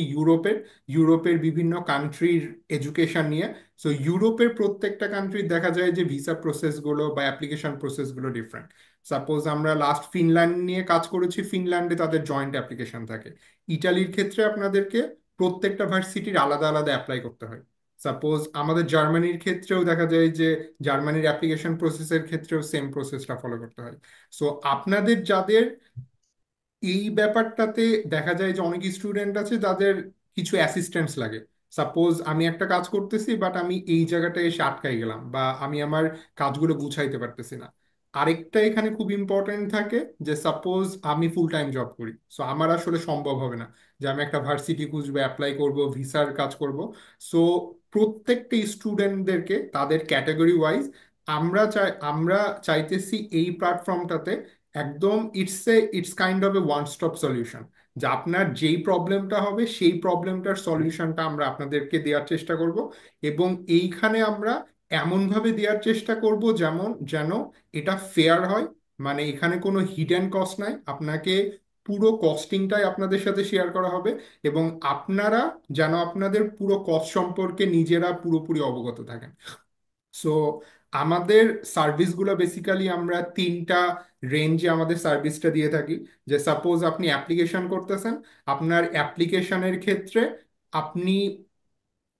ইউরোপের বিভিন্ন কান্ট্রির এডুকেশন নিয়ে। সো ইউরোপের প্রত্যেকটা কান্ট্রির দেখা যায় যে ভিসা প্রসেসগুলো বা অ্যাপ্লিকেশন প্রসেসগুলো ডিফারেন্ট। সাপোজ আমরা লাস্ট ফিনল্যান্ড নিয়ে কাজ করেছি, ফিনল্যান্ডে তাদের জয়েন্ট অ্যাপ্লিকেশন থাকে। ইটালির ক্ষেত্রে আপনাদেরকে প্রত্যেকটা ভার্সিটির আলাদা আলাদা অ্যাপ্লাই করতে হয়। সাপোজ আমাদের জার্মানির ক্ষেত্রেও দেখা যায় যে জার্মানির অ্যাপ্লিকেশন প্রসেসের ক্ষেত্রেও সেম প্রসেসটা ফলো করতে হয়। সো আপনাদের যাদের এই ব্যাপারটাতে দেখা যায় যে অনেক স্টুডেন্ট আছে যাদের কিছু অ্যাসিস্ট্যান্স লাগে। সাপোজ আমি একটা কাজ করতেছি বাট আমি এই জায়গাটায় এসে আটকাই গেলাম, বা আমি আমার কাজগুলো গুছাইতে পারতেছি না। আরেকটা এখানে খুব ইম্পর্টেন্ট থাকে যে সাপোজ আমি ফুল টাইম জব করি, সো আমার আসলে সম্ভব হবে না যে আমি একটা ভার্সিটি খুঁজবো, অ্যাপ্লাই করব, ভিসার কাজ করব। সো প্রত্যেকটা স্টুডেন্টদেরকে তাদের ক্যাটাগরি ওয়াইজ আমরা চাইতেছি এই প্ল্যাটফর্মটাতে একদম it's kind of A one stop solution, যে আপনার যেই প্রবলেমটা হবে সেই প্রবলেমটার সলিউশনটা আমরা আপনাদেরকে দেওয়ার চেষ্টা করব। এবং এইখানে আমরা এমনভাবে দেওয়ার চেষ্টা করব যেন এটা ফেয়ার হয়। মানে এখানে কোনো হিডেন কস্ট নাই, আপনাকে পুরো কস্টিংটাই আপনাদের সাথে শেয়ার করা হবে, এবং আপনারা যেন আপনাদের পুরো কস্ট সম্পর্কে নিজেরা পুরোপুরি অবগত থাকেন। সো আমাদের সার্ভিসগুলো বেসিক্যালি আমরা তিনটা রেঞ্জে আমাদের সার্ভিসটা দিয়ে থাকি। যে সাপোজ আপনি অ্যাপ্লিকেশন করতেছেন, আপনার অ্যাপ্লিকেশনের ক্ষেত্রে আপনি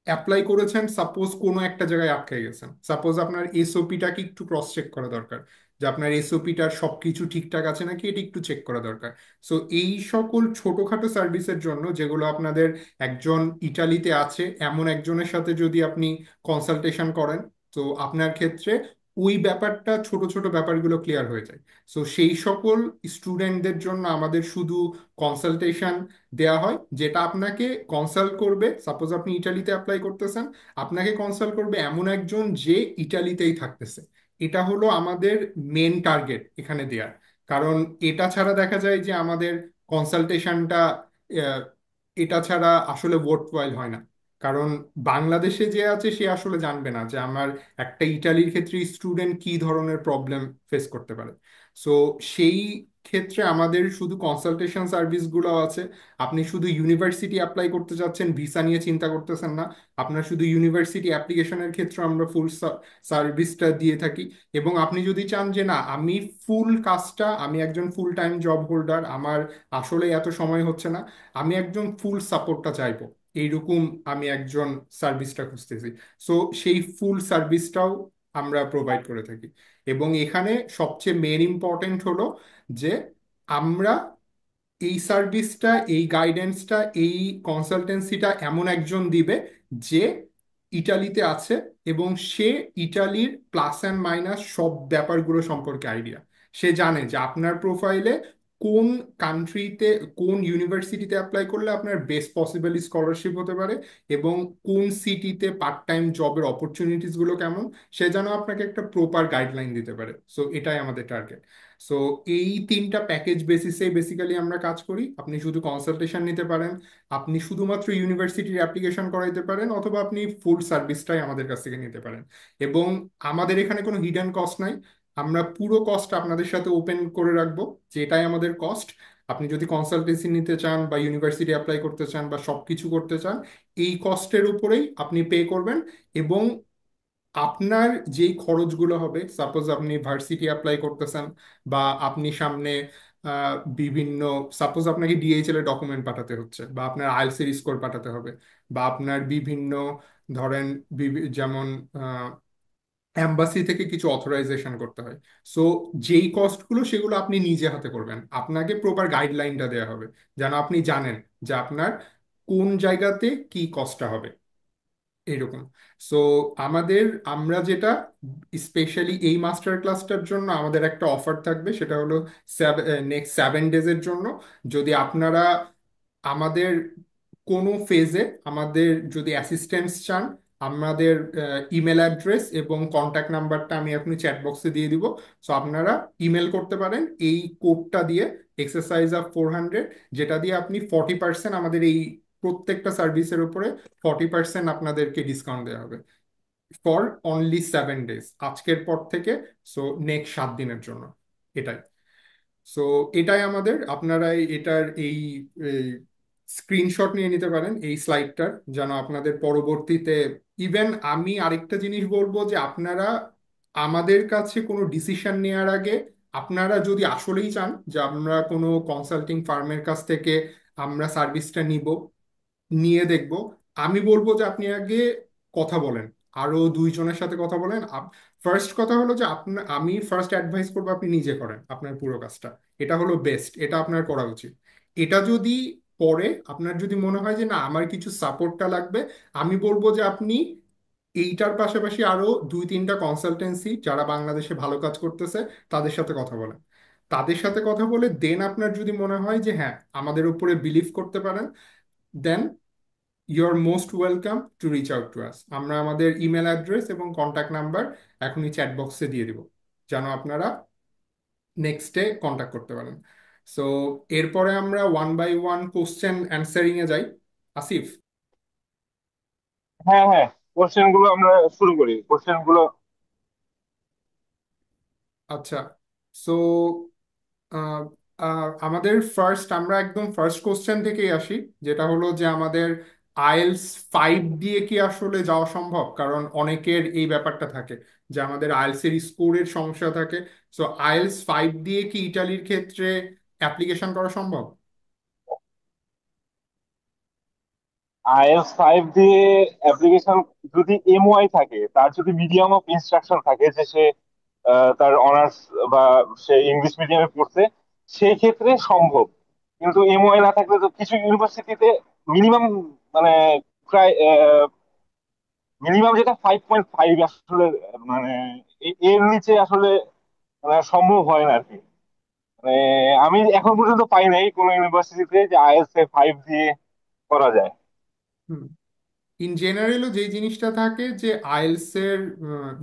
অ্যাপ্লাই করেছেন, সাপোজ কোনো একটা জায়গায় আটকে গেছেন, সাপোজ আপনার এসওপিটাকে একটু ক্রস চেক করা দরকার, যে আপনার এসওপিটার সব কিছু ঠিকঠাক আছে নাকি এটি একটু চেক করা দরকার। সো এই সকল ছোটখাটো সার্ভিসের জন্য যেগুলো আপনাদের একজন ইটালিতে আছে এমন একজনের সাথে যদি আপনি কনসালটেশন করেন, তো আপনার ক্ষেত্রে ওই ব্যাপারটা, ছোট ছোট ব্যাপারগুলো ক্লিয়ার হয়ে যায়। সো সেই সকল স্টুডেন্টদের জন্য আমাদের শুধু কনসালটেশন দেয়া হয়, যেটা আপনাকে কনসাল্ট করবে। সাপোজ আপনি ইটালিতে অ্যাপ্লাই করতেছেন, আপনাকে কনসাল্ট করবে এমন একজন যে ইটালিতেই থাকতেছে। এটা হলো আমাদের মেন টার্গেট এখানে দেয়ার। কারণ এটা ছাড়া দেখা যায় যে আমাদের কনসালটেশনটা, এটা ছাড়া আসলে ওয়ার্থওয়াইল হয় না। কারণ বাংলাদেশে যে আছে সে আসলে জানবে না যে আমার একটা ইটালির ক্ষেত্রে স্টুডেন্ট কি ধরনের প্রবলেম ফেস করতে পারে। সো সেই ক্ষেত্রে আমাদের শুধু কনসালটেশন সার্ভিসগুলো আছে। আপনি শুধু ইউনিভার্সিটি অ্যাপ্লাই করতে চাচ্ছেন, ভিসা নিয়ে চিন্তা করতেছেন না, আপনার শুধু ইউনিভার্সিটি অ্যাপ্লিকেশনের ক্ষেত্রে আমরা ফুল সার্ভিসটা দিয়ে থাকি। এবং আপনি যদি চান যে না আমি ফুল কাজটা, আমি একজন ফুল টাইম জব হোল্ডার, আমার আসলে এত সময় হচ্ছে না, আমি একজন ফুল সাপোর্টটা চাইবো, এইরকম আমি একজন সার্ভিসটা খুঁজতেছি, সো সেই ফুল সার্ভিসটাও আমরা প্রোভাইড করে থাকি। এবং এখানে সবচেয়ে মেন ইম্পর্টেন্ট হলো যে আমরা এই সার্ভিসটা, এই গাইডেন্সটা, এই কনসালটেন্সিটা এমন একজন দিবে যে ইটালিতে আছে, এবং সে ইটালির প্লাস অ্যান্ড মাইনাস সব ব্যাপারগুলো সম্পর্কে আইডিয়া। সে জানে যে আপনার প্রোফাইলে কোন কান্ট্রিতে, কোন ইউনিভার্সিটিতে অ্যাপ্লাই করলে আপনার বেস্ট পসিবল স্কলারশিপ হতে পারে, এবং কোন সিটিতে পার্ট টাইম জবের অপরচুনিটিস গুলো কেমন, সে যেন আপনাকে একটা প্রপার গাইডলাইন দিতে পারে। সো এটাই আমাদের টার্গেট। সো এই তিনটা প্যাকেজ বেসিসে বেসিক্যালি আমরা কাজ করি। আপনি শুধু কনসালটেশন নিতে পারেন, আপনি শুধুমাত্র ইউনিভার্সিটির অ্যাপ্লিকেশন করাইতে পারেন, অথবা আপনি ফুল সার্ভিসটাই আমাদের কাছ থেকে নিতে পারেন। এবং আমাদের এখানে কোনো হিডেন কস্ট নাই, আমরা পুরো কস্ট আপনাদের সাথে ওপেন করে রাখবো, যে এটাই আমাদের কস্ট। আপনি যদি কনসালটেন্সি নিতে চান বা ইউনিভার্সিটি অ্যাপ্লাই করতে চান বা সব কিছু করতে চান, এই কস্টের উপরেই আপনি পে করবেন। এবং আপনার যেই খরচগুলো হবে, সাপোজ আপনি ভার্সিটি অ্যাপ্লাই করতেছেন, বা আপনি সামনে বিভিন্ন, সাপোজ আপনাকে ডিএইচএল এর ডকুমেন্ট পাঠাতে হচ্ছে, বা আপনার আইএলটিএস এর স্কোর পাঠাতে হবে, বা আপনার বিভিন্ন ধরেন যেমন এম্বাসি থেকে কিছু অথরাইজেশন করতে হয়। সো যেই কস্টগুলো সেগুলো আপনি নিজে হাতে করবেন, আপনাকে প্রপার গাইডলাইনটা দেওয়া হবে যেন আপনি জানেন যে আপনার কোন জায়গাতে কি কস্টটা হবে, এরকম। সো আমাদের, আমরা যেটা স্পেশালি এই মাস্টার ক্লাসটার জন্য আমাদের একটা অফার থাকবে, সেটা হলো নেক্সট 7 ডেজের জন্য। যদি আপনারা আমাদের কোনো ফেজে আমাদের যদি অ্যাসিস্ট্যান্স চান, আমাদের ইমেল অ্যাড্রেস এবং কন্ট্যাক্ট নাম্বারটা আমি এখনই চ্যাট বক্সে দিয়ে দিব। সো আপনারা ইমেল করতে পারেন এই কোডটা দিয়ে, এক্সারসাইজ অফ 400, যেটা দিয়ে আপনি 40% আমাদের এই প্রত্যেকটা সার্ভিসের উপরে 40% আপনাদেরকে ডিসকাউন্ট দেওয়া হবে ফর অনলি 7 ডেজ, আজকের পর থেকে। সো নেক্সট 7 দিনের জন্য এটাই। সো এটাই আমাদের, আপনারা এটার এই স্ক্রিনশট নিয়ে নিতে পারেন এই স্লাইডটার, যেন আপনাদের পরবর্তীতে, ইভেন আমি আরেকটা জিনিস বলবো যে আপনারা আমাদের কাছে কোনো ডিসিশন নেওয়ার আগে, আপনারা যদি আসলেই চান যে আমরা কোনো কনসাল্টিং ফার্মের কাছ থেকে আমরা সার্ভিসটা নিব, নিয়ে দেখব, আমি বলবো যে আপনি আগে কথা বলেন, আরো 2 জনের সাথে কথা বলেন। ফার্স্ট কথা হলো যে আপনার, আমি ফার্স্ট অ্যাডভাইস করবো আপনি নিজে করেন আপনার পুরো কাজটা, এটা হলো বেস্ট, এটা আপনার করা উচিত। এটা যদি পরে আপনার যদি মনে হয় যে না আমার কিছু সাপোর্টটা লাগবে, আমি বলবো যে আপনি এইটার পাশাপাশি আরো 2-3টা কনসালটেন্সি যারা বাংলাদেশে ভালো কাজ করতেছে তাদের সাথে কথা বলেন। তাদের সাথে কথা বলে দেন আপনার যদি মনে হয় যে হ্যাঁ আমাদের উপরে বিলিভ করতে পারেন, then you are most welcome to reach out to us. আমরা আমাদের ইমেল অ্যাড্রেস এবং কন্ট্যাক্ট নাম্বার এখনই চ্যাট বক্সে দিয়ে দিব, যেন আপনারা নেক্সট ডে কন্ট্যাক্ট করতে পারেন। সো এরপরে আমরা one by one question answering এ যাই। আসিফ। হ্যাঁ, হ্যাঁ, কোশ্চেন গুলো আমরা শুরু করি, কোশ্চেন গুলো। আচ্ছা। সো আমাদের ফার্স্ট, আমরা একদম ফার্স্ট কোশ্চেন থেকেই আসি, যেটা হলো যে আমাদের আইএলস 5 দিয়ে কি আসলে যাওয়া সম্ভব? কারণ অনেকের এই ব্যাপারটা থাকে যে আমাদের আইএলস এর স্কোরের সমস্যা থাকে। সো আইএলস 5 দিয়ে কি ইটালির ক্ষেত্রে অ্যাপ্লিকেশন করা সম্ভব? IELTS 5 দিয়ে অ্যাপ্লিকেশন, যদি MOI থাকে, তার যদি মিডিয়াম অফ ইনস্ট্রাকশন থাকে, যে সে তার অনার্স বা সে ইংলিশ মিডিয়ামে পড়ছে, সেই ক্ষেত্রে সম্ভব। কিন্তু MOI না থাকলে তো কিছু ইউনিভার্সিটিতে মিনিমাম, মানে প্রায় মিনিমাম যেটা 5.5 আসলে, মানে এর নিচে আসলে মানে সম্ভব হয় না আর কি। মানে আমি এখন পর্যন্ত পাই নাই কোনো ইউনিভার্সিটিতে যে IELTS 5 দিয়ে করা যায়। ইন জেনারেলও যে জিনিসটা থাকে যে আইএলস এর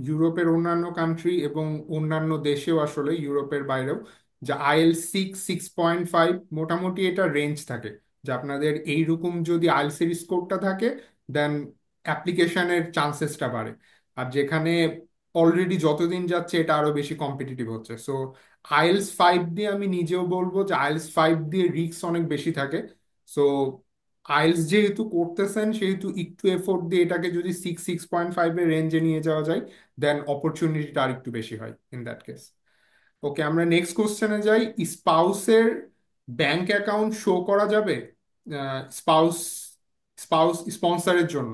ইউরোপের অন্যান্য কান্ট্রি এবং অন্যান্য দেশেও, আসলে ইউরোপের বাইরেও, যে আইএলস 6, 6.5 মোটামুটি এটা রেঞ্জ থাকে, যে আপনাদের এইরকম যদি আইএলস এর স্কোরটা থাকে দেন অ্যাপ্লিকেশনের চান্সেসটা বাড়ে। আর যেখানে অলরেডি যতদিন যাচ্ছে এটা আরো বেশি কম্পিটিটিভ হচ্ছে। সো আইএলস 5 দিয়ে আমি নিজেও বলবো যে আইএলস 5 দিয়ে রিস্ক অনেক বেশি থাকে। সো আইএলস যেহেতু করতেছেন সেহেতু একটু এফোর্ট দিয়ে এটাকে যদি 6, 6.5 এর রেঞ্জে নিয়ে যাওয়া যায়, দেন অপরচুনিটিটা আর একটু বেশি হয় ইন দ্যাট কেস। ওকে, আমরা নেক্সট কোশ্চেনে যাই। স্পাউসের ব্যাংক অ্যাকাউন্ট শো করা যাবে স্পাউস স্পাউস স্পন্সরের জন্য?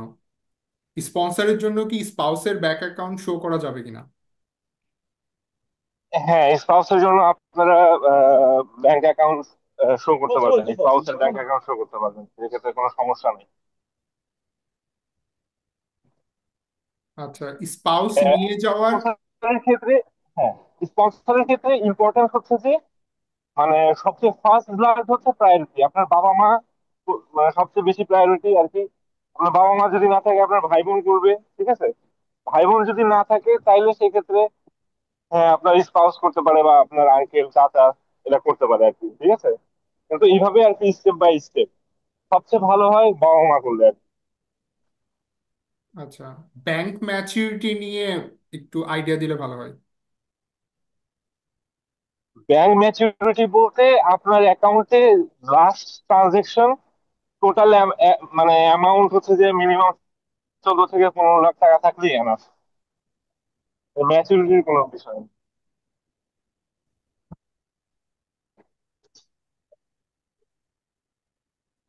স্পন্সরের জন্য কি স্পাউসের ব্যাংক অ্যাকাউন্ট শো করা যাবে কিনা? হ্যাঁ, স্পাউসের জন্য আপনারা ব্যাংক অ্যাকাউন্ট শো করতে পারবেন, স্পাউসের ব্যাংক অ্যাকাউন্ট শো করতে পারবেন, সেক্ষেত্রে কোনো সমস্যা নেই। আচ্ছা, স্পাউস নিয়ে যাওয়ার। স্পন্সরের ক্ষেত্রে, হ্যাঁ, স্পন্সরের ক্ষেত্রে ইম্পর্টেন্ট হচ্ছে যে, মানে সবচেয়ে ফার্স্ট ব্লাড হচ্ছে প্রায়োরিটি, আপনার বাবা মা, মানে সবচেয়ে বেশি প্রায়োরিটি আর কি। আপনার বাবা মা যদি না থাকে, আপনার ভাই বোন করবে, ঠিক আছে। ভাই বোন যদি না থাকে, তাইলে সেক্ষেত্রে হ্যাঁ আপনার স্পাউস করতে পারে, বা আপনার আঙ্কেল চাচা এটা করতে পারে আর কি, ঠিক আছে। কিন্তু এইভাবে আর কি, স্টেপ বাই স্টেপ সবচেয়ে ভালো হয় বাবা মা করলে আর কি। আচ্ছা, ব্যাংক ম্যাচিউরিটি নিয়ে একটু আইডিয়া দিলে ভালো হয়। ব্যাংক ম্যাচুরিটি বলতে আপনার অ্যাকাউন্টে লাস্ট ট্রানজেকশন টোটাল, মানে অ্যামাউন্ট হচ্ছে যে মিনিমাম 14 থেকে 15 লাখ টাকা থাকলেই এনাফ, ম্যাচুরিটির কোনো বিষয় নেই।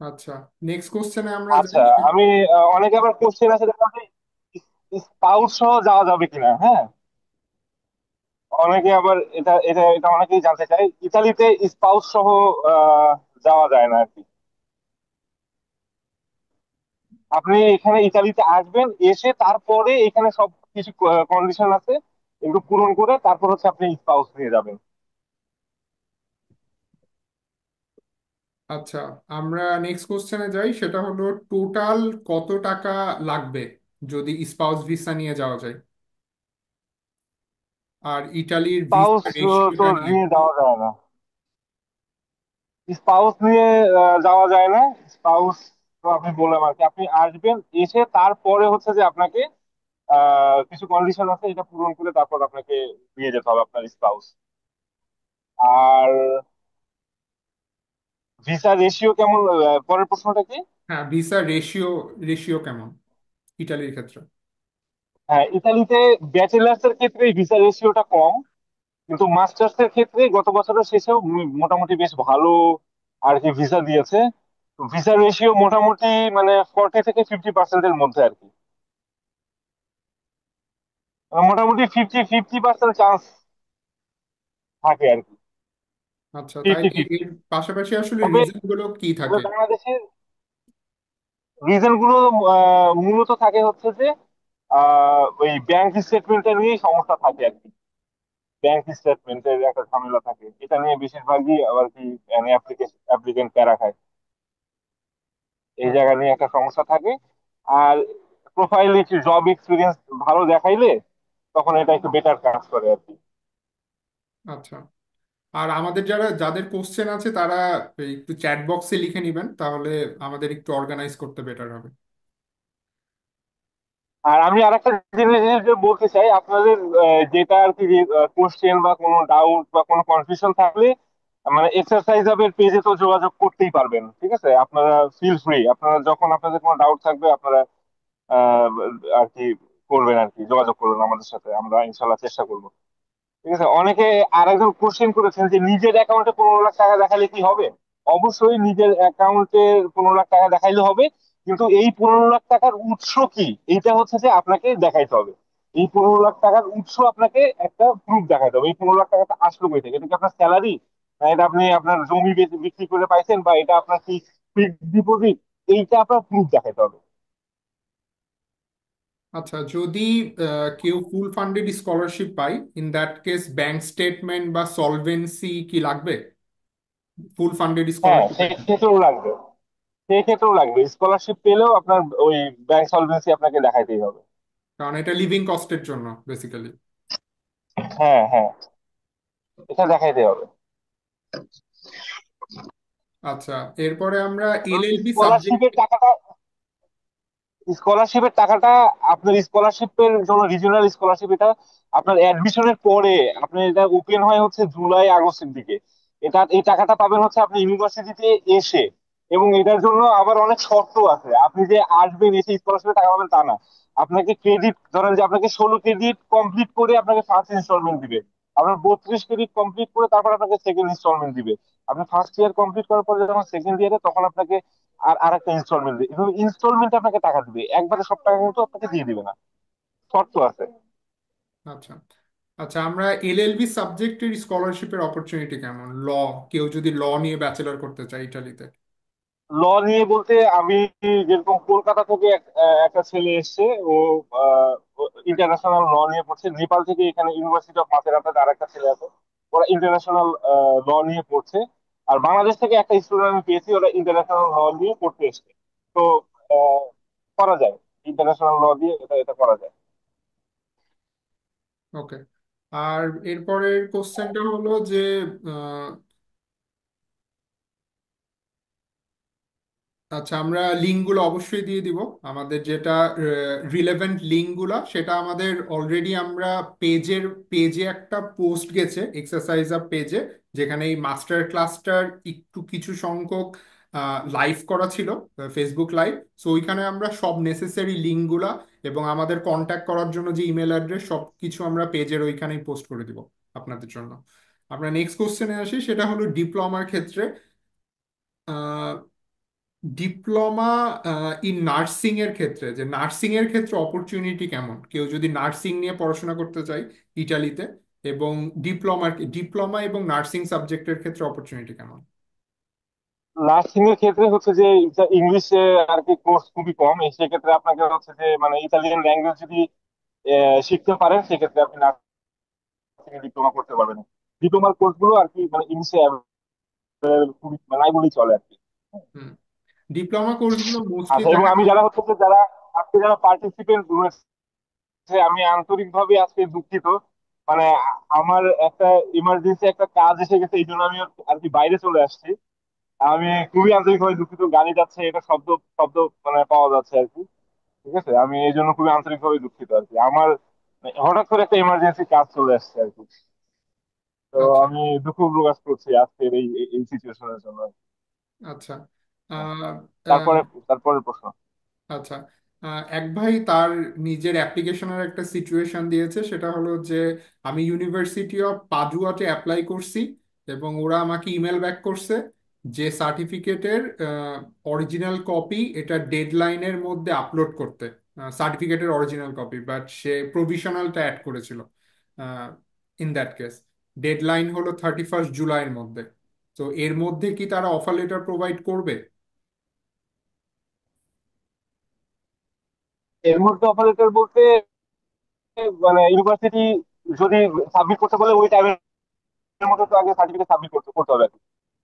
আচ্ছা, নেক্সট কোশ্চেনে আমরা আচ্ছা, যাই। আমি অনেকে আবার কোশ্চেন আছে দেখো, স্পাউস সহ যাওয়া যাবে কিনা, হ্যাঁ। অনেকে আবার এটা এটা এটা অনেকেই জানতে চায়, ইতালিতে স্পাউস সহ আহ, যাওয়া যায় না আর কি। আপনি এখানে ইতালিতে আসবেন, এসে তারপরে এখানে সব কিছু কন্ডিশন আছে, এগুলো পূরণ করে তারপর হচ্ছে আপনি স্পাউস নিয়ে যাবেন। আচ্ছা, আমরা নেক্সট কোশ্চেনে যাই, সেটা হলো টোটাল কত টাকা লাগবে যদি স্পাউস ভিসা নিয়ে যাওয়া যায়, আর ইটালির ভিসা স্পাউস তো রেশিওটা নিয়ে। নিয়ে যাওয়া যায় না। স্পাউস নিয়ে যাওয়া যায় না। স্পাউস তো আপনি বললাম আর কি, আপনি আসবেন, এসে তারপরে হচ্ছে যে আপনাকে কিছু কন্ডিশন আছে, এটা পূরণ করে তারপর আপনাকে নিয়ে যেতে হবে আপনার স্পাউস। আর ভিসা রেশিও কেমন, পরের প্রশ্নটা কি? হ্যাঁ, ভিসা রেশিও, রেশিও কেমন ইটালির ক্ষেত্রে? হ্যাঁ, ইতালিতে ব্যাচেলার্স এর ক্ষেত্রে ভিসা রেশিওটা কম, কিন্তু মাস্টার্স এর ক্ষেত্রে গত বছরের শেষেও মোটামুটি বেশ ভালো আর কি ভিসা দিয়েছে। ভিসা রেশিও মোটামুটি মানে 40 থেকে 50% এর মধ্যে আর কি। মোটামুটি 50-50% চান্স থাকে আর কি। আচ্ছা, তাই 50-50। এর পাশাপাশি আসলে তবে রিজন গুলো কি তবে থাকে? বাংলাদেশের রিজন গুলো মূলত থাকে হচ্ছে যে ওই ব্যাংক স্টেটমেন্টটা নিয়েই সমস্যা থাকে আর কি। ব্যাংক স্টেটমেন্টের একটা ঝামেলা থাকে, এটা নিয়ে বেশিরভাগই আবার কি অ্যাপ্লিকেন্ট প্যারা খায়। এই আচ্ছা। জায়গা নিয়ে একটা সমস্যা থাকে। আর প্রোফাইলে জব এক্সপিরিয়েন্স ভালো দেখাইলে তখন এটা একটু বেটার কাজ করে আর কি। আচ্ছা, আর আমাদের যাদের কোশ্চেন আছে তারা একটু চ্যাট বক্সে লিখে নিবেন, তাহলে আমাদের একটু অর্গানাইজ করতে বেটার হবে। আর আমি আরেকটা জিনিস যে বলতে চাই আপনাদের, যেটা আর কি কোশ্চেন বা কোনো ডাউট বা কোনো কনফিউশন থাকলে মানে এক্সারসাইজ হাবের পেজে তো যোগাযোগ করতেই পারবেন, ঠিক আছে? আপনারা ফিল ফ্রি, আপনারা যখন আপনাদের কোনো ডাউট থাকবে আপনারা আহ, আর কি করবেন আর কি, যোগাযোগ করবেন আমাদের সাথে, আমরা ইনশাল্লাহ চেষ্টা করবো। ঠিক আছে। অনেকে আরেকজন কোশ্চেন করেছেন যে নিজের অ্যাকাউন্টে 15 লাখ টাকা দেখালে কি হবে? অবশ্যই নিজের অ্যাকাউন্টে 15 লাখ টাকা দেখাইলে হবে, কিন্তু এই 15 লাখ টাকার উৎস কি এইটা হচ্ছে যে আপনাকে দেখাইতে হবে। এই 15 লাখ টাকার উৎস আপনাকে একটা প্রুফ দেখাইতে হবে। এই 15 লাখ টাকাটা আসলো কই থেকে? এটা কি আপনার স্যালারি, না এটা আপনি আপনার জমি বিক্রি করে পাইছেন, বা এটা আপনার কি ফিক্সড ডিপোজিট? এইটা আপনার প্রুফ দেখাইতে হবে। আচ্ছা, যদি কেউ ফুল ফান্ডেড স্কলারশিপ পায়, in that case bank statement বা সলভেন্সি কি লাগবে ফুল ফান্ডেড হ্যাঁ, স্কলারশিপের সেই ক্ষেত্রে? ক্ষেত্রেও লাগবে। সেই ক্ষেত্রেও লাগবে, স্কলারশিপ পেলেও আপনার ওই ব্যাংক সলভেন্সি আপনাকে দেখাইতেই হবে। কারণ এটা লিভিং কস্টের জন্য বেসিক্যালি। হ্যাঁ, হ্যাঁ, এটা দেখাইতে হবে। আচ্ছা, এরপরে আমরা এবং এলএলবি সাবজেক্ট। স্কলারশিপের টাকাটা আপনার স্কলারশিপের জন্য, রিজিওনাল স্কলারশিপ, এটা আপনার অ্যাডমিশনের পরে, আপনার এটা ওপেন হয় হচ্ছে জুলাই আগস্টের দিকে। এই টাকাটা পাবেন হচ্ছে আপনি ইউনিভার্সিটিতে এসে। এবং এটার জন্য আবার অনেক শর্ত আছে, আপনি যে আসবেন এসে স্কলারশিপের টাকা পাবেন তা না। আপনাকে ক্রেডিট, ধরেন যে আপনাকে 16 ক্রেডিট কমপ্লিট করে আপনাকে ফার্স্ট ইনস্টলমেন্ট দিবে। আপনার 32 ক্রেডিট কমপ্লিট করে তারপর আপনাকে সেকেন্ড ইনস্টলমেন্ট দিবে। আপনি ফার্স্ট ইয়ার কমপ্লিট করার পরে যখন সেকেন্ড ইয়ারে, তখন আপনাকে আর একটা ইনস্টলমেন্ট দিবে। এভাবে ইনস্টলমেন্ট আপনাকে টাকা দিবে, একবারে সব টাকা কিন্তু আপনাকে দিয়ে দিবে না, শর্ত আছে। আচ্ছা। আচ্ছা, আমরা এলএলবি সাবজেক্টের স্কলারশিপের অপরচুনিটি কেমন? কেউ যদি নিয়ে ব্যাচেলর করতে চায় ইটালিতে? ল নিয়ে বলতে আমি যেরকম কলকাতা থেকে একটা ছেলে এসছে, ও ইন্টারন্যাশনাল ল নিয়ে পড়ছে। নেপাল থেকে এখানে ইউনিভার্সিটি অফ মাসেরাতে আর একটা ছেলে আছে, ওরা ইন্টারন্যাশনাল ল নিয়ে পড়ছে। আর বাংলাদেশ থেকে একটা স্টুডেন্ট আমি পেয়েছি, ওরা ইন্টারন্যাশনাল ল নিয়ে পড়তে এসছে। তো আহ, করা যায়, ইন্টারন্যাশনাল ল দিয়ে এটা এটা করা যায়। ওকে। আর এরপরের কোশ্চেনটা হলো যে আচ্ছা, আমরা লিঙ্কগুলো অবশ্যই দিয়ে দিব। আমাদের যেটা রিলেভেন্ট লিঙ্কগুলো সেটা আমাদের অলরেডি আমরা পেজে একটা পোস্ট গেছে, এক্সারসাইজ আপ পেজে, যেখানে এই মাস্টার ক্লাসটার একটু কিছু সংখ্যক লাইভ করা ছিল, ফেসবুক লাইভ। সো ওইখানে আমরা সব নেসেসারি লিঙ্কগুলা এবং আমাদের কন্ট্যাক্ট করার জন্য যে ইমেল অ্যাড্রেস সব কিছু আমরা পেজের ওইখানেই পোস্ট করে দিব আপনাদের জন্য। আমরা নেক্সট কোশ্চেনে আসি, সেটা হলো ডিপ্লোমার ক্ষেত্রে। ডিপ্লোমা ইন নার্সিং এর ক্ষেত্রে, যে নার্সিং এর ক্ষেত্রে অপরচুনিটি কেমন কেউ যদি নার্সিং নিয়ে পড়াশোনা করতে চায় ইটালিতে, এবং ডিপ্লোমা এবং নার্সিং সাবজেক্টের ক্ষেত্রে অপরচুনিটি কেমন? নার্সিং এর ক্ষেত্রে হচ্ছে যে ইংলিশে আর কি কোর্স খুবই কম, সেক্ষেত্রে আপনাকে হচ্ছে যে মানে ইতালিয়ান ল্যাঙ্গুয়েজ যদি শিখতে পারেন, সেক্ষেত্রে আপনি নার্সিং এ ডিপ্লোমা করতে পারবেন। ডিপ্লোমার কোর্স গুলো আর কি মানে ইংলিশে খুবই মানে নাই বলেই চলে আর কি। হুম। ডিপ্লোমা কোর্সগুলো মোস্টলি আচ্ছা, এবং দেখা আমি যায়। যারা হচ্ছে যে যারা আজকে যারা পার্টিসিপেন্ট রয়েছে, আমি আন্তরিকভাবে আজকে দুঃখিত। মানে আমার একটা ইমার্জেন্সি একটা কাজ এসে গেছে, এই জন্য আমি আর কি বাইরে চলে আসছি। আমি খুবই আন্তরিকভাবে দুঃখিত, গাড়ি যাচ্ছে, এটা শব্দ শব্দ মানে পাওয়া যাচ্ছে আর কি। ঠিক আছে, আমি এই জন্য খুবই আন্তরিকভাবে দুঃখিত আর কি। আমার হঠাৎ করে একটা ইমার্জেন্সি কাজ চলে আসছে আর কি। তো আচ্ছা। আমি দুঃখ প্রকাশ করছি আজকের এই সিচুয়েশনের জন্য। আচ্ছা। হ্যাঁ। আহ, আহ, তারপরে তারপরে প্রশ্ন। আচ্ছা। এক ভাই তার নিজের অ্যাপ্লিকেশনের একটা সিচুয়েশন দিয়েছে, সেটা হলো যে আমি ইউনিভার্সিটি অফ পাদুয়াতে অ্যাপ্লাই করছি এবং ওরা আমাকে ইমেল ব্যাক করছে যে সার্টিফিকেটের অরিজিনাল কপি এটা ডেডলাইনের মধ্যে আপলোড করতে, সার্টিফিকেটের অরিজিনাল কপি, বাট সে প্রভিশনালটা অ্যাড করেছিল। ইন দ্যাট কেস ডেডলাইন হলো 31 জুলাইয়ের মধ্যে। তো এর মধ্যে কি তারা অফার লেটার প্রোভাইড করবে? এর মধ্যে অপারেটর বলতে মানে ইউনিভার্সিটি যদি সাবমিট করতে বলে ওই টাইমের মধ্যে তো আগে সার্টিফিকেট সাবমিট করতে করতে হবে আর কি।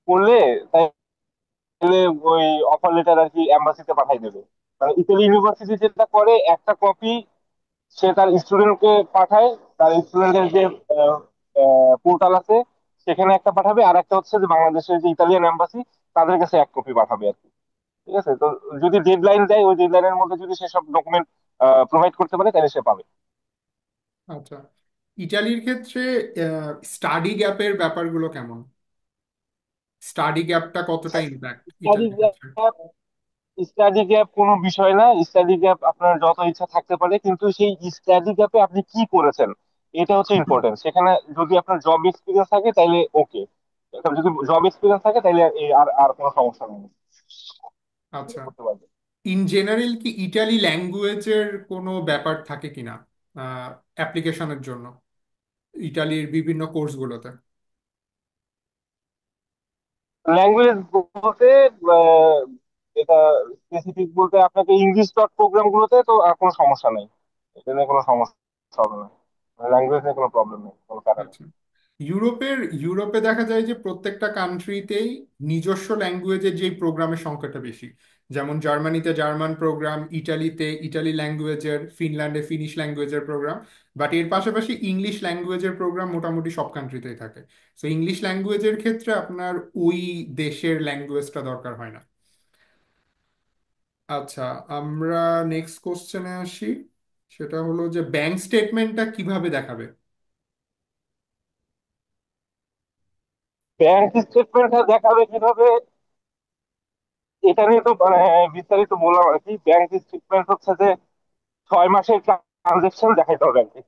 করলে তাইলে ওই অফার লেটার আর কি এম্বাসিতে পাঠিয়ে দেবে। মানে ইতালি ইউনিভার্সিটি যেটা করে, একটা কপি সে তার স্টুডেন্টকে পাঠায়, তার স্টুডেন্টের যে পোর্টাল আছে সেখানে একটা পাঠাবে, আর একটা হচ্ছে যে বাংলাদেশের যে ইতালিয়ান এম্বাসি তাদের কাছে এক কপি পাঠাবে আর কি। ঠিক আছে, তো যদি ডেডলাইন দেয় ওই ডেডলাইনের মধ্যে যদি সেসব ডকুমেন্ট প্রোভাইড করতে পারে তাহলে সে পাবে। আচ্ছা। ইটালির ক্ষেত্রে স্টাডি গ্যাপের ব্যাপারগুলো কেমন? স্টাডি গ্যাপটা কতটা ইম্প্যাক্ট স্টাডি ইটালির ক্ষেত্রে? গ্যাপ, স্টাডি গ্যাপ কোনো বিষয় না। স্টাডি গ্যাপ আপনার যত ইচ্ছা থাকতে পারে, কিন্তু সেই স্টাডি গ্যাপে আপনি কি করেছেন এটা হচ্ছে ইম্পর্টেন্ট। সেখানে যদি আপনার জব এক্সপিরিয়েন্স থাকে তাহলে ওকে, যদি জব এক্সপিরিয়েন্স থাকে তাহলে আর আর কোনো সমস্যা নেই, আচ্ছা। করতে পারবে। ইন জেনারেল কি ইটালি ল্যাঙ্গুয়েজের কোনো ব্যাপার থাকে কিনা অ্যাপ্লিকেশনের জন্য ইটালির বিভিন্ন কোর্সগুলোতে? ল্যাঙ্গুয়েজ বলতে আহ, এটা স্পেসিফিক বলতে আপনাকে ইংলিশ ডট প্রোগ্রাম গুলোতে তো আর কোনো সমস্যা নেই, এটা নিয়ে কোনো সমস্যা হবে না। ল্যাঙ্গুয়েজ নিয়ে কোনো প্রবলেম নেই, কোনো কারণে। আচ্ছা। ইউরোপে দেখা যায় যে প্রত্যেকটা কান্ট্রিতেই নিজস্ব ল্যাঙ্গুয়েজের যেই প্রোগ্রামের সংখ্যাটা বেশি। যেমন জার্মানিতে জার্মান প্রোগ্রাম, ইটালিতে ইটালি ল্যাঙ্গুয়েজের, ফিনল্যান্ডে ফিনিশ ল্যাঙ্গুয়েজের প্রোগ্রাম। বাট এর পাশাপাশি ইংলিশ ল্যাঙ্গুয়েজের প্রোগ্রাম মোটামুটি সব কান্ট্রিতেই থাকে। তো ইংলিশ ল্যাঙ্গুয়েজের ক্ষেত্রে আপনার ওই দেশের ল্যাঙ্গুয়েজটা দরকার হয় না। আচ্ছা, আমরা নেক্সট কোশ্চেনে আসি। সেটা হলো যে ব্যাংক স্টেটমেন্টটা কিভাবে দেখাবে? ব্যাংক স্টেটমেন্ট দেখাবে কিভাবে, এটা নিয়ে তো মানে বিস্তারিত বললাম আর কি। ব্যাংক স্টেটমেন্ট হচ্ছে যে 6 মাসের ট্রানজেকশন দেখাইতে হবে আর কি।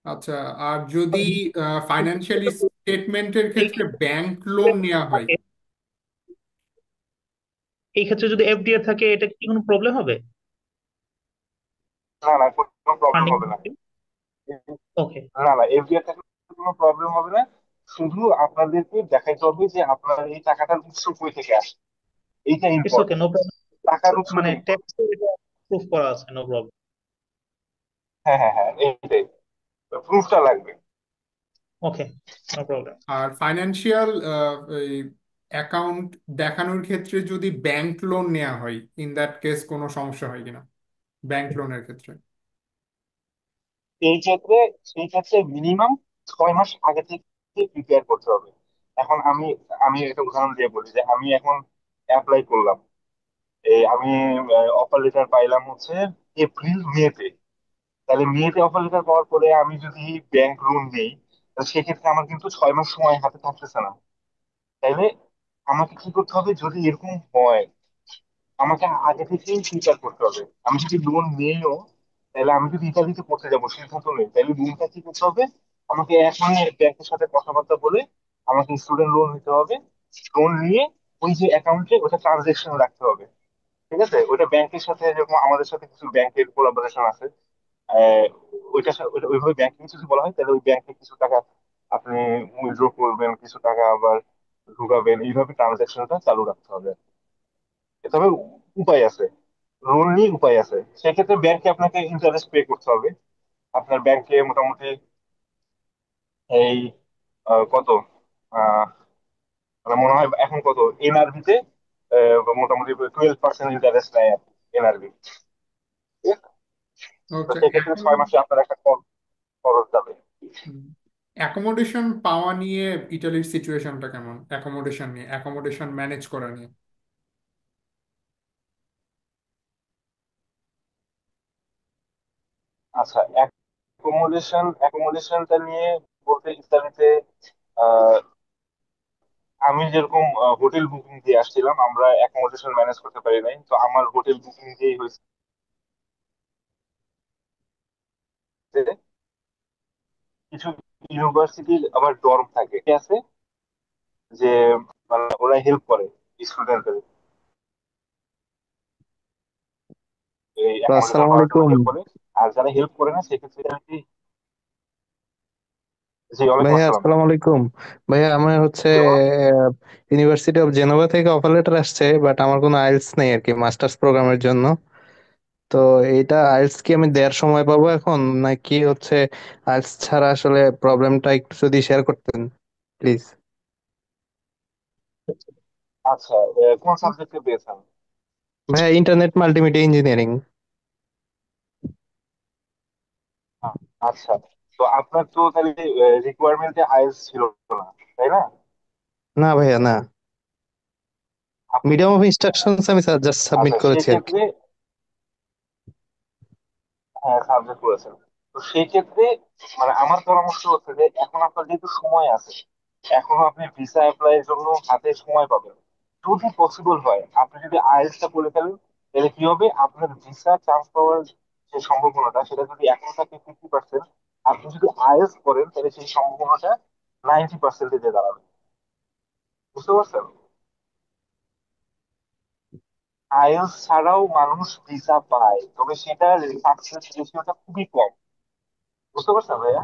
আচ্ছা। আর যদি ফাইন্যান্সিয়াল স্টেটমেন্টের এই ক্ষেত্রে ক্ষেত্রে ব্যাংক লোন নেওয়া হয়? থাকে, এই ক্ষেত্রে যদি এফডিআর থাকে এটা কি কোনো প্রবলেম হবে? না না, কোনো প্রবলেম ফান্ডিং? হবে না। ওকে। না না, এফডিআর থাকলে কোনো প্রবলেম হবে না। শুধু আপনাদেরকে দেখাইতে হবে যে আপনার এই টাকাটার উৎস কই থেকে আসে, এইটা it's okay, important. No problem. টাকার উৎসটা মানে ইম্পর্টেন্ট। ট্যাক্স এটা প্রুফ করা আছে, নো প্রবলেম। হ্যাঁ হ্যাঁ হ্যাঁ, এইটাই, প্রুফটা লাগবে। ওকে, নো প্রবলেম। আর ফাইন্যান্সিয়াল অ্যাকাউন্ট দেখানোর ক্ষেত্রে যদি ব্যাংক লোন নেওয়া হয়, ইন দ্যাট কেস কোনো সমস্যা হয় কিনা ব্যাংক লোনের ক্ষেত্রে? এই ক্ষেত্রে সেই ক্ষেত্রে মিনিমাম 6 মাস আগে থেকে প্রিপেয়ার করতে হবে। এখন আমি আমি একটা উদাহরণ দিয়ে বলি যে আমি এখন অ্যাপ্লাই করলাম, এই আমি অফার লেটার পাইলাম হচ্ছে এপ্রিল মেতে। তাহলে মেতে অফার লেটার পাওয়ার পরে আমি যদি ব্যাংক লোন নেই, তাহলে সেক্ষেত্রে আমার কিন্তু 6 মাস সময় হাতে থাকতেছে না। তাইলে আমাকে কি করতে হবে, যদি এরকম হয় আমাকে আগে থেকেই প্রিপেয়ার করতে হবে। আমি যদি লোন নিইও, তাহলে আমি যদি ইতালিতে পড়তে যাবো সিদ্ধান্ত নেই, তাহলে লোনটা কি করতে হবে, আমাকে এখনই ব্যাংকের সাথে কথাবার্তা বলে আমাকে স্টুডেন্ট লোন নিতে হবে। লোন নিয়ে ওই যে অ্যাকাউন্টে ওটা ট্রানজেকশন রাখতে হবে। ঠিক আছে, ওইটা ব্যাংকের সাথে যেরকম আমাদের সাথে কিছু ব্যাংকের কোলাবোরেশন আছে, আহ, ওইটা ওইভাবে ব্যাংকিং যদি বলা হয় তাহলে ওই ব্যাংকে কিছু টাকা আপনি উইথড্র করবেন, কিছু টাকা আবার ঢুকাবেন, এইভাবে ট্রানজেকশনটা চালু রাখতে হবে। তবে উপায় আছে, লোন নিয়ে উপায় আছে। সেক্ষেত্রে ব্যাংকে আপনাকে ইন্টারেস্ট পে করতে হবে। আপনার ব্যাংকে মোটামুটি এই কত মানে মনে হয় এখন কত এনআরবিতে মোটামুটি 12% ইন্টারেস্ট নেয় আর কি এনআরবি। তো ওকে। সেক্ষেত্রে এখন 6 মাসে আপনার একটা খরচ যাবে। অ্যাকোমোডেশন পাওয়া নিয়ে ইটালির সিচুয়েশনটা কেমন? অ্যাকোমোডেশন নিয়ে, অ্যাকোমোডেশন ম্যানেজ করা নিয়ে। আচ্ছা, অ্যাকোমোডেশনটা নিয়ে বলতে ইসলামিতে আহ, আমি যেরকম হোটেল বুকিং দিয়ে আসছিলাম, আমরা অ্যাকোমোডেশন ম্যানেজ করতে পারি নাই, তো আমার হোটেল বুকিং দিয়েই হয়েছে। কিছু ইউনিভার্সিটির আবার ডর্ম থাকে, ঠিক আছে, যে মানে ওরা হেল্প করে স্টুডেন্টদের এই তো অ্যাকোমোডেশন আসসালামু করার জন্য আলাইকুম। হেল্প করে। আর যারা হেল্প করে না সেক্ষেত্রে আর কি। জি, ওয়ালাইকুম ভাইয়া আসসালাম। আসসালামু আলাইকুম। ভাইয়া আমার হচ্ছে জি, ইউনিভার্সিটি অফ জেনোভা থেকে অফার লেটার আসছে, বাট আমার কোনো আইএলটিএস নেই আর কি মাস্টার্স প্রোগ্রামের জন্য। তো এইটা আইএলটিএস কি আমি দেওয়ার সময় পাবো এখন, নাকি হচ্ছে আইএলটিএস ছাড়া আসলে প্রবলেমটা একটু যদি শেয়ার করতেন প্লিজ। আচ্ছা, কোন সাবজেক্টে পেয়েছেন? ভাইয়া ইন্টারনেট মাল্টিমিডিয়া ইঞ্জিনিয়ারিং। আচ্ছা, তো আপনার তো তাহলে রিকোয়ারমেন্টে আইএলটিএস ছিল না, তাই না? না ভাইয়া না, আপ- মিডিয়াম অফ ইনস্ট্রাকশনস আমি জাস্ট সাবমিট আচ্ছা, করেছি আর কি। সেক্ষেত্রে হ্যাঁ সাবজেক্ট করেছেন। তো সেই ক্ষেত্রে মানে আমার পরামর্শ হচ্ছে যে এখন আপনার যেহেতু সময় আছে, এখনো আপনি ভিসা অ্যাপ্লাই এর জন্য হাতে সময় পাবেন। যদি পসিবল হয় আপনি যদি আইএলটিএস টা করে ফেলেন, তাহলে কি হবে, আপনার ভিসা চান্স পাওয়ার যে সম্ভাবনাটা সেটা যদি এখন থাকে 50%, আপনি যদি আইএলটিএস করেন তাহলে সেই সম্ভাবনাটা 90%-এ দাঁড়াবে। বুঝতে পারছেন? আইএলটিএস ছাড়াও মানুষ ভিসা পায়, তবে সেটার সাকসেস রেশিওটা খুবই কম। বুঝতে পারছেন ভাইয়া?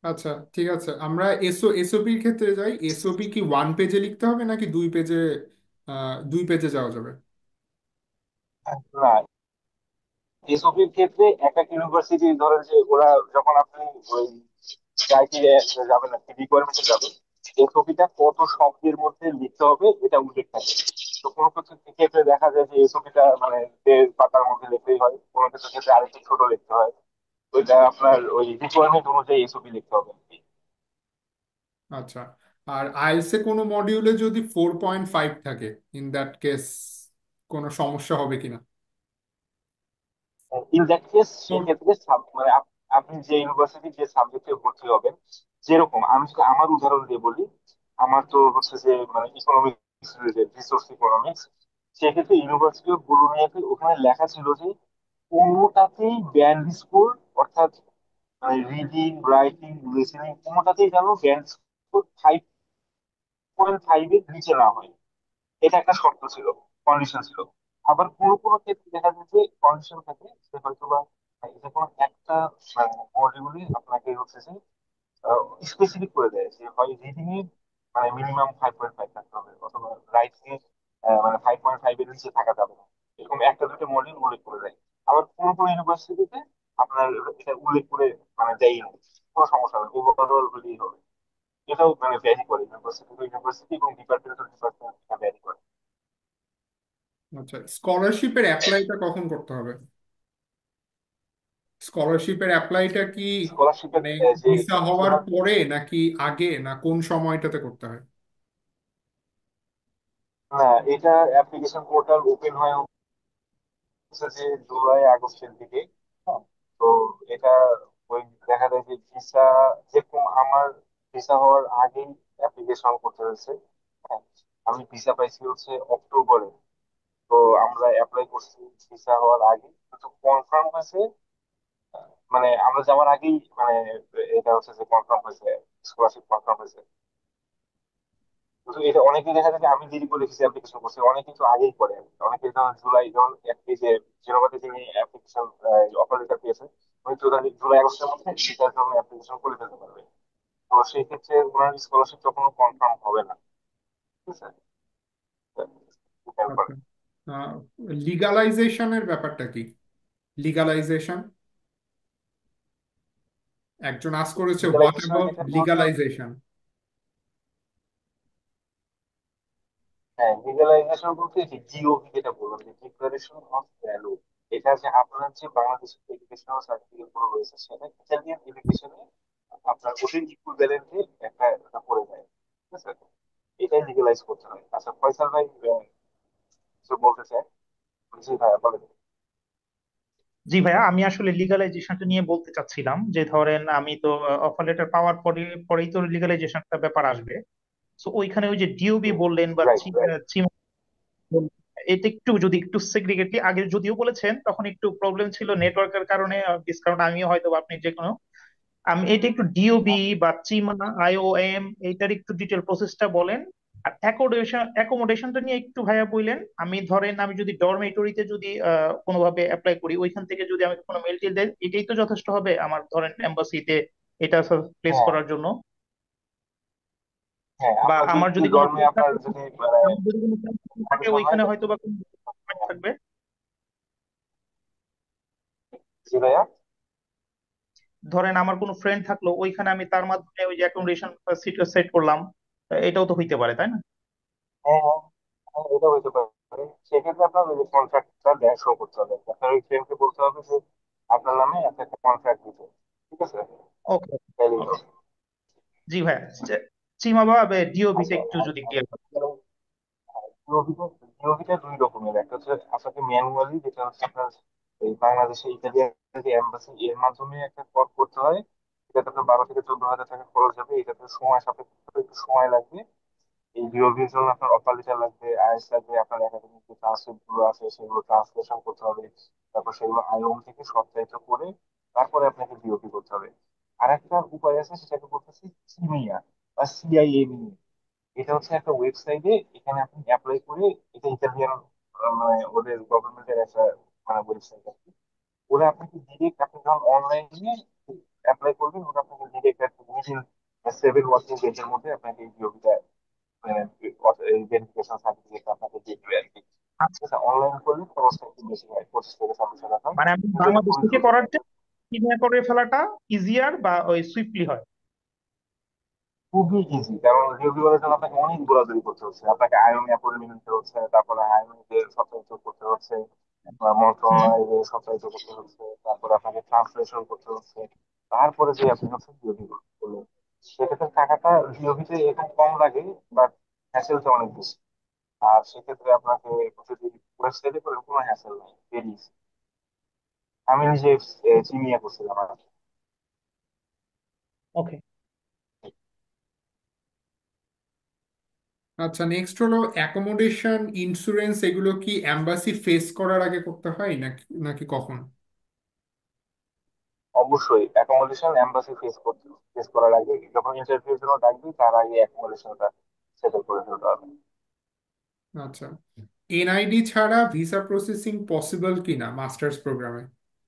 আচ্ছা, ঠিক আছে, আমরা এসওপির ক্ষেত্রে যাই। এসওপি কি ওয়ান পেজে লিখতে হবে নাকি দুই পেজে? দুই পেজে যাওয়া যাবে? না, এসওপির ক্ষেত্রে এক এক ইউনিভার্সিটি ধরেন যে ওরা যখন আপনি ওই ক্রাইটেরিয়া যাবেন আর কি, রিকোয়ারমেন্টে যাবেন, এসওপিটা কত শব্দের মধ্যে লিখতে হবে এটা উল্লেখ থাকে। তো কোনো কিছু ক্ষেত্রে দেখা যায় যে এসওপিটা মানে 1.5 পাতার মধ্যে লিখতেই হয়, কোনো কিছু ক্ষেত্রে আরেকটু ছোট লিখতে হয়। ওইটা আপনার ওই রিকোয়ারমেন্ট অনুযায়ী এসওপি লিখতে হবে আর কি। আচ্ছা। আর আইএলটিএস এ কোনো মডিউলে যদি 4.5 থাকে, ইন দ্যাট কেস কোনো সমস্যা হবে কিনা? In that case four. সেক্ষেত্রে মানে আপনি যে ইউনিভার্সিটি যে সাবজেক্টে ভর্তি হবেন, যেরকম আমি যদি আমার উদাহরণ দিয়ে বলি, আমার তো হচ্ছে যে মানে ইকোনমিক্স রিলেটেড, রিসোর্স ইকোনমিক্স। সেক্ষেত্রে ইউনিভার্সিটি অফ বুলোনিয়াতে ওখানে লেখা ছিল যে কোনোটাতেই ব্যান্ড স্কোর, অর্থাৎ মানে রিডিং রাইটিং লিসেনিং কোনোটাতেই যেন ব্যান্ড স্কোর 5.5 এর নিচে না হয়। এটা একটা শর্ত ছিল, কন্ডিশন ছিল। আবার কোনো কোনো ক্ষেত্রে দেখা যায় যে কন্ডিশন থাকে যে হয়তো বা যে কোনো একটা মডিউলে আপনাকে হচ্ছে যে স্পেসিফিক করে দেয় যে হয় রিডিং এ মানে মিনিমাম 5.5 থাকতে হবে, অথবা রাইটিং এ মানে 5.5 এর নিচে থাকা যাবে না। এরকম একটা দুটো মডিউল উল্লেখ করে দেয়। আবার কোনো কোনো ইউনিভার্সিটিতে আপনার এটা উল্লেখ করে মানে দেয় না, কোনো সমস্যা নেই, ওভারঅল হলেই হবে। এটাও মানে ভ্যারি করে ইউনিভার্সিটি টু ইউনিভার্সিটি এবং ডিপার্টমেন্ট টু ডিপার্টমেন্ট, ভ্যারি করে। আচ্ছা, স্কলারশিপের অ্যাপ্লাইটা কখন করতে হবে? স্কলারশিপের অ্যাপ্লাইটা কি স্কলারশিপের মানে যে ভিসা হওয়ার তোমার পরে নাকি আগে, না কোন সময়টাতে করতে হয়? না, এটা অ্যাপ্লিকেশন পোর্টাল ওপেন হয় হচ্ছে যে জুলাই আগস্টের দিকে। হ্যাঁ, তো এটা ওই দেখা যায় যে ভিসা, যেরকম আমার ভিসা হওয়ার আগেই অ্যাপ্লিকেশন করতে হয়েছে। হ্যাঁ, আমি ভিসা পাইছি হচ্ছে অক্টোবরে। তো আমরা অ্যাপ্লাই করছি ভিসা হওয়ার আগে, কিন্তু কনফার্ম হয়েছে মানে আমরা যাওয়ার আগেই মানে এটা হচ্ছে যে কনফার্ম হয়েছে, স্কলারশিপ কনফার্ম হয়েছে। কিন্তু এটা অনেকেই দেখা যায় যে আমি দেরি করে রেখেছি অ্যাপ্লিকেশন করছি, অনেকে কিন্তু আগেই করে। অনেকে ধরুন জুলাই, ধরুন এই যে জেনোভাতে যিনি অ্যাপ্লিকেশন অফার লেটার পেয়েছেন, উনি জুলাই জুলাই আগস্টের মধ্যে সেটার জন্য অ্যাপ্লিকেশন করে ফেলতে পারবে। তো সেই ক্ষেত্রে ওনার স্কলারশিপ তখনও কনফার্ম হবে না। ঠিক আছে, ডিপেন্ড করে। আচ্ছা। লিগালাইজেশনের ব্যাপারটা কি? লিগালাইজেশন, একজন আজ করেছে, হোয়াট লিগালাইজেশন অ্যাবাউট যেটা বলতে, লিগালাইজেশন? হ্যাঁ, লিগালাইজেশন বলতে যে জিওভি যেটা বললাম, যে ডিক্লারেশন অফ ভ্যালু, এটা যে আপনার যে বাংলাদেশের এডুকেশনাল সার্টিফিকেট গুলো রয়েছে সেটা ইটালিয়ান এডুকেশনে আপনার ওদের ইকুইভ্যালেন্টে একটা একটা পড়ে যায়। ঠিক আছে, এটাই লিগালাইজ করতে হয়। আচ্ছা ফয়সাল ভাই কিছু বলতে চাই? জি ভাইয়া বলেন। জি ভাইয়া, আমি আসলে লিগালাইজেশনটা নিয়ে বলতে চাচ্ছিলাম যে ধরেন আমি তো অফার লেটার পাওয়ার পরেই তো লিগালাইজেশনটা ব্যাপার আসবে। তো ওইখানে ওই যে ডিওবি বললেন বা রাইট রাইট। এটা একটু যদি একটু সেগ্রিগেটলি আগে যদিও বলেছেন তখন একটু প্রবলেম ছিল নেটওয়ার্কের কারণে, ডিসকাউন্ট আমিও হয়তো বা আপনি যে কোনো, আমি এটা একটু ডিওবি বা চিমা আইওএম এইটার একটু ডিটেল প্রসেসটা বলেন। আর অ্যাকোমোডেশনটা নিয়ে একটু ভাইয়া বললেন। আমি ধরেন আমি যদি ডরমেটরিতে যদি কোনোভাবে অ্যাপ্লাই করি, ওইখান থেকে যদি আমাকে কোনো মেল টেল দেয়, এটাই তো যথেষ্ট হবে আমার ধরেন এম্বাসিতে এটা প্লেস হ্যাঁ করার জন্য? হ্যাঁ, বা আপনার আমার যদি যদি কোনো জন্মে friend আপনার থাকে, যদি আমার যদি কোনো friend থাকে কন্ডিশন হয় ওইখানে হয়তো বা কোনো friend থাকবে। জি ভাইয়া। ধরেন আমার কোনো ফ্রেন্ড থাকলো ওইখানে, আমি তার মাধ্যমে ওই যে অ্যাকোমোডেশন সেট করলাম, এটাও তো হইতে পারে তাই না? হ্যাঁ হ্যাঁ হ্যাঁ, এটা হইতে পারে। সেক্ষেত্রে আপনার ওই যে কন্ট্রাক্টটা শো করতে হবে, আপনার ওই ফ্রেন্ডকে বলতে হবে যে আপনার নামে একটা কন্ট্রাক্ট দিতে। ঠিক আছে, ওকে। তাইলেই ওকে। হবে। জি ভাইয়া, চিমা বা ডিওবিটা আচ্ছা একটু যদি ক্লিয়ার করেন। জিওভিটা দুই রকমের, একটা হচ্ছে আপনাকে ম্যানুয়ালি, যেটা হচ্ছে আপনার এই বাংলাদেশে ইতালিয়ান যে এম্বাসি এর মাধ্যমে একটা কর করতে হয়। এটাতে আপনার 12 থেকে 14 হাজার টাকা খরচ হবে, এটাতে সময় সাপেক্ষ একটু সময় লাগবে। এই বিওভির জন্য আপনার অফার লেটার লাগবে, আইএস লাগবে, আপনার একাডেমিক যে ট্রান্সক্রিপ্ট গুলো আছে সেগুলো ট্রান্সলেশন করতে হবে, তারপর সেগুলো আইওএম থেকে সত্যায়িত করে তারপরে আপনাকে বিওপি করতে হবে। আর একটা উপায় আছে, সেটাকে বলতেছি সিমিয়া বা সিআইএমই। এটা হচ্ছে একটা ওয়েবসাইটে, এখানে আপনি অ্যাপ্লাই করে, এটা ইতালিয়ান মানে ওদের গভর্নমেন্টের একটা মানে ওয়েবসাইট আর কি। ওরা আপনাকে ডিরেক্ট, আপনি যখন অনলাইনে অ্যাপ্লাই করবেন, ওরা আপনাকে ডিরেক্ট একটা উইদিন 7 ওয়ার্কিং ডেজ এর মধ্যে আপনাকে এই বিওপিটা মানে ভেরিফিকেশন সার্টিফিকেট আপনাকে দিয়ে দিবে আর কি। আচ্ছা, ঠিক আছে, অনলাইন করলে খরচটা একটু বেশি হয়, 25 থেকে 26 হাজার হয়, মানে আমি কিন্তু এটা বাংলাদেশ খুবই থেকে দ্রুত করার হয়। চেয়ে চিমা করে ফেলাটা ইজিয়ার বা ওই সুইফটলি হয়? খুবই ইজি, কারণ রিভিউ করার জন্য আপনাকে অনেক দৌড়াদৌড়ি করতে হচ্ছে, আপনাকে আইএম অ্যাপয়েন্টমেন্ট নিতে হচ্ছে, তারপরে আইএমএর সত্যায়িত করতে হচ্ছে, বা হুম। মন্ত্রণালয়ের সত্যায়িত করতে হচ্ছে, তারপরে আপনাকে ট্রান্সলেশন করতে হচ্ছে, তারপরে যে আপনি হচ্ছে রিভিউ করলেন। সেক্ষেত্রে টাকাটা রিভিউতে এরকম কম লাগে, বাট হ্যাসেলটা অনেক বেশি। আর সেক্ষেত্রে আপনাকে যদি ওয়েবসাইটে করে কোনো হ্যাসেল নেই, ভেরি ইজি। আমি নিজে চিনিয়ে করছিলাম আর কি। ওকে। আচ্ছা, নেক্সট হলো অ্যাকোমোডেশন, ইন্স্যুরেন্স, এগুলো কি এম্বাসি ফেস করার আগে করতে হয় নাকি নাকি কখন? অবশ্যই অ্যাকোমোডেশন এমবাসি ফেস করার আগে, যখন ইন্টারভিউর জন্য ডাকবি তার আগে অ্যাকোমোডেশনটা সেটেল করে ফেলতে হবে। আচ্ছা, এনআইডি ছাড়া ভিসা প্রসেসিং পসিবল কি না মাস্টার্স প্রোগ্রামে?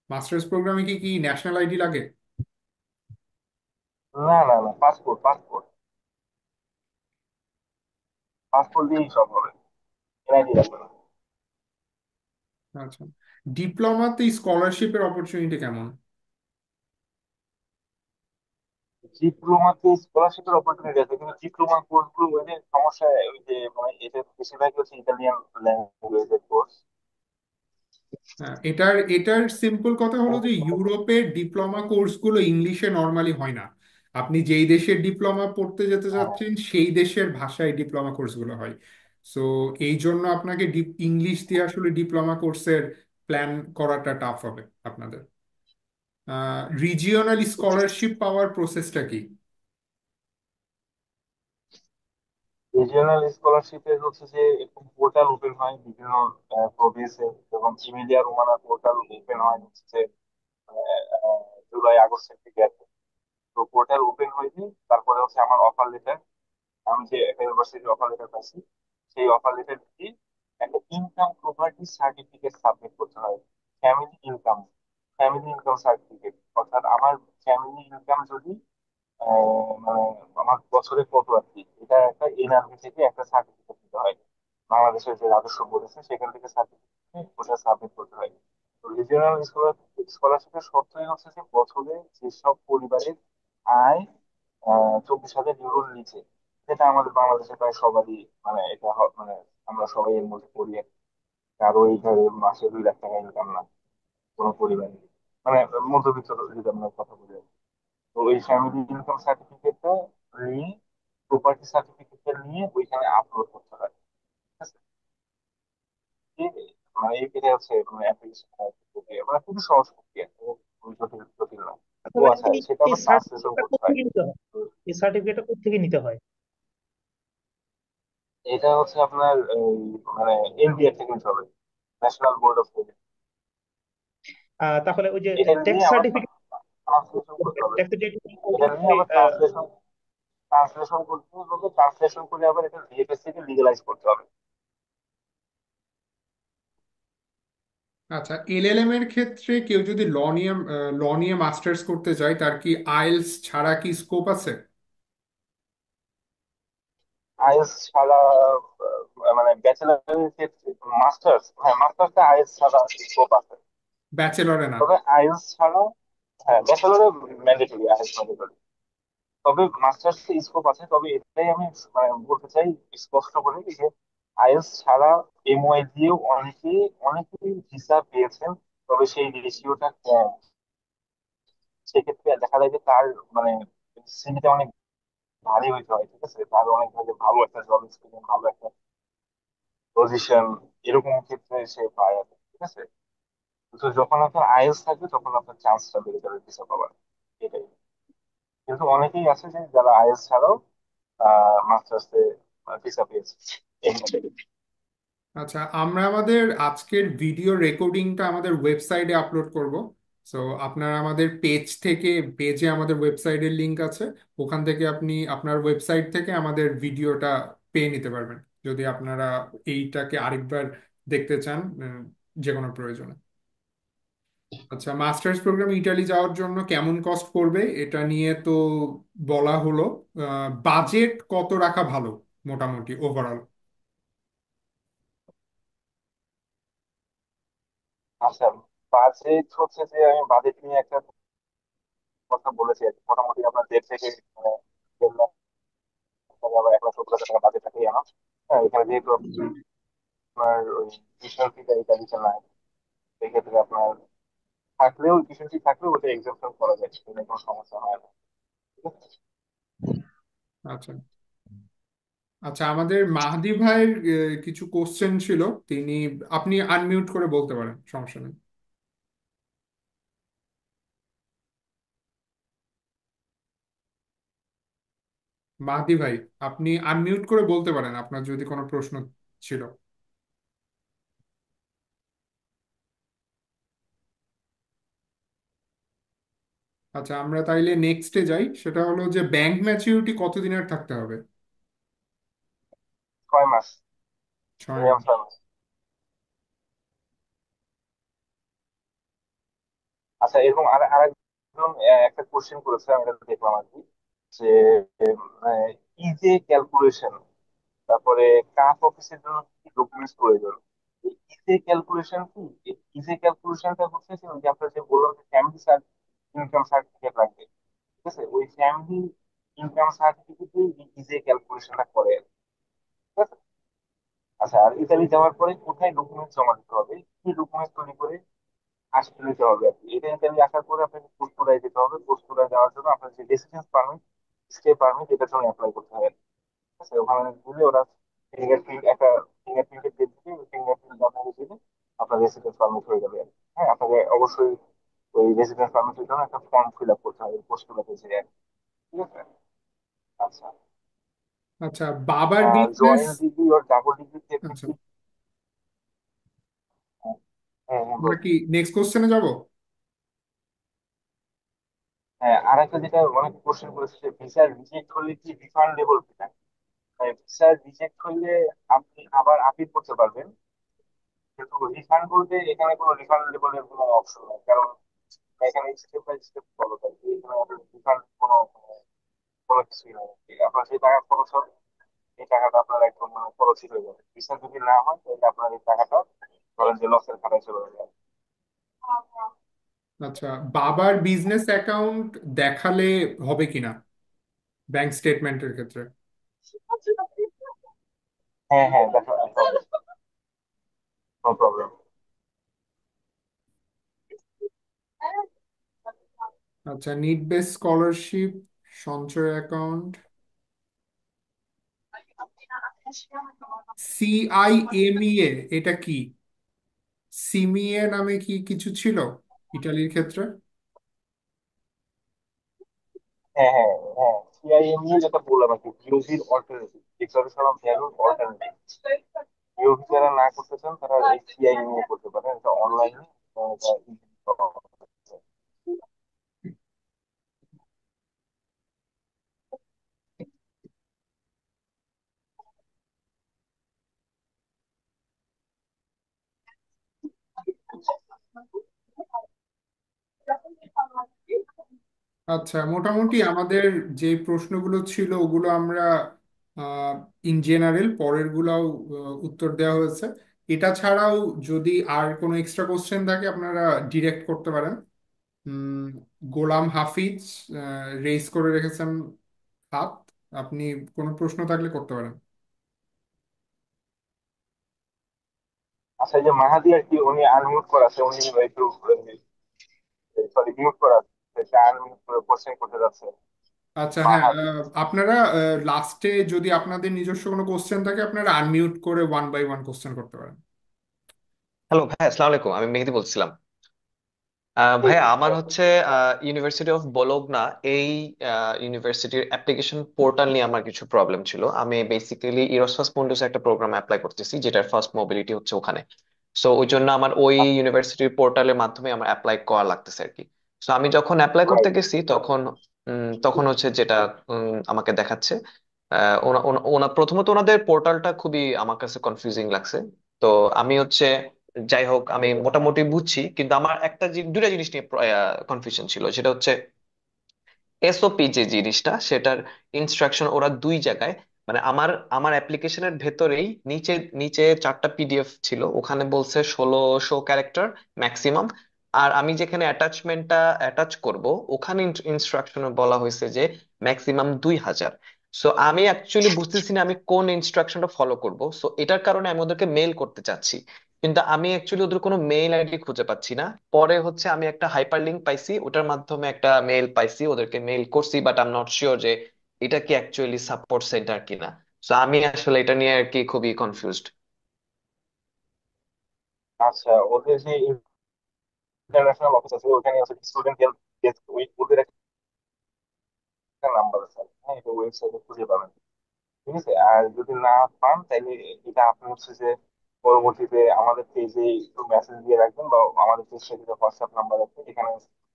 মাস্টার্স প্রোগ্রামে কি কি ন্যাশনাল আইডি লাগে? না না না, পাসপোর্ট পাসপোর্ট পাসপোর্ট দিয়েই সব হবে, এনআইডি লাগবে না। আচ্ছা, ডিপ্লোমাতে স্কলারশিপের অপরচুনিটি কেমন? ডিপ্লোমাতে স্কলারশিপের অপরচুনিটি আছে, কিন্তু ডিপ্লোমা কোর্স গুলো ওই যে সমস্যা, ওই যে মানে এটা বেশিরভাগই হচ্ছে ইতালিয়ান ল্যাঙ্গুয়েজের কোর্স। হ্যাঁ, এটার এটার সিম্পল কথা হলো যে ইউরোপের ডিপ্লোমা কোর্সগুলো ইংলিশে নর্মালি হয় না। আপনি যেই দেশের ডিপ্লোমা পড়তে যেতে হ্যাঁ, চাচ্ছেন সেই দেশের ভাষায় ডিপ্লোমা কোর্সগুলো হয়। সো এই জন্য আপনাকে ইংলিশ দিয়ে আসলে ডিপ্লোমা কোর্সের প্ল্যান করাটা টাফ হবে আপনাদের। রিজিওনাল স্কলারশিপ পাওয়ার প্রসেসটা কি? রিজিওনাল স্কলারশিপের হচ্ছে যে এরকম পোর্টাল ওপেন হয় বিভিন্ন প্রভিন্সে, এবং ইমিলিয়া রোমানা পোর্টাল ওপেন হয় হচ্ছে যে জুলাই আগস্টের দিকে আর কি। তো পোর্টাল ওপেন হয়নি, তারপরে হচ্ছে আমার অফার লেটার, আমি যে একটা ইউনিভার্সিটির অফার লেটার পাইছি, সেই অফার লেটার দিয়ে একটা ইনকাম প্রপার্টি সার্টিফিকেট সাবমিট করতে হয়। Family income, family income certificate, অর্থাৎ আমার ফ্যামিলি ইনকাম যদি মানে আমার বছরে কত আর কি, এটা একটা এনআরবি থেকে একটা সার্টিফিকেট দিতে হয়। বাংলাদেশের যে রাজস্ব বোর্ড আছে সেখান থেকে সার্টিফিকেট ওটা সাবমিট করতে হয়। তো রিজিওনাল স্কলারশিপের শর্তই হচ্ছে যে বছরে যেসব পরিবারের আয় 24,000 ইউরোর নিচে, যেটা আমাদের বাংলাদেশে প্রায় সবারই, মানে এটা মানে আমরা সবাই এর মধ্যে পড়ি আর কি। কারো এইভাবে মাসে 2 লাখ টাকা ইনকাম না কোনো পরিবারে, মানে মধ্যবিত্ত যদি আমরা কথা বলি আর কি। তো ওই ফ্যামিলি ইনকাম সার্টিফিকেটটা নিয়ে, প্রপার্টি সার্টিফিকেটটা নিয়ে ওইখানে আপলোড করতে হয়, ঠিক আছে? এই মানে এটা হচ্ছে মানে অ্যাপ্লিকেশন প্রক্রিয়া, মানে খুবই সহজ প্রক্রিয়া, খুবই জটিল জটিল না। ও আসলে আচ্ছা, এই সেটা এই আবার ট্রান্সলেশন সার্টিফিকেটটা করতে হয়। কোত্থেকে নিতে হয়? এই সার্টিফিকেটটা কোত্থেকে নিতে হয়? এটা হচ্ছে আপনার মানে এনবিআর থেকে নিতে হবে, ন্যাশনাল বোর্ড অফ স্টুডেন্ট। তাহলে ওই যে এটা নিয়ে ট্যাক্স আবার সার্টিফিকেট, ট্রান্সলেশন করতে হবে। ট্যাক্স এটা নিয়ে আবার ট্রান্সলেশন ট্রান্সলেশন করতে হবে, ট্রান্সলেশন করে আবার এটা ভিএফএস থেকে লিগালাইজ করতে হবে। আচ্ছা, এলএলএম এর ক্ষেত্রে কেউ যদি ল নিয়ে মাস্টার্স করতে চায়, তার কি আইএলটিএস ছাড়া কি স্কোপ আছে? আইএলটিএস ছাড়া মানে ব্যাচেলারের ক্ষেত্রে, মাস্টার্স, হ্যাঁ মাস্টার্সে আইএলটিএস ছাড়া স্কোপ আছে। ব্যাচেলরে না? তবে আইএলটিএস ছাড়া, হ্যাঁ ব্যাচেলরে ম্যান্ডেটরি, আইএলটিএস ম্যান্ডেটরি। তবে মাস্টার্স স্কোপ আছে, তবে এটাই আমি মানে বলতে চাই স্পষ্ট করে যে আইএলটিএস ছাড়া এমওআই দিয়েও অনেকেই ভিসা পেয়েছেন, তবে সেই রেশিওটা কম। সেক্ষেত্রে দেখা যায় যে তার মানে সিভিটা অনেক ভারী হইতে হয়, ঠিক আছে, তার অনেক ভালো একটা জব এক্সপিরিয়েন্স, ভালো একটা পজিশন, এরকম ক্ষেত্রে সে পায় আর কি, ঠিক আছে। তো যখন আপনার আইএলটিএস থাকবে তখন আপনার চান্সটা বেড়ে যাবে ভিসা পাওয়ার, এটাই। কিন্তু অনেকেই আছে যে যারা আইএলটিএস ছাড়াও মাস্টার্সে ভিসা পেয়েছে এই মডেলে। আচ্ছা, আমরা আমাদের আজকের ভিডিও রেকর্ডিংটা আমাদের ওয়েবসাইটে আপলোড করব। সো আপনারা আমাদের পেজ থেকে, পেজে আমাদের ওয়েবসাইটের লিংক আছে, ওখান থেকে আপনি আপনার ওয়েবসাইট থেকে আমাদের ভিডিওটা পেয়ে নিতে পারবেন, যদি আপনারা এইটাকে আরেকবার দেখতে চান যে কোনো প্রয়োজনে। আচ্ছা, মাস্টার্স প্রোগ্রাম ইটালি যাওয়ার জন্য কেমন কস্ট পড়বে এটা নিয়ে তো বলা হলো। বাজেট কত রাখা ভালো মোটামুটি ওভারঅল? আচ্ছা, বাজেট হচ্ছে যে আমি বাজেট নিয়ে একটা কথা বলেছি আর কি। মোটামুটি আপনার 1.5 থেকে 1.5 লাখ টাকা বা 1,70,000 টাকা বাজেট থাকেই আমার। হ্যাঁ, এখানে যেহেতু আপনার ওই টিউশন ফিটা ইত্যাদি নাই, সেক্ষেত্রে আপনার থাকলেও টিউশন ফি থাকলেও ওটা এক্সাম্পশন করা যায়, সেটা কোনো সমস্যা হয় না, ঠিক আছে। আচ্ছা। আচ্ছা, আমাদের মাহাদি ভাইয়ের কিছু কোশ্চেন ছিল। তিনি, আপনি আনমিউট করে বলতে পারেন, সমস্যা নেই। মাহাদি ভাই, আপনি আনমিউট করে বলতে পারেন আপনার যদি কোনো প্রশ্ন ছিল। আচ্ছা, আমরা তাইলে নেক্সটে যাই। সেটা হলো যে ব্যাংক ম্যাচিউরিটি কতদিনের থাকতে হবে? 6 মাস, 6 মাস। মিনিমাম 6 মাস। আচ্ছা, এরকম আর আরেকজন একটা কোশ্চেন করেছে, আমি এটা দেখলাম আর কি, যে ইজে ক্যালকুলেশন, তারপরে কাপ অফিসের জন্য কি ডকুমেন্টস প্রয়োজন। ইজে ক্যালকুলেশন কি? ইজে ক্যালকুলেশনটা হচ্ছে যে ওই যে আপনার যে বললাম যে ফ্যামিলি ইনকাম সার্টিফিকেট লাগবে, ঠিক আছে, ওই ফ্যামিলি ইনকাম সার্টিফিকেটে ইজে ক্যালকুলেশনটা করে, ঠিক আছে। আচ্ছা, আর ইতালি যাওয়ার পরে কোথায় ডকুমেন্ট জমা দিতে হবে, কি ডকুমেন্ট তৈরি করে আসতে নিতে হবে আর কি। এটা ইতালি আসার পরে আপনাকে পোস্তুরায় যেতে হবে, পোস্তুরায় যাওয়ার জন্য আপনার যে রেসিডেন্স পারমিট, স্টে পারমিট, এটার জন্য অ্যাপ্লাই করতে হবে, ঠিক আছে। ওখানে দিলে ওরা ফিঙ্গারপ্রিন্ট, একটা ফিঙ্গারপ্রিন্টের ডেট দিবে, ওই ফিঙ্গারপ্রিন্ট আপনাকে দিলে আপনার রেসিডেন্স পারমিট হয়ে যাবে আর কি। হ্যাঁ, আপনাকে অবশ্যই ওই রেসিডেন্স পারমিটের জন্য একটা ফর্ম ফিল আপ করতে হবে পোস্টগুলোতে যে আর কি, ঠিক আছে। আচ্ছা, আচ্ছা, বাবার আর বিজনেস। জয়েন্ট ডিগ্রি ওর ডাবল ডিগ্রি ক্ষেত্রে আচ্ছা, কি? হ্যাঁ, হ্যাঁ, হ্যাঁ, আমরা বল। কি নেক্সট কোশ্চেনে যাব? হ্যাঁ, আর একটা যেটা অনেকে কোশ্চেন করেছে যে ভিসা রিজেক্ট হলে কি রিফান্ডেবল কিনা। ভিসা রিজেক্ট হলে আপনি আবার আপিল করতে পারবেন, কিন্তু রিফান্ড বলতে এখানে কোনো রিফান্ডেবলের কোনো অপশন নেই, কারণ এখানে স্টেপ বাই স্টেপ ফলো থাকে, এখানে আপনার রিফান্ড কোনো কিছুই নেই। আপনার যে টাকা খরচ হবে এই টাকাটা আপনার একদম মানে খরচই হয়ে যাবে। ভিসা যদি না হয় তাহলে আপনার এই টাকাটা ধরেন যে লসের খাতায় চলে যাবে। আচ্ছা, বাবার বিজনেস অ্যাকাউন্ট দেখালে হবে কিনা ব্যাংক স্টেটমেন্টের ক্ষেত্রে? হ্যাঁ হ্যাঁ, দেখা দেখা হবে, নো প্রবলেম। আচ্ছা, নিড বেস স্কলারশিপ, সঞ্চয় অ্যাকাউন্ট, সিআইএমইএ, এটা কি? সিমিএ নামে কি কিছু ছিল ইটালির ক্ষেত্রে? হ্যাঁ হ্যাঁ হ্যাঁ, সিআইএমইউ যেটা বললাম আর কি, ভিওভির অল্টারনেটিভ, ডিক্লারেশন অফ ভ্যালুর অল্টারনেটিভ। ভিওভি যারা না করতে চান তারা এই সিআইএমইউ করতে পারেন, এটা অনলাইনে, এটা easily করা যায়। আচ্ছা, মোটামুটি আমাদের যে প্রশ্নগুলো ছিল ওগুলো আমরা ইন জেনারেল পরের গুলাও উত্তর দেওয়া হয়েছে। এটা ছাড়াও যদি আর কোনো এক্সট্রা কোশ্চেন থাকে আপনারা ডিরেক্ট করতে পারেন। উম, গোলাম হাফিজ রেজ করে রেখেছেন হাত। আপনি কোনো প্রশ্ন থাকলে করতে পারেন। আচ্ছা, এই যে মাহাদি আর কি, উনি আনমিউট করা আছে, উনি একটু, সরি মিউট করা আছে, সে আনমিউট করে কোশ্চেন করতে যাচ্ছে। আচ্ছা, হ্যাঁ, মাহাদি। আপনারা লাস্টে যদি আপনাদের নিজস্ব কোনো কোশ্চেন থাকে আপনারা আনমিউট করে ওয়ান বাই ওয়ান কোশ্চেন করতে পারেন। হ্যালো ভাই, আসসালামু আলাইকুম। আমি মেহেদি বলছিলাম। ভাই আমার হচ্ছে ইউনিভার্সিটি অফ বলোগনা, এই ইউনিভার্সিটির অ্যাপ্লিকেশন পোর্টাল নিয়ে আমার কিছু প্রবলেম ছিল। আমি বেসিক্যালি ইরোসাস মুন্ডাস একটা প্রোগ্রাম অ্যাপ্লাই করতেছি, যেটার ফার্স্ট মোবিলিটি হচ্ছে ওখানে। সো ওই জন্য আমার ওই ইউনিভার্সিটির পোর্টালের মাধ্যমে আমার অ্যাপ্লাই করা লাগতেছে আর কি। সো আমি যখন অ্যাপ্লাই করতে রাইট। গেছি তখন তখন হচ্ছে যেটা আমাকে দেখাচ্ছে, প্রথমত ওনাদের পোর্টালটা খুবই আমার কাছে কনফিউজিং লাগছে। তো আমি হচ্ছে, যাই হোক, আমি মোটামুটি বুঝছি, কিন্তু আমার দুইটা জিনিস নিয়ে কনফিউশন ছিল। সেটা হচ্ছে এসওপি যে জিনিসটা, সেটার ইনস্ট্রাকশন ওরা দুই জায়গায়, মানে আমার আমার অ্যাপ্লিকেশনের ভেতরেই নিচে নিচে 4টা পিডিএফ ছিল, ওখানে বলছে 1600 ক্যারেক্টার ম্যাক্সিমাম। আর আমি যেখানে অ্যাটাচমেন্টটা অ্যাটাচ করব, ওখানে ইনস্ট্রাকশনে বলা হয়েছে যে ম্যাক্সিমাম 2000। সো আমি অ্যাকচুয়ালি বুঝতেছি না আমি কোন ইনস্ট্রাকশনটা ফলো করব। সো এটার কারণে আমি ওদেরকে মেল করতে চাচ্ছি, কিন্তু আমি অ্যাকচুয়ালি ওদের কোনো মেইল আইডি খুঁজে পাচ্ছি না। পরে হচ্ছে আমি একটা হাইপার লিংক পাইছি, ওটার মাধ্যমে একটা মেইল পাইছি, ওদেরকে মেইল করছি, but I am not sure যে এটা কি অ্যাকচুয়ালি সাপোর্ট সেন্টার কিনা। তো আমি আসলে এটা নিয়ে আর কি খুবই কনফিউজড। আচ্ছা, ওদের যে ইন্টারন্যাশনাল অফিস আছে ওখানে আছে স্টুডেন্ট হেল্প ডেস্ক, ওদের একটা নাম্বার আছে, হ্যাঁ, এটা ওয়েবসাইটে খুঁজে পাবেন। ঠিক আছে, আর যদি না পান তাহলে এটা আপনি হচ্ছে যে পরবর্তীতে আমাদের পেজে একটু মেসেজ দিয়ে রাখবেন, বা আমাদের পেজে যে হোয়াটসঅ্যাপ নাম্বার আছে এখানে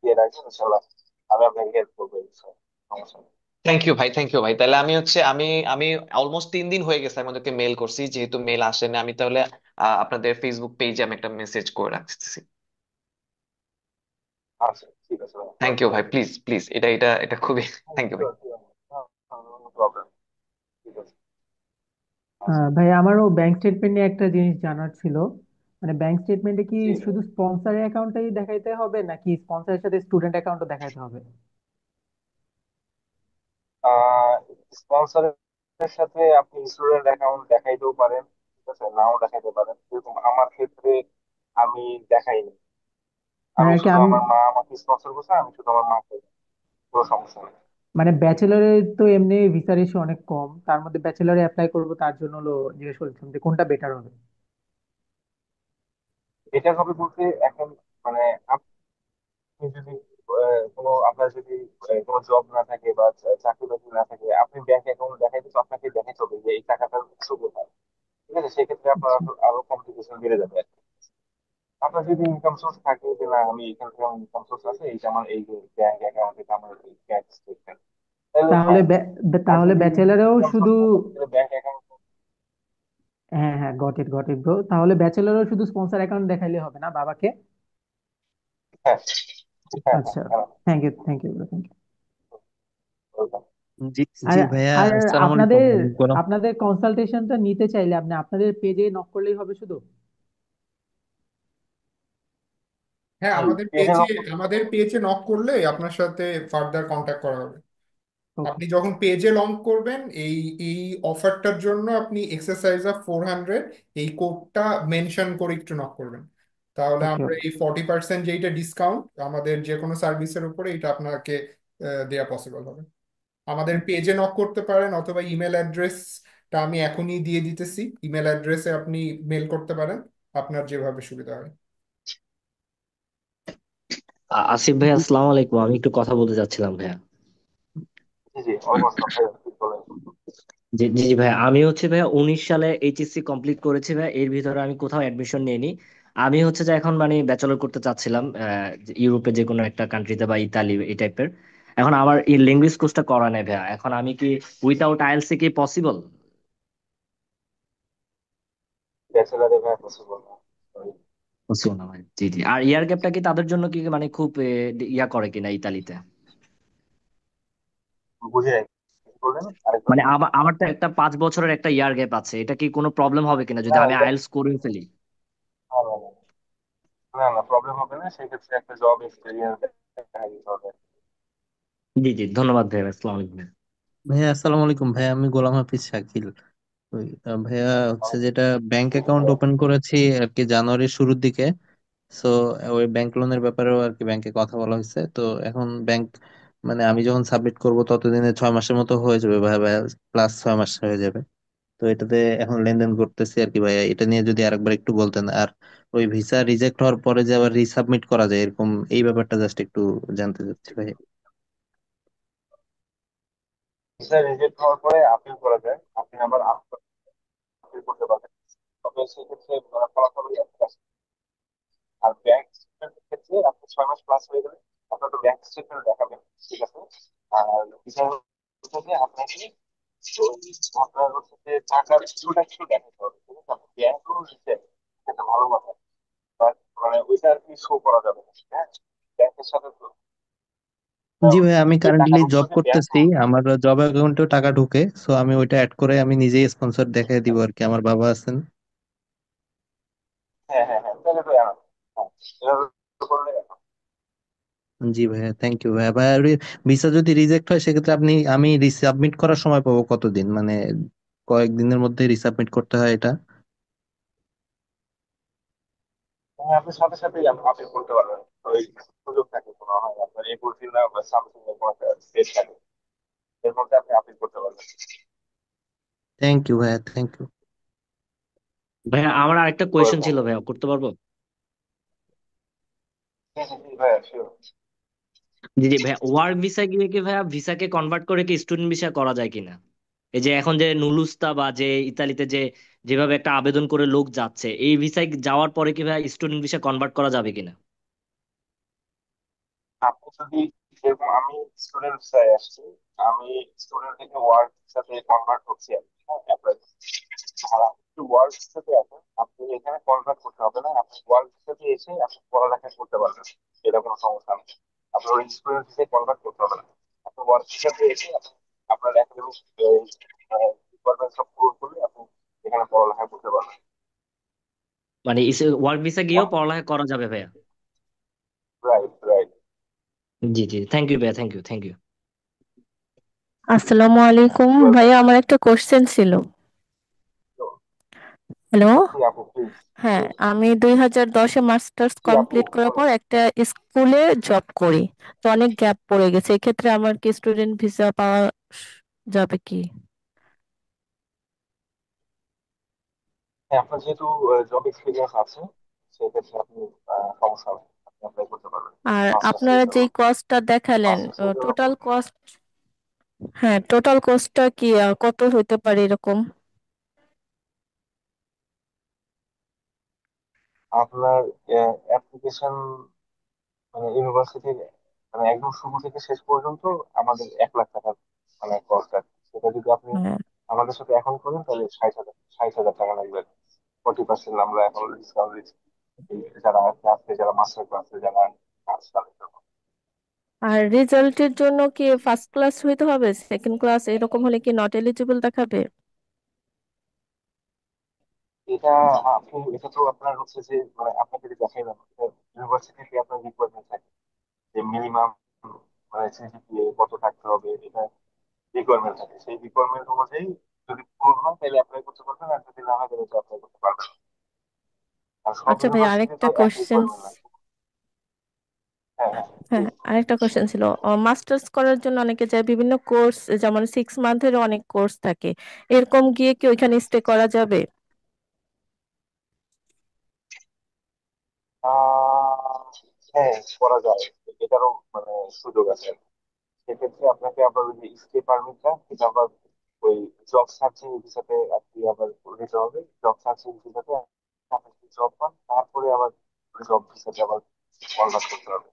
দিয়ে রাখবেন, ইনশাল্লাহ আমি আপনাকে হেল্প করবো এই বিষয়ে। সমস্যা নেই। থ্যাংক ইউ ভাই, থ্যাংক ইউ ভাই। তাহলে আমি হচ্ছে আমি আমি অলমোস্ট 3 দিন হয়ে গেছে আমি ওদেরকে মেল করছি, যেহেতু মেল আসেনি, আমি তাহলে আপনাদের ফেসবুক পেজে আমি একটা মেসেজ করে রাখতেছি। আচ্ছা, ঠিক আছে ভাই, থ্যাংক ইউ ভাই, প্লিজ প্লিজ, এটা এটা এটা খুবই থ্যাংক ইউ ভাই। প্রবলেম, ঠিক আছে। আচ্ছা। ভাই আমারও ব্যাংক স্টেটমেন্ট নিয়ে একটা জিনিস জানার ছিল। মানে ব্যাংক স্টেটমেন্টে কি জি। শুধু স্পন্সরের অ্যাকাউন্টটাই দেখাইতে হবে নাকি স্পন্সরের সাথে স্টুডেন্ট অ্যাকাউন্টও দেখাইতে হবে? স্পন্সরের সাথে আপনি স্টুডেন্ট অ্যাকাউন্ট দেখাইতেও পারেন, ঠিক আছে, নাও দেখাইতে পারেন, যেরকম আমার ক্ষেত্রে আমি দেখাইনি। মানে আমি আর কি শুধু আমি, আমার মা আমাকে স্পন্সর করছে, আমি শুধু আমার মাকে, কোনো সমস্যা নেই। মানে ব্যাচেলরের তো এমনি ভিসা রেশিও অনেক কম, তার মধ্যে ব্যাচেলরে অ্যাপ্লাই করবো, তার জন্য হলো জিজ্ঞেস করছিলাম যে কোনটা বেটার হবে। এটা হবে বলতে এখন, মানে আপনি যদি কোনো আপনার যদি কোনো জব না থাকে বা চাকরি বাকরি না থাকে, আপনি ব্যাংক অ্যাকাউন্ট দেখাইতে তো আপনাকে দেখাইতে হবে যে এই টাকাটার উৎস কোথায়। ঠিক আছে, সেক্ষেত্রে আপনার আচ্ছা। আরো কমপ্লিকেশন বেড়ে যাবে। আপনার যদি ইনকাম সোর্স থাকে যে না আমি এখান থেকে আমার ইনকাম সোর্স আছে, এই যে আমার এই যে ব্যাংক অ্যাকাউন্ট থেকে আমার ব্যাংক স্টেটমেন্ট, তাহলে তাহলে হ্যাঁ। আর তাহলে যদি ব্যাচেলরেও ইনকাম শুধু, সোর্স না থাকে তাহলে ব্যাংক অ্যাকাউন্ট। হ্যাঁ হ্যাঁ, গট ইট ব্রো, তাহলে ব্যাচেলরেও শুধু স্পন্সর অ্যাকাউন্ট দেখাইলে হবে না বাবাকে? হ্যাঁ হ্যাঁ হ্যাঁ আচ্ছা, হ্যাঁ। Thank you bro, thank you. Welcome. জি, আর জি ভাইয়া, আর আসসালামু আলাইকুম। আপনাদের কোনো আপনাদের কনসালটেশনটা নিতে চাইলে আপনি আপনাদের পেজে নক করলেই হবে শুধু? হ্যাঁ, হুম, আমাদের পেজে পেজে নক করতে হবে। আমাদের পেজে নক করলে আপনার সাথে ফার্দার কন্ট্যাক্ট করা হবে। ওকে। আপনি যখন পেজে লঞ্চ করবেন এই এই অফারটার জন্য আপনি এক্সারসাইজ অফ 400 এই কোডটা মেনশন করে একটু নক করবেন, তাহলে ওকে। আমরা এই 40% যেইটা ডিসকাউন্ট আমাদের যে কোনো সার্ভিসের উপরে এটা আপনাকে দেয়া পসিবল হবে। আমাদের পেজে নক করতে পারেন অথবা ইমেল অ্যাড্রেসটা আমি এখনই দিয়ে দিতেছি, ইমেল অ্যাড্রেসে আপনি মেল করতে পারেন, আপনার যেভাবে সুবিধা হয়। আসিফ ভাই, আসসালামু আলাইকুম। আমি একটু কথা বলতে চাচ্ছিলাম ভাইয়া। জি জি, অলমোস্ট ভাই, ঠিক বলেন। জি জি জি ভাইয়া, আমি হচ্ছে ভাইয়া 19 সালে এইচএসসি কমপ্লিট করেছি ভাইয়া। এর ভিতরে আমি কোথাও অ্যাডমিশন নিইনি। আমি হচ্ছে যে এখন মানে ব্যাচেলর করতে চাচ্ছিলাম ইউরোপে যে কোনো একটা কান্ট্রিতে বা ইতালি এই টাইপের। এখন আমার এই ল্যাঙ্গুয়েজ কোর্সটা করা নেই ভাইয়া। এখন আমি কি উইথাউট আইএলটিএস কি পসিবল? ব্যাচেলারে ভাই পসিবল না। Sorry, পসিবল না ভাই। জি জি। আর ইয়ার গ্যাপটা কি তাদের জন্য কি মানে খুব ইয়া করে কিনা ইতালিতে? বুঝে নাই, কি বললেন আরেকবার মানে বলুন। আমার তো একটা 5 বছরের একটা ইয়ার গ্যাপ আছে। এটা কি কোনো প্রবলেম হবে কিনা যদি না আমি এটা, আইএলটিএস করে ফেলি? না না না, না না প্রবলেম হবে না, সেক্ষেত্রে একটা জব এক্সপিরিয়েন্স দেখা দিতে হবে। জি জি, ধন্যবাদ ভাইয়া। আসসালামু আলাইকুম। ভাইয়া আসসালামু আলাইকুম। ভাইয়া আমি গোলাম হাফিজ শাকিল। ভাইয়া হচ্ছে যেটা ব্যাংক অ্যাকাউন্ট ওপেন করেছি আর কি জানুয়ারির শুরুর দিকে। সো ওই ব্যাংক লোনের ব্যাপারেও আর কি ব্যাংকে কথা বলা হয়েছে। তো এখন ব্যাংক মানে আমি যখন সাবমিট করব ততদিনে 6 মাসের মতো হয়ে যাবে ভাইয়া, ভাইয়া প্লাস 6 মাস হয়ে যাবে। তো এটাতে এখন লেনদেন করতেছি আর কি ভাইয়া। এটা নিয়ে যদি আরেকবার একটু বলতেন। আর ওই ভিসা রিজেক্ট হওয়ার পরে যে আবার রিসাবমিট করা যায় এরকম এই ব্যাপারটা জাস্ট একটু জানতে চাচ্ছি ভাই। ভিসা রিজেক্ট হওয়ার পরে আপিল করা যায়, আপনি আবার আপিল করতে পারবেন, তবে সেক্ষেত্রে ফলাফলই একটা আসে। আর ব্যাংক স্টেটমেন্টের ক্ষেত্রে আপনি 6 মাস প্লাস হয়ে গেলে আপনার তো ব্যাংক স্টেটমেন্ট দেখাবেন, ঠিক আছে। আর ভিসা থেকে আপনাকে আপনার হচ্ছে যে টাকার কিছুটা কিছু দেখাতে হবে, ঠিক আছে। আপনি ব্যাংকও নিচ্ছে, এটা ভালো কথা, বাট মানে ওইটা আর কি শো করা যাবে না, হ্যাঁ। ব্যাংকের সাথে তো জি ভাই, আমি যে টাকা কারেন্টলি ঢুকলো জব যে ব্যাংক, করতেছি, আমার জব অ্যাকাউন্টেও টাকা ঢুকে। সো আমি ওইটা অ্যাড করে আমি নিজেই স্পন্সর দেখাই দিব আর কি, আমার বাবা আছেন। হ্যাঁ হ্যাঁ হ্যাঁ, তাহলে তো হ্যাঁ, এভাবে করলে। জি ভাইয়া, থ্যাংক ইউ ভাইয়া। ভাইয়া ভিসা যদি রিজেক্ট হয় সেক্ষেত্রে আমি রিসাবমিট করার সময় পাবো কতদিন, মানে কয়েকদিনের মধ্যে রিসাবমিট করতে হয় এটা? হ্যাঁ, আপনি সাথে সাথে আপিল করতে পারবেন, ওই সুযোগ থাকে কোনো হয় আপনার এই না বা সামথিং এর কোনো একটা স্টেজ থাকে, এর মধ্যে আপনি আপিল করতে পারবেন। থ্যাংক ইউ ভাইয়া, থ্যাংক ইউ। ভাইয়া আমার আরেকটা কোয়েশ্চেন ওয়েলকাম। ছিল ভাইয়া, করতে পারবো? হ্যাঁ হ্যাঁ জি ভাইয়া, শিওর। জি জি ভাইয়া, ওয়ার্ক ভিসা গিয়ে কি ভাইয়া ভিসাকে কনভার্ট করে কি স্টুডেন্ট ভিসা করা যায় কিনা? এই যে এখন যে নুলুস্তা বা যে ইতালিতে যে যেভাবে একটা আবেদন করে লোক যাচ্ছে, এই ভিসায় যাওয়ার পরে কি ভাইয়া স্টুডেন্ট ভিসা কনভার্ট করা যাবে কিনা? আপনি যদি, যেরকম আমি স্টুডেন্ট ভিসায় আসছি, আমি স্টুডেন্ট থেকে ওয়ার্ক সাথে কনভার্ট হচ্ছি আর কি, হ্যাঁ, apply করছি। আর আপনি যদি ওয়ার্ক সাথে আসেন, আপনি এখানে কনভার্ট করতে হবে না, আপনি ওয়ার্ক সাথে এসে আপনি পড়ালেখা করতে পারবেন, এটা কোনো সমস্যা নেই। আপনার ওই স্টুডেন্ট হিসেবে কনভার্ট করতে হবে না, আপনি ওয়ার্ক সাথে এসে আপনার একাডেমিক রিকোয়ারমেন্ট সব পূরণ করলে আপনি এখানে পড়ালেখা করতে পারবেন। মানে ওয়ার্ক ভিসা গিয়েও পড়ালেখা করা যাবে ভাইয়া? Right right. জি জি, থ্যাংক ইউ ভাইয়া, থ্যাংক ইউ, থ্যাংক ইউ। আসসালামু আলাইকুম ওয়েলকাম। ভাইয়া, আমার একটা কোশ্চেন ছিল। হ্যালো। জি আপু, প্লিজ হ্যাঁ, প্লিজ। আমি 2010-এ মাস্টার্স জি আপু কমপ্লিট করার পর বলেন। একটা স্কুলে জব করি। তো অনেক গ্যাপ পড়ে গেছে, এক্ষেত্রে আমার কি স্টুডেন্ট ভিসা পাওয়া যাবে কি? হ্যাঁ, আপনার যেহেতু জব এক্সপিরিয়েন্স আছে, সেক্ষেত্রে আপনি সমস্যা হবে না। আপনি অ্যাপ্লাই করতে পারবেন আর মাস্টার্সের আপনারা জন্য। যেই কস্টটা দেখালেন, মাস্টার্সের জন্য টোটাল কস্ট, হ্যাঁ টোটাল কস্টটা কি কত হতে পারে এরকম? আপনার অ্যাপ্লিকেশন মানে ইউনিভার্সিটির মানে একদম শুরু থেকে শেষ পর্যন্ত আমাদের 1 লাখ টাকা মানে কস্ট আছে। সেটা যদি আপনি হ্যাঁ। আমাদের সাথে এখন করেন তাহলে 60,000 টাকা লাগবে। 40% আমরা এখন ডিসকাউন্ট দিচ্ছি যারা ক্লাসে, যারা মাস্টার ক্লাসে যারা আছে তাদের জন্য। আর রেজাল্টের জন্য কি ফার্স্ট ক্লাস হইতে হবে, সেকেন্ড ক্লাস এরকম হলে কি নট এলিজিবল দেখাবে? এটা এটা তো আপনার হচ্ছে যে মানে আপনাকে যদি দেখাই না, ইউনিভার্সিটিতে আপনার রিকোয়ারমেন্ট থাকে যে মিনিমাম মানে সিজিপিএ কত থাকতে হবে, এটা রিকোয়ারমেন্ট থাকে, সেই রিকোয়ারমেন্ট অনুযায়ী যদি পূরণ হয় তাহলে অ্যাপ্লাই করতে পারবেন, আর যদি না হয় তাহলে অ্যাপ্লাই করতে পারবেন না। আর সব আচ্ছা ভাই, ইউনিভার্সিটি আরেকটা তো এক কোশ্চেন। রিকোয়ারমেন্ট না। হ্যাঁ হ্যাঁ হ্যাঁ, please। আরেকটা কোশ্চেন ছিল। মাস্টার্স করার জন্য অনেকে যায় বিভিন্ন কোর্স, যেমন 6 মান্থের অনেক কোর্স থাকে, এরকম গিয়ে কি ওইখানে স্টে করা যাবে? আহ হ্যাঁ, করা যায়, এটারও মানে সুযোগ আছে। সেক্ষেত্রে আপনাকে আবার ওই যে স্টে পারমিটটা এটা আবার ওই জব সার্চিং ভিসাতে আপনি আবার নিতে হবে। জব সার্চিং ভিসাতে আপনি যদি জব পান তারপরে আবার জব ভিসাতে আবার কনভার্ট করতে হবে,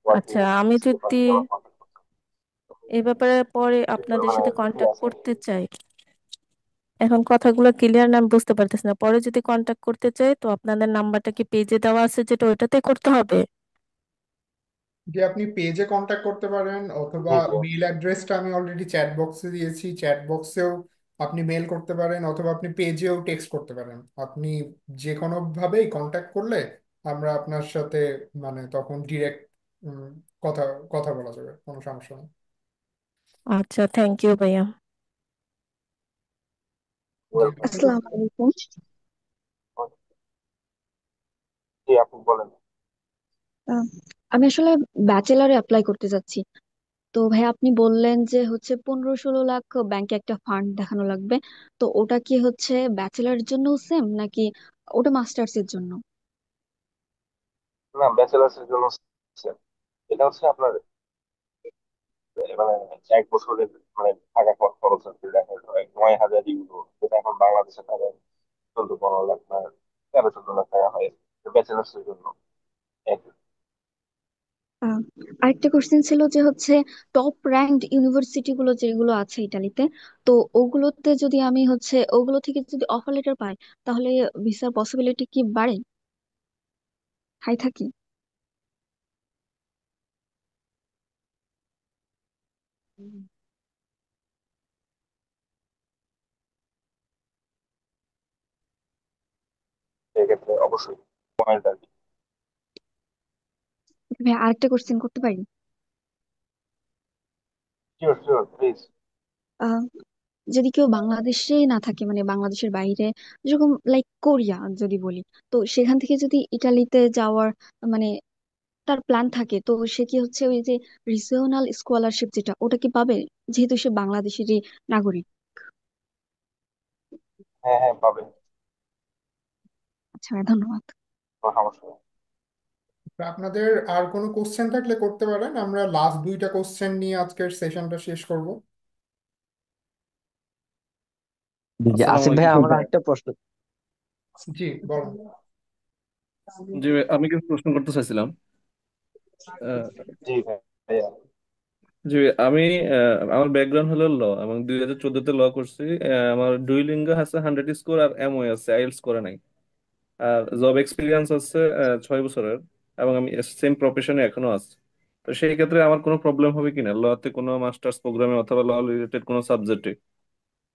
ওয়ার্কিং আচ্ছা, আমি স্টে যদি পারমিট আবার কনভার্ট করতে হবে। এ ব্যাপারে পরে আপনাদের মানে সাথে দুটোই কন্ট্যাক্ট আছে আর করতে কি। চাই, এখন কথাগুলো ক্লিয়ার না, আমি বুঝতে পারতেছি না, পরে যদি কন্ট্যাক্ট করতে চাই তো আপনাদের নাম্বারটা কি পেজে দেওয়া আছে, যেটা ওইটাতে করতে হবে? যে আপনি পেজে কন্ট্যাক্ট করতে পারেন, অথবা জি জি। মেইল অ্যাড্রেসটা আমি অলরেডি চ্যাট বক্সে দিয়েছি, চ্যাট বক্সেও আপনি মেল করতে পারেন, অথবা আপনি পেজেও টেক্সট করতে পারেন। আপনি যে কোনো ভাবেই কন্ট্যাক্ট করলে আমরা আপনার সাথে মানে তখন ডিরেক্ট কথা কথা বলা যাবে, কোনো সমস্যা নেই। আচ্ছা, থ্যাংক ইউ ভাইয়া। জি, ওয়েলকাম। আপনাকে আসসালামু আলাইকুম। জি আপনি বলেন। আহ, আমি আসলে ব্যাচেলারে অ্যাপ্লাই করতে যাচ্ছি। তো ভাই আপনি বললেন যে হচ্ছে 15-16 লাখ ব্যাংকে একটা ফান্ড দেখানো লাগবে। তো ওটা কি হচ্ছে ব্যাচেলারের জন্য সেম, নাকি ওটা মাস্টার্স এর জন্য? না, ব্যাচেলার্স এর জন্য same। এটা হচ্ছে আপনার মানে 1 বছরের মানে থাকা খরচ আর কি দেখা হয় 9,000 ইউরো, যেটা এখন বাংলাদেশে টাকায় 14-15 লাখ না 13-14 লাখ টাকা হয় ব্যাচেলার্স এর জন্য। আহ, আরেকটা কোশ্চেন ছিল যে হচ্ছে টপ র্যাঙ্কড ইউনিভার্সিটি গুলো যেগুলো আছে ইটালিতে, তো ওগুলোতে যদি আমি হচ্ছে ওগুলো থেকে যদি অফার লেটার পাই, তাহলে ভিসার পসিবিলিটি কি বাড়ে, হাই থাকে? সেক্ষেত্রে অবশ্যই পয়েন্ট আর কি। ভাই আরেকটা কোশ্চেন করতে পারি? Sure sure please. যদি কেউ বাংলাদেশে না থাকে, মানে বাংলাদেশের বাইরে, যেরকম লাইক কোরিয়া যদি বলি, তো সেখান থেকে যদি ইটালিতে যাওয়ার মানে তার প্ল্যান থাকে, তো সে কি হচ্ছে ওই যে রিজিওনাল স্কলারশিপ যেটা, ওটা কি পাবে, যেহেতু সে বাংলাদেশেরই নাগরিক? হ্যাঁ হ্যাঁ পাবেন, আচ্ছা ভাই, ধন্যবাদ। কোনো সমস্যা নেই। তা আপনাদের আর কোনো কোশ্চেন থাকলে করতে পারেন, আমরা লাস্ট দুইটা কোশ্চেন নিয়ে আজকের সেশনটা শেষ করব। জি জি, আসসালামু আসিফ ভাই, আলাইকুম। আমার একটা প্রশ্ন। জি বলুন। জি ভাই, আমি কিছু প্রশ্ন করতে চাইছিলাম। আহ, জি ভাইয়া। জি ভাই, আমি আমার ব্যাকগ্রাউন্ড হলো ল, এবং 2014-তে ল করছি। আমার ডুইলিঙ্গো আছে 100 স্কোর, আর এমওএ আছে, আইএলটিএস করে নাই। আর জব এক্সপিরিয়েন্স আছে 6 বছরের, এবং আমি সেম প্রফেশনে এখনো আছি। তো সেই ক্ষেত্রে আমার কোনো প্রবলেম হবে কিনা লতে, কোনো মাস্টার্স প্রোগ্রামে অথবা ল রিলেটেড কোনো সাবজেক্টে?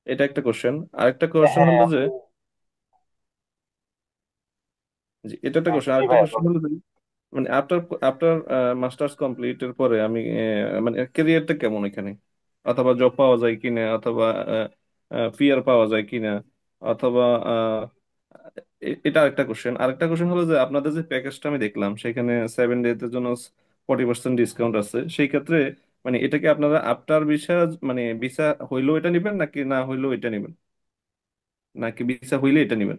এটা একটা কোশ্চেন। আরেকটা কোশ্চেন হ্যাঁ হলো যে, আপনি। জি এটা একটা কোশ্চেন। জি আরেকটা ভাইয়া কোশ্চেন বলেন। হলো যে, মানে আফটার আফটার মাস্টার্স কমপ্লিটের পরে আমি মানে ক্যারিয়ারটা কেমন এখানে, অথবা জব পাওয়া যায় কিনা, অথবা পিআর পাওয়া যায় কিনা, অথবা এটা আরেকটা কোশ্চেন। আরেকটা কোশ্চেন হলো যে, আপনাদের যে প্যাকেজটা আমি দেখলাম সেখানে 7 ডে এর জন্য 40% ডিসকাউন্ট আছে। সেই ক্ষেত্রে মানে এটা কি আপনারা আফটার ভিসা, মানে ভিসা হইলেও এটা নিবেন, নাকি না হইলেও এটা নিবেন, নাকি ভিসা হইলে এটা নিবেন?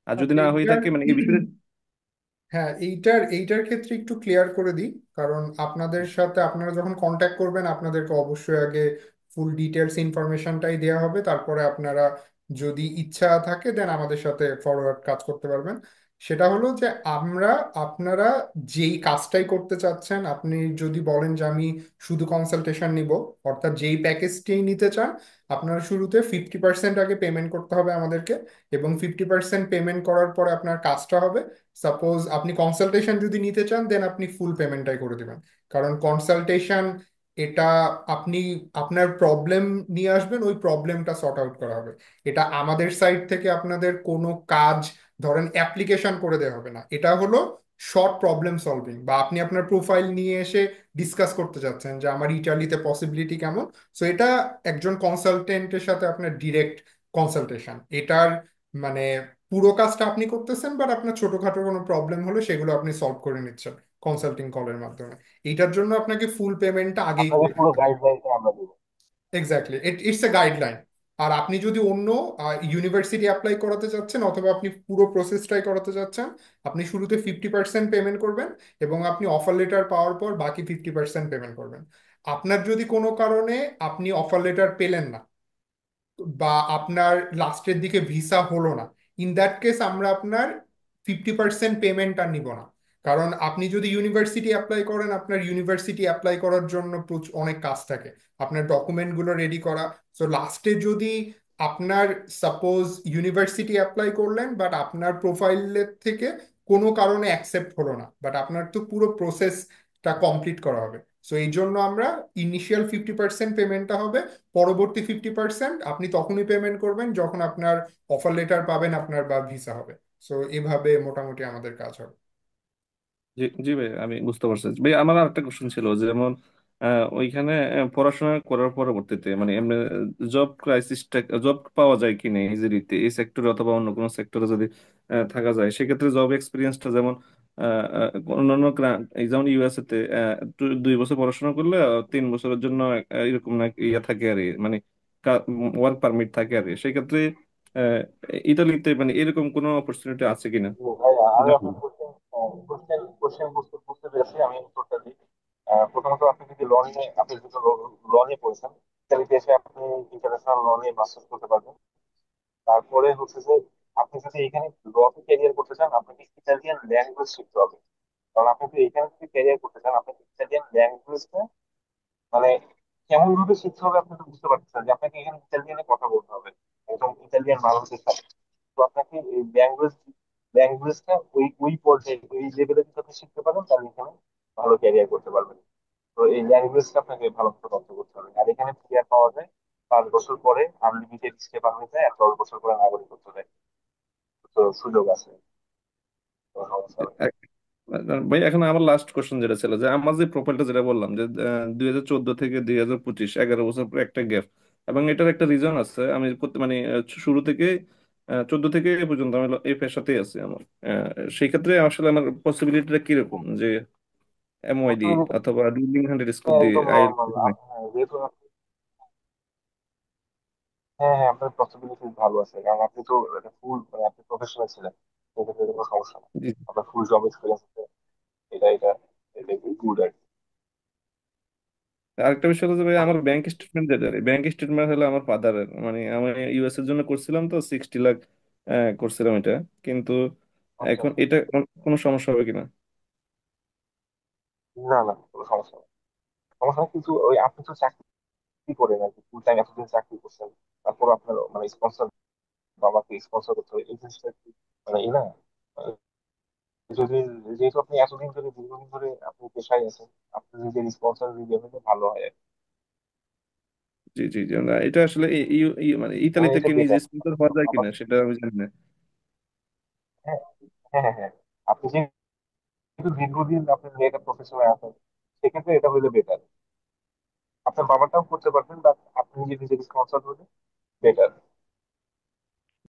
আর যদি না হয়ে এইটার থাকে মানে এই ভিতরে। হ্যাঁ, এইটার ক্ষেত্রে একটু ক্লিয়ার করে দিই, কারণ আপনাদের সাথে আপনারা যখন কন্ট্যাক্ট করবেন আপনাদেরকে অবশ্যই আগে ফুল ডিটেলস ইনফরমেশনটাই দেওয়া হবে, তারপরে আপনারা যদি ইচ্ছা থাকে দেন আমাদের সাথে ফরওয়ার্ড কাজ করতে পারবেন। সেটা হলো যে আমরা আপনারা যেই কাজটাই করতে চাচ্ছেন, আপনি যদি বলেন যে আমি শুধু কনসালটেশন নিব, অর্থাৎ যেই প্যাকেজটি নিতে চান, আপনারা শুরুতে 50% আগে পেমেন্ট করতে হবে আমাদেরকে, এবং 50% পেমেন্ট করার পরে আপনার কাজটা হবে। সাপোজ আপনি কনসালটেশন যদি নিতে চান দেন আপনি ফুল পেমেন্টটাই করে দিবেন, কারণ কনসালটেশন এটা আপনি আপনার প্রবলেম নিয়ে আসবেন, ওই প্রবলেমটা সর্ট আউট করা হবে। এটা আমাদের সাইড থেকে আপনাদের কোনো কাজ, ধরেন অ্যাপ্লিকেশন করে দেওয়া হবে না, এটা হলো শর্ট প্রবলেম সলভিং, বা আপনি আপনার প্রোফাইল নিয়ে এসে ডিসকাস করতে চাচ্ছেন যে আমার ইটালিতে পসিবিলিটি কেমন। সো এটা একজন কনসালটেন্টের সাথে আপনার ডিরেক্ট কনসালটেশন, এটার মানে পুরো কাজটা আপনি করতেছেন, বাট আপনার ছোটখাটো কোনো প্রবলেম হলে সেগুলো আপনি সলভ করে নিচ্ছেন কনসাল্টিং কলের মাধ্যমে। এটার জন্য আপনাকে ফুল পেমেন্টটা আগেই আপনাদের করে পুরো রাখতে হবে। গাইডলাইনটা আমরা দিব। Exactly, it's a guideline. আর আপনি যদি অন্য ইউনিভার্সিটি অ্যাপ্লাই করাতে চাচ্ছেন, অথবা আপনি পুরো প্রসেসটাই করাতে চাচ্ছেন, আপনি শুরুতে 50% পেমেন্ট করবেন, এবং আপনি অফার লেটার পাওয়ার পর বাকি 50% পেমেন্ট করবেন। আপনার যদি কোনো কারণে আপনি অফার লেটার পেলেন না, বা আপনার লাস্টের দিকে ভিসা হলো না, ইন দ্যাট কেস আমরা আপনার 50% পেমেন্ট আর নিব না। কারণ আপনি যদি ইউনিভার্সিটি অ্যাপ্লাই করেন, আপনার ইউনিভার্সিটি অ্যাপ্লাই করার জন্য অনেক কাজ থাকে, আপনার ডকুমেন্টগুলো রেডি করা। সো লাস্টে যদি আপনার সাপোজ ইউনিভার্সিটি অ্যাপ্লাই করলেন, বাট আপনার প্রোফাইলের থেকে কোনো কারণে অ্যাকসেপ্ট হলো না, বাট আপনার তো পুরো প্রসেসটা কমপ্লিট করা হবে। সো এই জন্য আমরা ইনিশিয়াল 50% পেমেন্টটা হবে, পরবর্তী 50% আপনি তখনই পেমেন্ট করবেন যখন আপনার অফার লেটার পাবেন আপনার, বা ভিসা হবে। সো এভাবে মোটামুটি আমাদের কাজ হবে। জি জি ভাই, আমি বুঝতে পারছি ভাই। আমার আরেকটা কোশ্চেন ছিল, যেমন ওইখানে পড়াশোনা করার পরবর্তীতে মানে এমনি জব ক্রাইসিসটা, জব পাওয়া যায় কিনা ইজিলিতে এই সেক্টরে অথবা অন্য কোনো সেক্টরে যদি থাকা যায়, সেক্ষেত্রে জব এক্সপিরিয়েন্সটা যেমন অন্যান্য এই যেমন ইউএসএ তে 2 বছর পড়াশোনা করলে 3 বছরের জন্য এরকম না ইয়ে থাকে আর কি, মানে ওয়ার্ক পারমিট থাকে আর কি। সেক্ষেত্রে আহ, ইতালিতে মানে এরকম কোনো অপরচুনিটি আছে কিনা? জি ভাইয়া, আমি আপনার কোশ্চেন কোশ্চেন কোশ্চেন বুঝতে বুঝতে পেরেছি, আমি উত্তরটা দিই। প্রথমত আপনি যদি আপনি যদি ল নিয়ে পড়েছেন, ইতালিতে এসে আপনি ইন্টারন্যাশনাল ল নিয়ে মাস্টার্স করতে পারবেন। তারপরে হচ্ছে যে আপনি যদি এখানে লতে ক্যারিয়ার করতে চান, আপনাকে ইটালিয়ান ল্যাঙ্গুয়েজ শিখতে হবে। কারণ আপনি যদি এখানে যদি ক্যারিয়ার করতে চান, আপনাকে ইটালিয়ান ল্যাঙ্গুয়েজটা মানে কেমন ভাবে শিখতে হবে আপনি তো বুঝতে পারছেন, যে আপনাকে এখানে ইটালিয়ানে কথা বলতে হবে একদম ইটালিয়ান মানুষের সাথে। তো আপনাকে এই ল্যাঙ্গুয়েজটা ওই ওই পর্যায়ে ওই লেভেলে যদি আপনি শিখতে পারেন, তাহলে এখানে ভালো ক্যারিয়ার করতে পারবেন। তো এই ল্যাঙ্গুয়েজটা আপনাকে ভালো মতো রপ্ত করতে হবে। আর এখানে পিআর পাওয়া যায় 5 বছর পরে, আনলিমিটেড স্টে পারমিট দেয়, আর 10 বছর পরে নাগরিকত্ব দেয়। তো সুযোগ আছে, কোনো সমস্যা হবে না। ভাই এখন আমার লাস্ট কোশ্চেন যেটা ছিল, যে আমার যে প্রোফাইলটা যেটা বললাম যে 2014 থেকে 2025, 11 বছর পর একটা গ্যাপ, এবং এটার একটা রিজন আছে। আমি মানে শুরু থেকে 14 থেকে এ পর্যন্ত আমি এই পেশাতেই আছি আমার। সেই ক্ষেত্রে আসলে আমার পসিবিলিটিটা কিরকম, যে এমওয়াইডি অথবা ডুয়েলিং হান্ড্রেড স্কোর দিয়ে একদম আই। নর্মাল। যেহেতু হ্যাঁ হ্যাঁ, আপনার পসিবিলিটি ভালো আছে, কারণ আপনি তো একটা ফুল মানে আপনি প্রফেশনাল ছিলেন, সেক্ষেত্রে কোনো সমস্যা নেই। জি। আপনার ফুল জব এক্সপিরিয়েন্স আছে, এটা এটা এটা গুড আর কি। আরেকটা বিষয় হলো যে ভাই, আমার ব্যাংক স্টেটমেন্ট যেটা, ব্যাংক স্টেটমেন্ট হলো আমার ফাদারের, মানে আমি ইউএস এর জন্য করছিলাম তো 60 লাখ করছিলাম এটা, কিন্তু আচ্ছা এখন আচ্ছা। এটা কোনো সমস্যা হবে কিনা? না না, কোনো সমস্যা নেই। সমস্যা নেই, কিন্তু ওই আপনি তো চাকরি করেন আর কি, ফুল টাইম এতদিন চাকরি করছেন, তারপর আপনার মানে স্পন্সর, বাবাকে স্পন্সর করতে হবে, এই জিনিসটা কি মানে না? আহ, যদি যেহেতু আপনি এতদিন ধরে দীর্ঘদিন ধরে আপনি পেশায় আছেন, আপনি নিজের স্পন্সর যদি হলে ভালো হয় আর কি। জি জি জি, না, এটা আসলে মানে মানে ইতালিতে এটা কি নিজে বেটার। স্পন্সর হওয়া যায় আবার কিনা সেটা আমি জানি না। হ্যাঁ হ্যাঁ হ্যাঁ হ্যাঁ, আপনি যেহেতু দীর্ঘদিন আপনি একটা প্রফেশনে আছেন, সেক্ষেত্রে এটা হইলে বেটার। আপনার বাবাটাও করতে পারবেন, বাট আপনি নিজে নিজের স্পন্সর হলে বেটার।